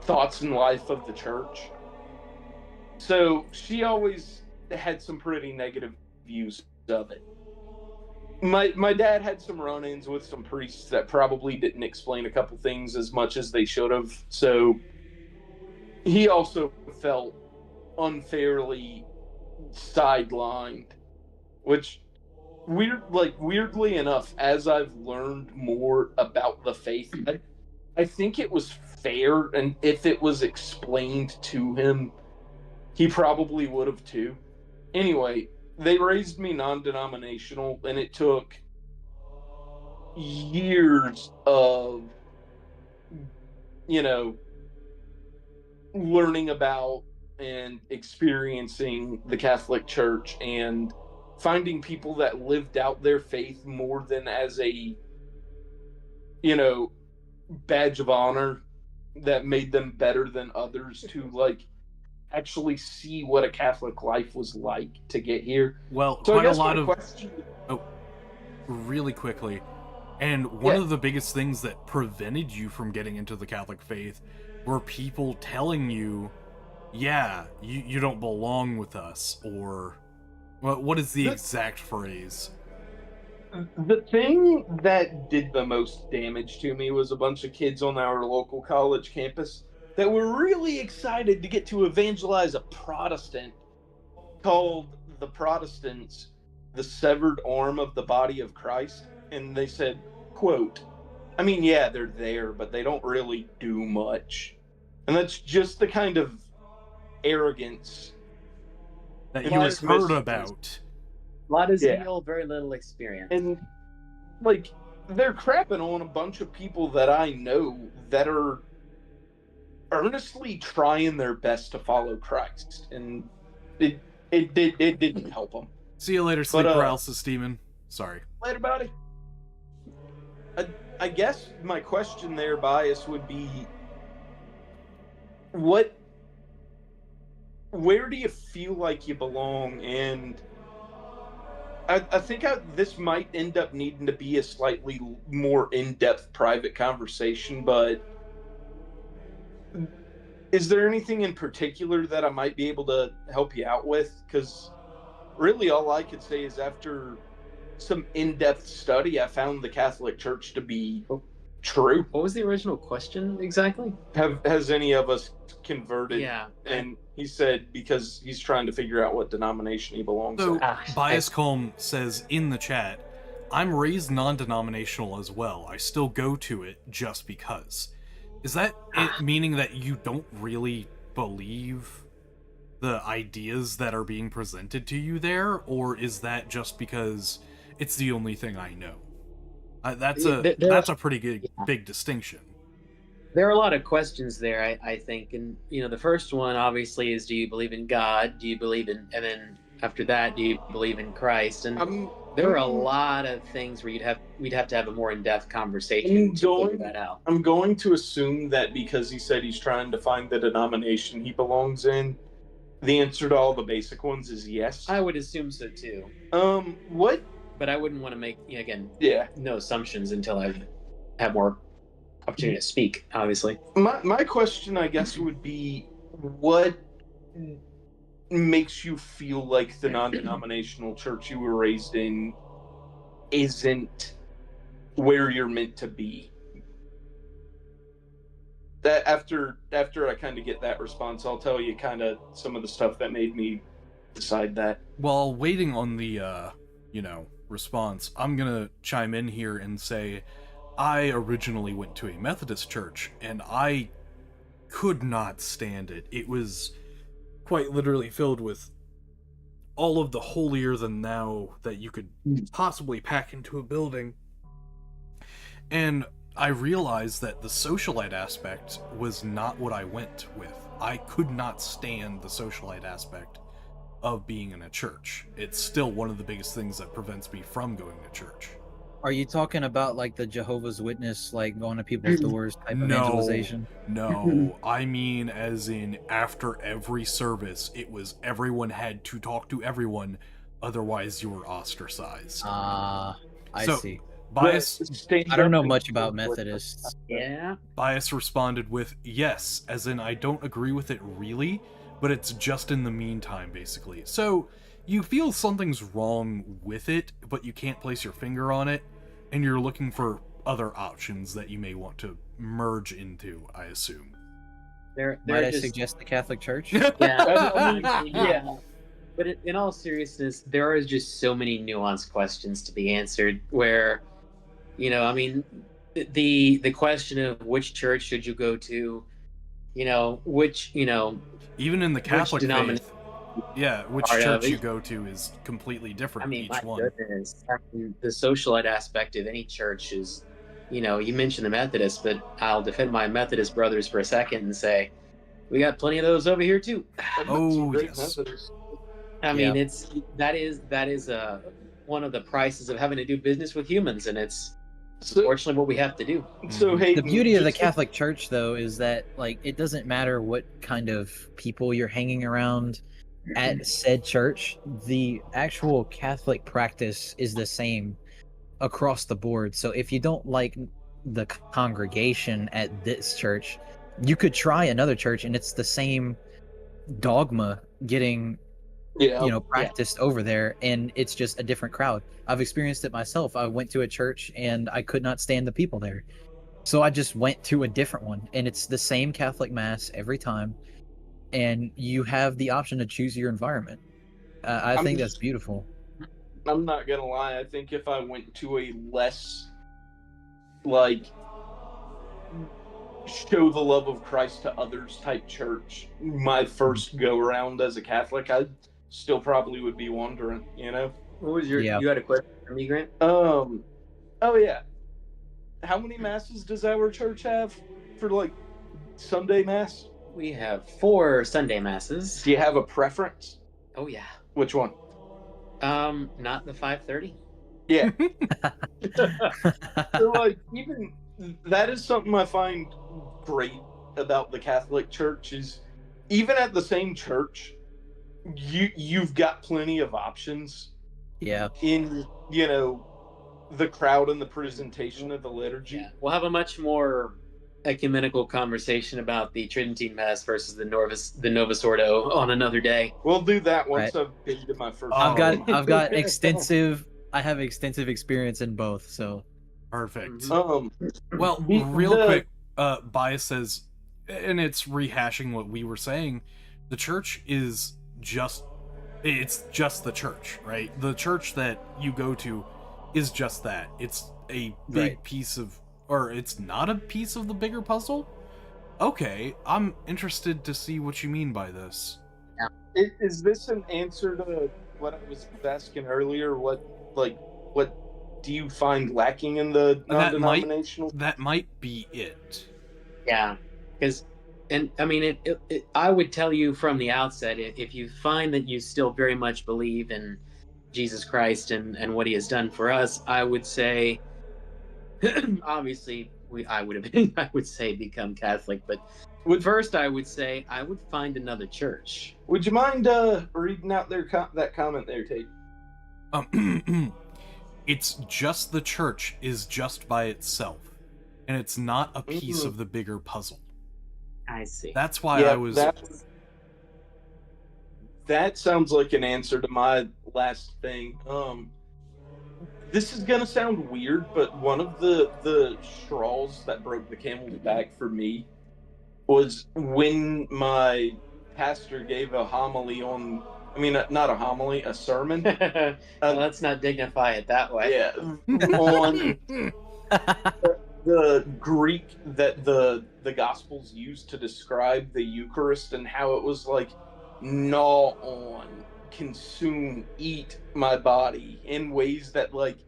thoughts and life of the church. So she always had some pretty negative views of it. My dad had some run-ins with some priests that probably didn't explain a couple things as much as they should have. So he also felt unfairly sidelined, which weirdly enough, as I've learned more about the faith, I think it was fair, and if it was explained to him, he probably would have too. Anyway, they raised me non-denominational, and it took years of, learning about and experiencing the Catholic Church and finding people that lived out their faith more than as a, badge of honor that made them better than others to actually see what a Catholic life was like to get here. Well, so quite I a guess lot my of question... really quickly. And one of the biggest things that prevented you from getting into the Catholic faith were people telling you, yeah, you don't belong with us, or what is the exact phrase? The thing that did the most damage to me was a bunch of kids on our local college campus that were really excited to get to evangelize a Protestant called the Protestants the severed arm of the body of Christ. And they said, quote, I mean, yeah, they're there, but they don't really do much. And that's just the kind of arrogance that you have heard about. A lot of zeal, very little experience. And they're crapping on a bunch of people that I know that are earnestly trying their best to follow Christ, and it didn't help them. See you later, sleep paralysis demon. Sorry. Later, buddy. I guess my question there, Bias, would be, where do you feel like you belong? And I think this might end up needing to be a slightly more in-depth private conversation, but is there anything in particular that I might be able to help you out with? Because really all I could say is after some in-depth study, I found the Catholic Church to be true. What was the original question exactly? Has any of us converted? Yeah. And he said because he's trying to figure out what denomination he belongs to. Bias Calm says in the chat, I'm raised non-denominational as well. I still go to it just because. Is that it meaning that you don't really believe the ideas that are being presented to you there? Or is that just because it's the only thing I know? That's a pretty big distinction. There are a lot of questions there, I think. And, the first one obviously is, do you believe in God? Do you believe in, and then after that, do you believe in Christ? And there are a lot of things where we'd have to have a more in-depth conversation to figure that out. I'm going to assume that because he said he's trying to find the denomination he belongs in, the answer to all the basic ones is yes. I would assume so too. What? But I wouldn't want to make, no assumptions until I have more opportunity to speak, obviously. My question, I guess, would be, what makes you feel like the non-denominational church you were raised in isn't where you're meant to be? That after I kind of get that response, I'll tell you kind of some of the stuff that made me decide that. While waiting on the, response, I'm gonna chime in here and say I originally went to a Methodist church, and I could not stand it. It was quite literally filled with all of the holier-than-thou that you could possibly pack into a building. And I realized that the socialite aspect was not what I went with. I could not stand the socialite aspect of being in a church. It's still one of the biggest things that prevents me from going to church. Are you talking about like the Jehovah's Witness, like going to people's doors type evangelization? No, I mean as in after every service, it was everyone had to talk to everyone, otherwise you were ostracized. I So, see. Bias, I don't know much about Methodists. Yeah. Bias responded with, yes, as in I don't agree with it really, but it's just in the meantime, basically. So, you feel something's wrong with it, but you can't place your finger on it, and you're looking for other options that you may want to merge into, I assume. Might I suggest the Catholic Church? Yeah. But in all seriousness, there are just so many nuanced questions to be answered where, the question of which church should you go to, even in the Catholic faith, which part church of you it. go to is completely different each my one. goodness. The socialite aspect of any church is, you mentioned the Methodists, but I'll defend my Methodist brothers for a second and say, we got plenty of those over here too. Oh, yes. I mean, that is one of the prices of having to do business with humans, and it's unfortunately what we have to do. So, Hayden, the beauty of the Catholic Church, though, is that like it doesn't matter what kind of people you're hanging around at said church. The actual Catholic practice is the same across the board. So if you don't like the congregation at this church, you could try another church, and it's the same dogma getting practiced over there, and it's just a different crowd. I've experienced it myself. I went to a church and I could not stand the people there, so I just went to a different one, and it's the same Catholic mass every time, and you have the option to choose your environment. I think that's beautiful. I'm not gonna lie, I think if I went to a less like show the love of Christ to others type church, my first go around as a Catholic, I still probably would be wondering, What was you had a question for me, Grant? Oh yeah. How many masses does our church have for like Sunday mass? We have 4 Sunday masses. Do you have a preference? Oh yeah. Which one? Not the 5:30. Yeah. So like, even that is something I find great about the Catholic Church is even at the same church, you've got plenty of options. Yeah. In the crowd and the presentation of the liturgy. Yeah. We'll have a much more ecumenical conversation about the Tridentine Mass versus the Novus Ordo on another day. We'll do that once I've been to my first. I've got extensive experience in both, so perfect. Well, real quick, Bias says, and it's rehashing what we were saying, the church is just the church, right? The church that you go to is just that. It's a big piece of, or it's not a piece of the bigger puzzle? Okay, I'm interested to see what you mean by this. Is this an answer to what I was asking earlier? What do you find lacking in the non-denominational? That might be it. Yeah, because, and I mean, I would tell you from the outset, if you find that you still very much believe in Jesus Christ and what he has done for us, I would say, obviously, I would say become Catholic, but first I would say I would find another church. Would you mind reading out that comment there, Tate? It's just the church is just by itself. and it's not a piece of the bigger puzzle. I see. That's why I was. That sounds like an answer to my last thing. This is gonna sound weird, but one of the straws that broke the camel's back for me was when my pastor gave a homily on. I mean, not a homily, a sermon. Well, let's not dignify it that way. Yeah, on the Greek that the Gospels used to describe the Eucharist and how it was like gnaw on, consume, eat my body in ways that like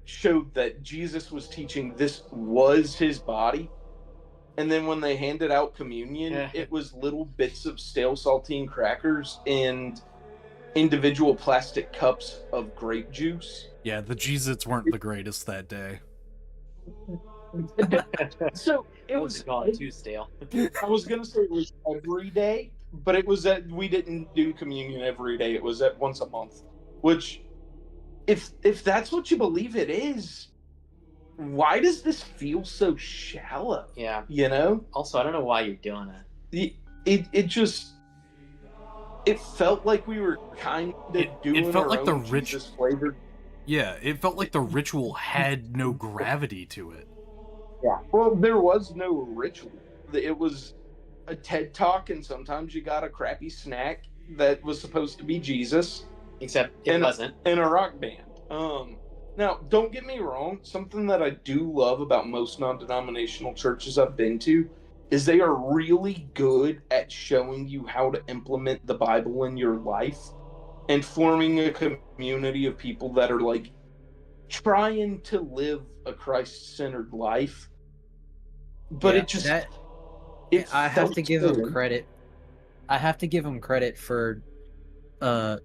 showed that Jesus was teaching this was his body. And then when they handed out communion, it was little bits of stale saltine crackers and individual plastic cups of grape juice. Yeah, the Jesus weren't the greatest that day. So it was call it too stale. I was gonna say it was every day, but it was that we didn't do communion every day. It was at once a month. Which, if that's what you believe it is, why does this feel so shallow? Yeah. You know? Also, I don't know why you're doing it. It just it felt like we were kind of doing it felt our like the own rich Jesus flavored. Yeah, it felt like the ritual had no gravity to it. Yeah. Well, there was no ritual. It was a TED talk, and sometimes you got a crappy snack that was supposed to be Jesus. Except it wasn't. In a rock band. Now, don't get me wrong. Something that I do love about most non-denominational churches I've been to is they are really good at showing you how to implement the Bible in your life and forming a community of people that are like trying to live a Christ-centered life. But it just... I have to give them credit. I have to give them credit for the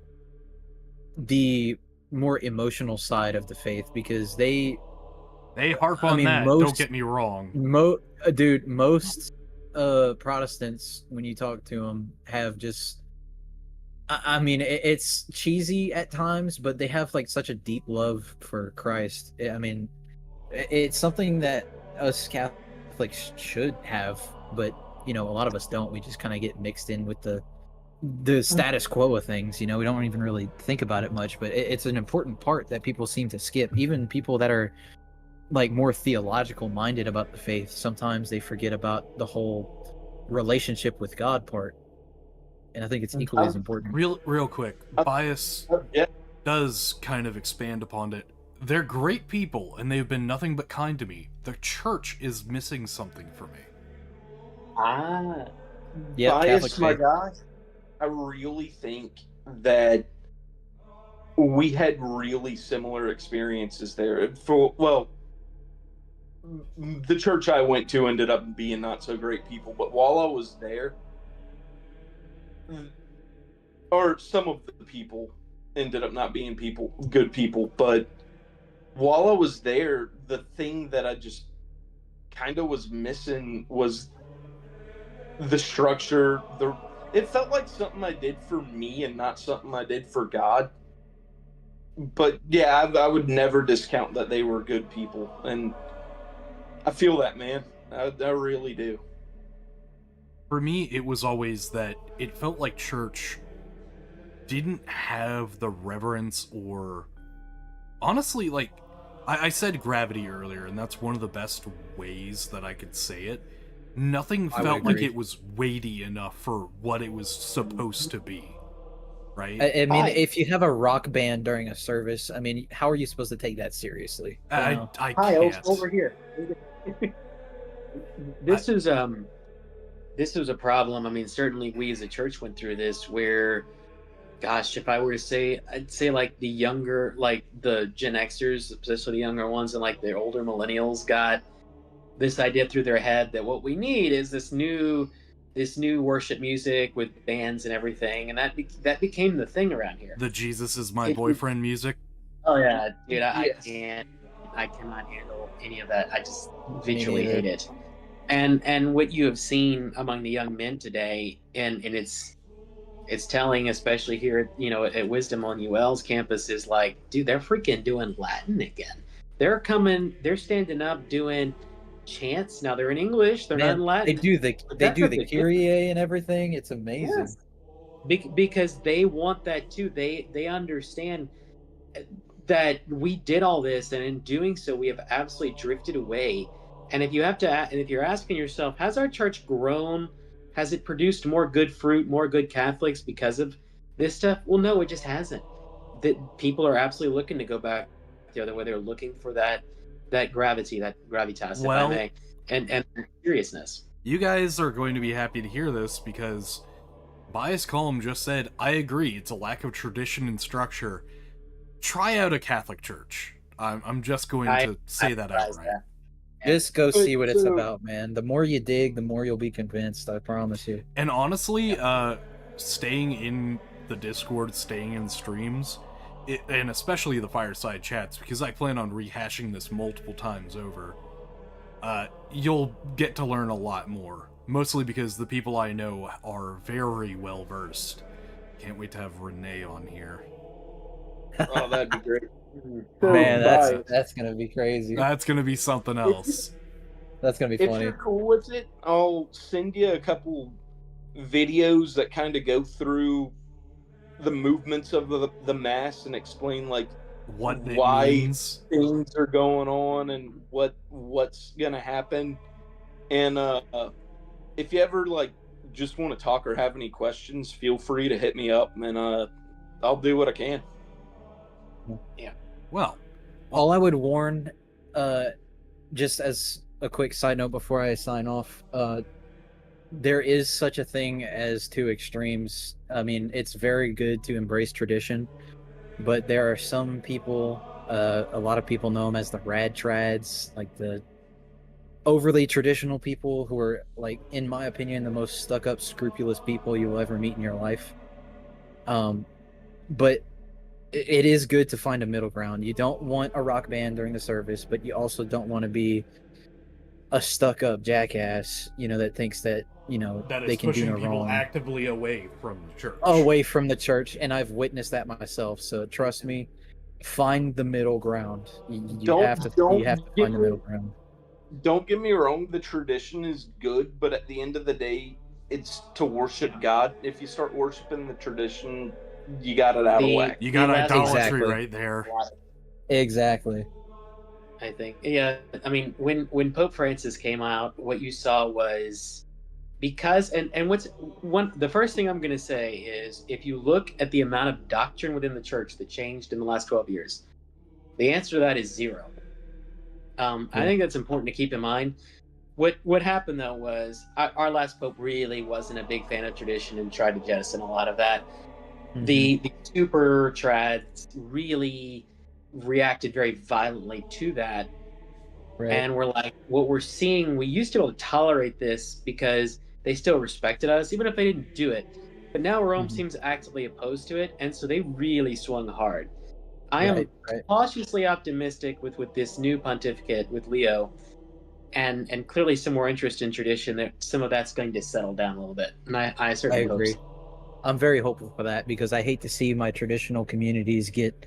more emotional side of the faith, because they harp on that. Don't get me wrong. Most Protestants, when you talk to them, have just... I mean, it's cheesy at times, but they have like such a deep love for Christ. I mean, it's something that us Catholics should have, but you know, a lot of us don't. We just kind of get mixed in with the status quo of things. You know, we don't even really think about it much, but it's an important part that people seem to skip. Even people that are like more theological minded about the faith, sometimes they forget about the whole relationship with God part. And I think it's equally as important. Real quick, Bias does kind of expand upon it. They're great people, and they've been nothing but kind to me. The church is missing something for me. Yeah, Bias, my guy. I really think that we had really similar experiences there. The church I went to ended up being not so great people, but while I was there, or some of the people ended up not being good people, but while I was there, the thing that I just kind of was missing was the structure. It felt like something I did for me and not something I did for God. But yeah, I would never discount that they were good people, and I feel that, man. I really do. For me, it was always that it felt like church didn't have the reverence, or honestly, like I said gravity earlier, and that's one of the best ways that I could say it. Nothing felt like it was weighty enough for what it was supposed to be, right? I mean, if you have a rock band during a service, I mean, how are you supposed to take that seriously? I Hi, can't. over here. This is a problem. I mean, certainly we as a church went through this where, gosh, if I were to say, I'd say like the younger, like the Gen Xers, especially the younger ones, and like the older millennials got this idea through their head that what we need is this new worship music with bands and everything, and that became the thing around here. The Jesus is my boyfriend music. Oh yeah, dude, I cannot handle any of that. I just visually hate it. And what you have seen among the young men today, and it's telling, especially here at Wisdom on UL's campus, is like, dude, they're freaking doing Latin again. They're standing up doing chants. Now they're in English, they're not in Latin. They do the Kyrie and everything. It's amazing. Yes. Because they want that too. They understand that we did all this, and in doing so, we have absolutely drifted away. And if you're asking yourself, has our church grown? Has it produced more good fruit, more good Catholics because of this stuff? Well, no, it just hasn't. That people are absolutely looking to go back the other way. They're looking for that gravity, that gravitas, if I may, and seriousness. You guys are going to be happy to hear this because Bias Column just said, I agree, it's a lack of tradition and structure. Try out a Catholic church. I'm just going to say that outright. Just go see what it's about, man. The more you dig, the more you'll be convinced, I promise you. And honestly, staying in the Discord, staying in streams, and especially the Fireside Chats, because I plan on rehashing this multiple times over, you'll get to learn a lot more. Mostly because the people I know are very well versed. Can't wait to have Renee on here. Oh, that'd be great. Man, that's gonna be crazy. That's gonna be something else. That's gonna be funny. If you're cool with it, I'll send you a couple videos that kind of go through the movements of the mass and explain like why means. Things are going on and what's gonna happen. And if you ever like just want to talk or have any questions, feel free to hit me up, and I'll do what I can. Yeah. Well, all I would warn, just as a quick side note before I sign off, there is such a thing as two extremes. I mean, it's very good to embrace tradition, but there are some people, a lot of people know them as the rad trads, like the overly traditional people who are, like, in my opinion, the most stuck-up, scrupulous people you will ever meet in your life. But it is good to find a middle ground. You don't want a rock band during the service, but you also don't want to be a stuck-up jackass, that thinks that, that they can do no people wrong. Actively away from the church. Away from the church, and I've witnessed that myself. So trust me, find the middle ground. You have to find the middle ground. Don't get me wrong, the tradition is good, but at the end of the day, it's to worship God. If you start worshiping the tradition, you got it out of whack. You got idolatry Exactly. right there. Exactly. I think, yeah. I mean, when Pope Francis came out, what you saw was because and the first thing I'm going to say is, if you look at the amount of doctrine within the church that changed in the last 12 years, the answer to that is zero. I think that's important to keep in mind. What happened though was our last pope really wasn't a big fan of tradition and tried to jettison a lot of that. Mm-hmm. The super trads really reacted very violently to that. Right. And we're like, what we're seeing, we used to be able to tolerate this because they still respected us, even if they didn't do it. But now Rome seems actively opposed to it, and so they really swung hard. I am cautiously optimistic with this new pontificate with Leo, and clearly some more interest in tradition, that some of that's going to settle down a little bit. And I certainly agree. Hope so. I'm very hopeful for that, because I hate to see my traditional communities get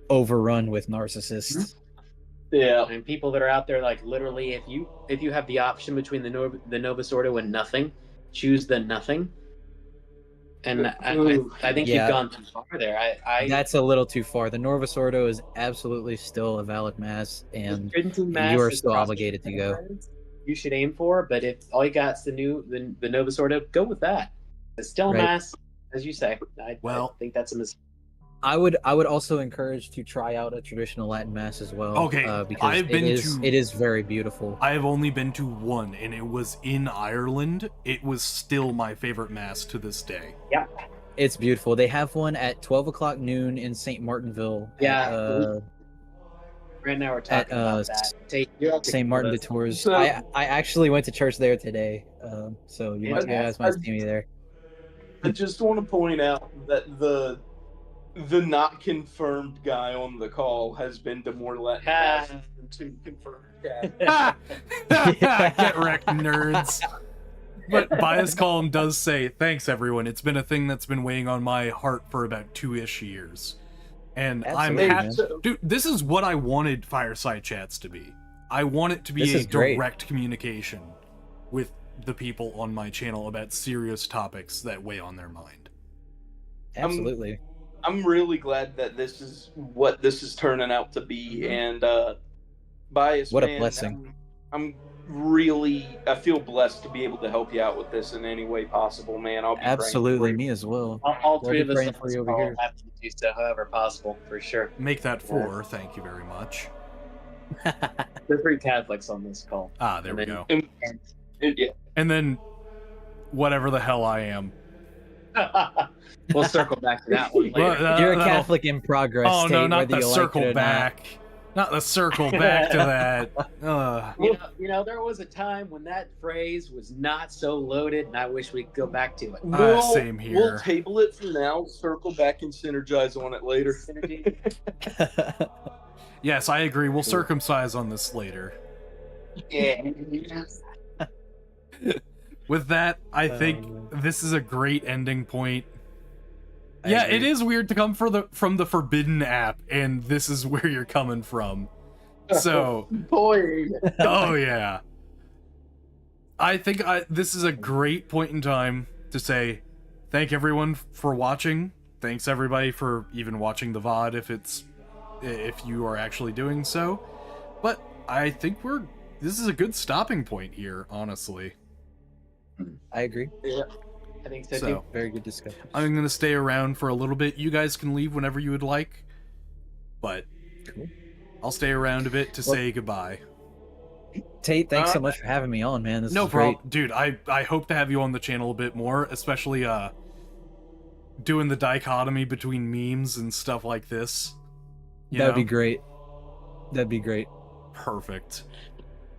overrun with narcissists. Mm-hmm. Yeah, and people that are out there, like, literally, if you have the option between the Novus Ordo and nothing, choose the nothing. And I think you've gone too far there. That's a little too far. The Novus Ordo is absolutely still a valid mass, and you are still obligated to go. You should aim for, but if all you got is the Novus Ordo, go with that. It's still a mass, as you say. I think that's a mistake. I would also encourage to try out a traditional Latin mass as well. Okay, because it is very beautiful. I have only been to one, and it was in Ireland. It was still my favorite mass to this day. Yeah, it's beautiful. They have one at 12 o'clock noon in St. Martinville. Yeah, right now we're talking about that. St. Martin de Tours. So, I actually went to church there today, so you guys might see me there. I just want to point out that the not confirmed guy on the call has been to more Latin masses than two confirmed guys. Get wrecked, nerds. But Bias Column does say, thanks everyone. It's been a thing that's been weighing on my heart for about 2-ish years. And I'm happy. Dude, this is what I wanted Fireside Chats to be. I want it to be This a is great. direct communication with the people on my channel about serious topics that weigh on their mind. Absolutely. I'm really glad that this is what this is turning out to be, and Bias, What a man, blessing. I feel blessed to be able to help you out with this in any way possible, man. I'll be Absolutely, praying for me as well. All We'll three be of us praying on for this you over call here. have to do so however possible, for sure. Make that 4, thank you very much. There's 3 Catholics on this call. Ah, there And we then- go. Yeah. And then, whatever the hell I am. We'll circle back to that one later. Well, You're a that'll- Catholic in progress. Oh Tate, no, not whether the you circle like it or back. Not the circle back to that. You know, there was a time when that phrase was not so loaded, and I wish we could go back to it. Same here. We'll table it for now, circle back and synergize on it later. Synergy. Not. Yes, I agree. We'll circumcise on this later. Yeah. With that, I think this is a great ending point. Yeah, it is weird to come from the Forbidden app, and this is where you're coming from. So, Boy. oh yeah. I think this is a great point in time to say thank everyone for watching. Thanks everybody for even watching the VOD if you are actually doing so. But I think this is a good stopping point here, honestly. I agree. Yeah. I think so, So, too. Very good discussion. I'm going to stay around for a little bit. You guys can leave whenever you would like. But Cool. I'll stay around a bit to say goodbye. Tate, thanks so much for having me on, man. This No is great. problem. Dude, I hope to have you on the channel a bit more, especially doing the dichotomy between memes and stuff like this. That'd be great. That'd be great. Perfect.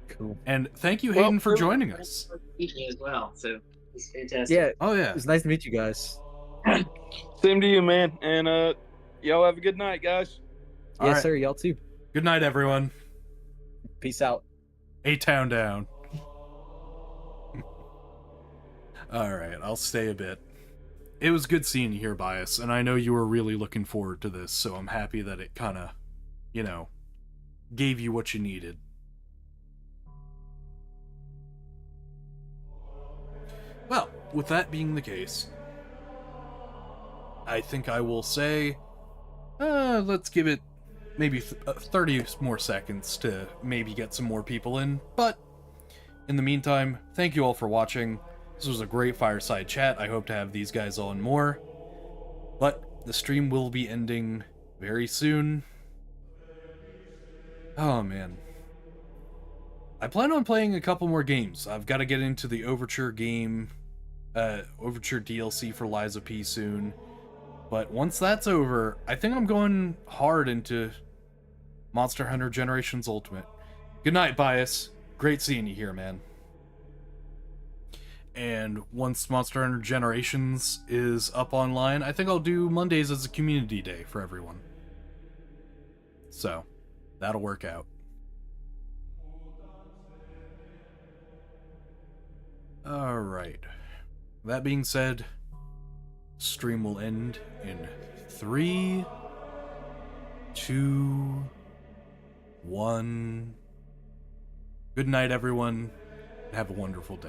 Cool. And thank you, Hayden, for joining us. As well, so it's fantastic. Yeah, Oh, yeah. it was nice to meet you guys. Same to you, man. And y'all have a good night, guys. All Yes, right. sir. Y'all too. Good night, everyone. Peace out. A-Town down. Alright, I'll stay a bit. It was good seeing you here, Bias, and I know you were really looking forward to this, so I'm happy that it kinda, gave you what you needed. Well, with that being the case, I think I will say, let's give it maybe 30 more seconds to maybe get some more people in, but in the meantime, thank you all for watching. This was a great fireside chat. I hope to have these guys on more, but the stream will be ending very soon. Oh man. I plan on playing a couple more games. I've got to get into the Overture game, Overture DLC for Lies of P soon. But once that's over, I think I'm going hard into Monster Hunter Generations Ultimate. Good night, Bias. Great seeing you here, man. And once Monster Hunter Generations is up online, I think I'll do Mondays as a community day for everyone. So, that'll work out. Alright. That being said, stream will end in 3, 2, 1. Good night, everyone. Have a wonderful day.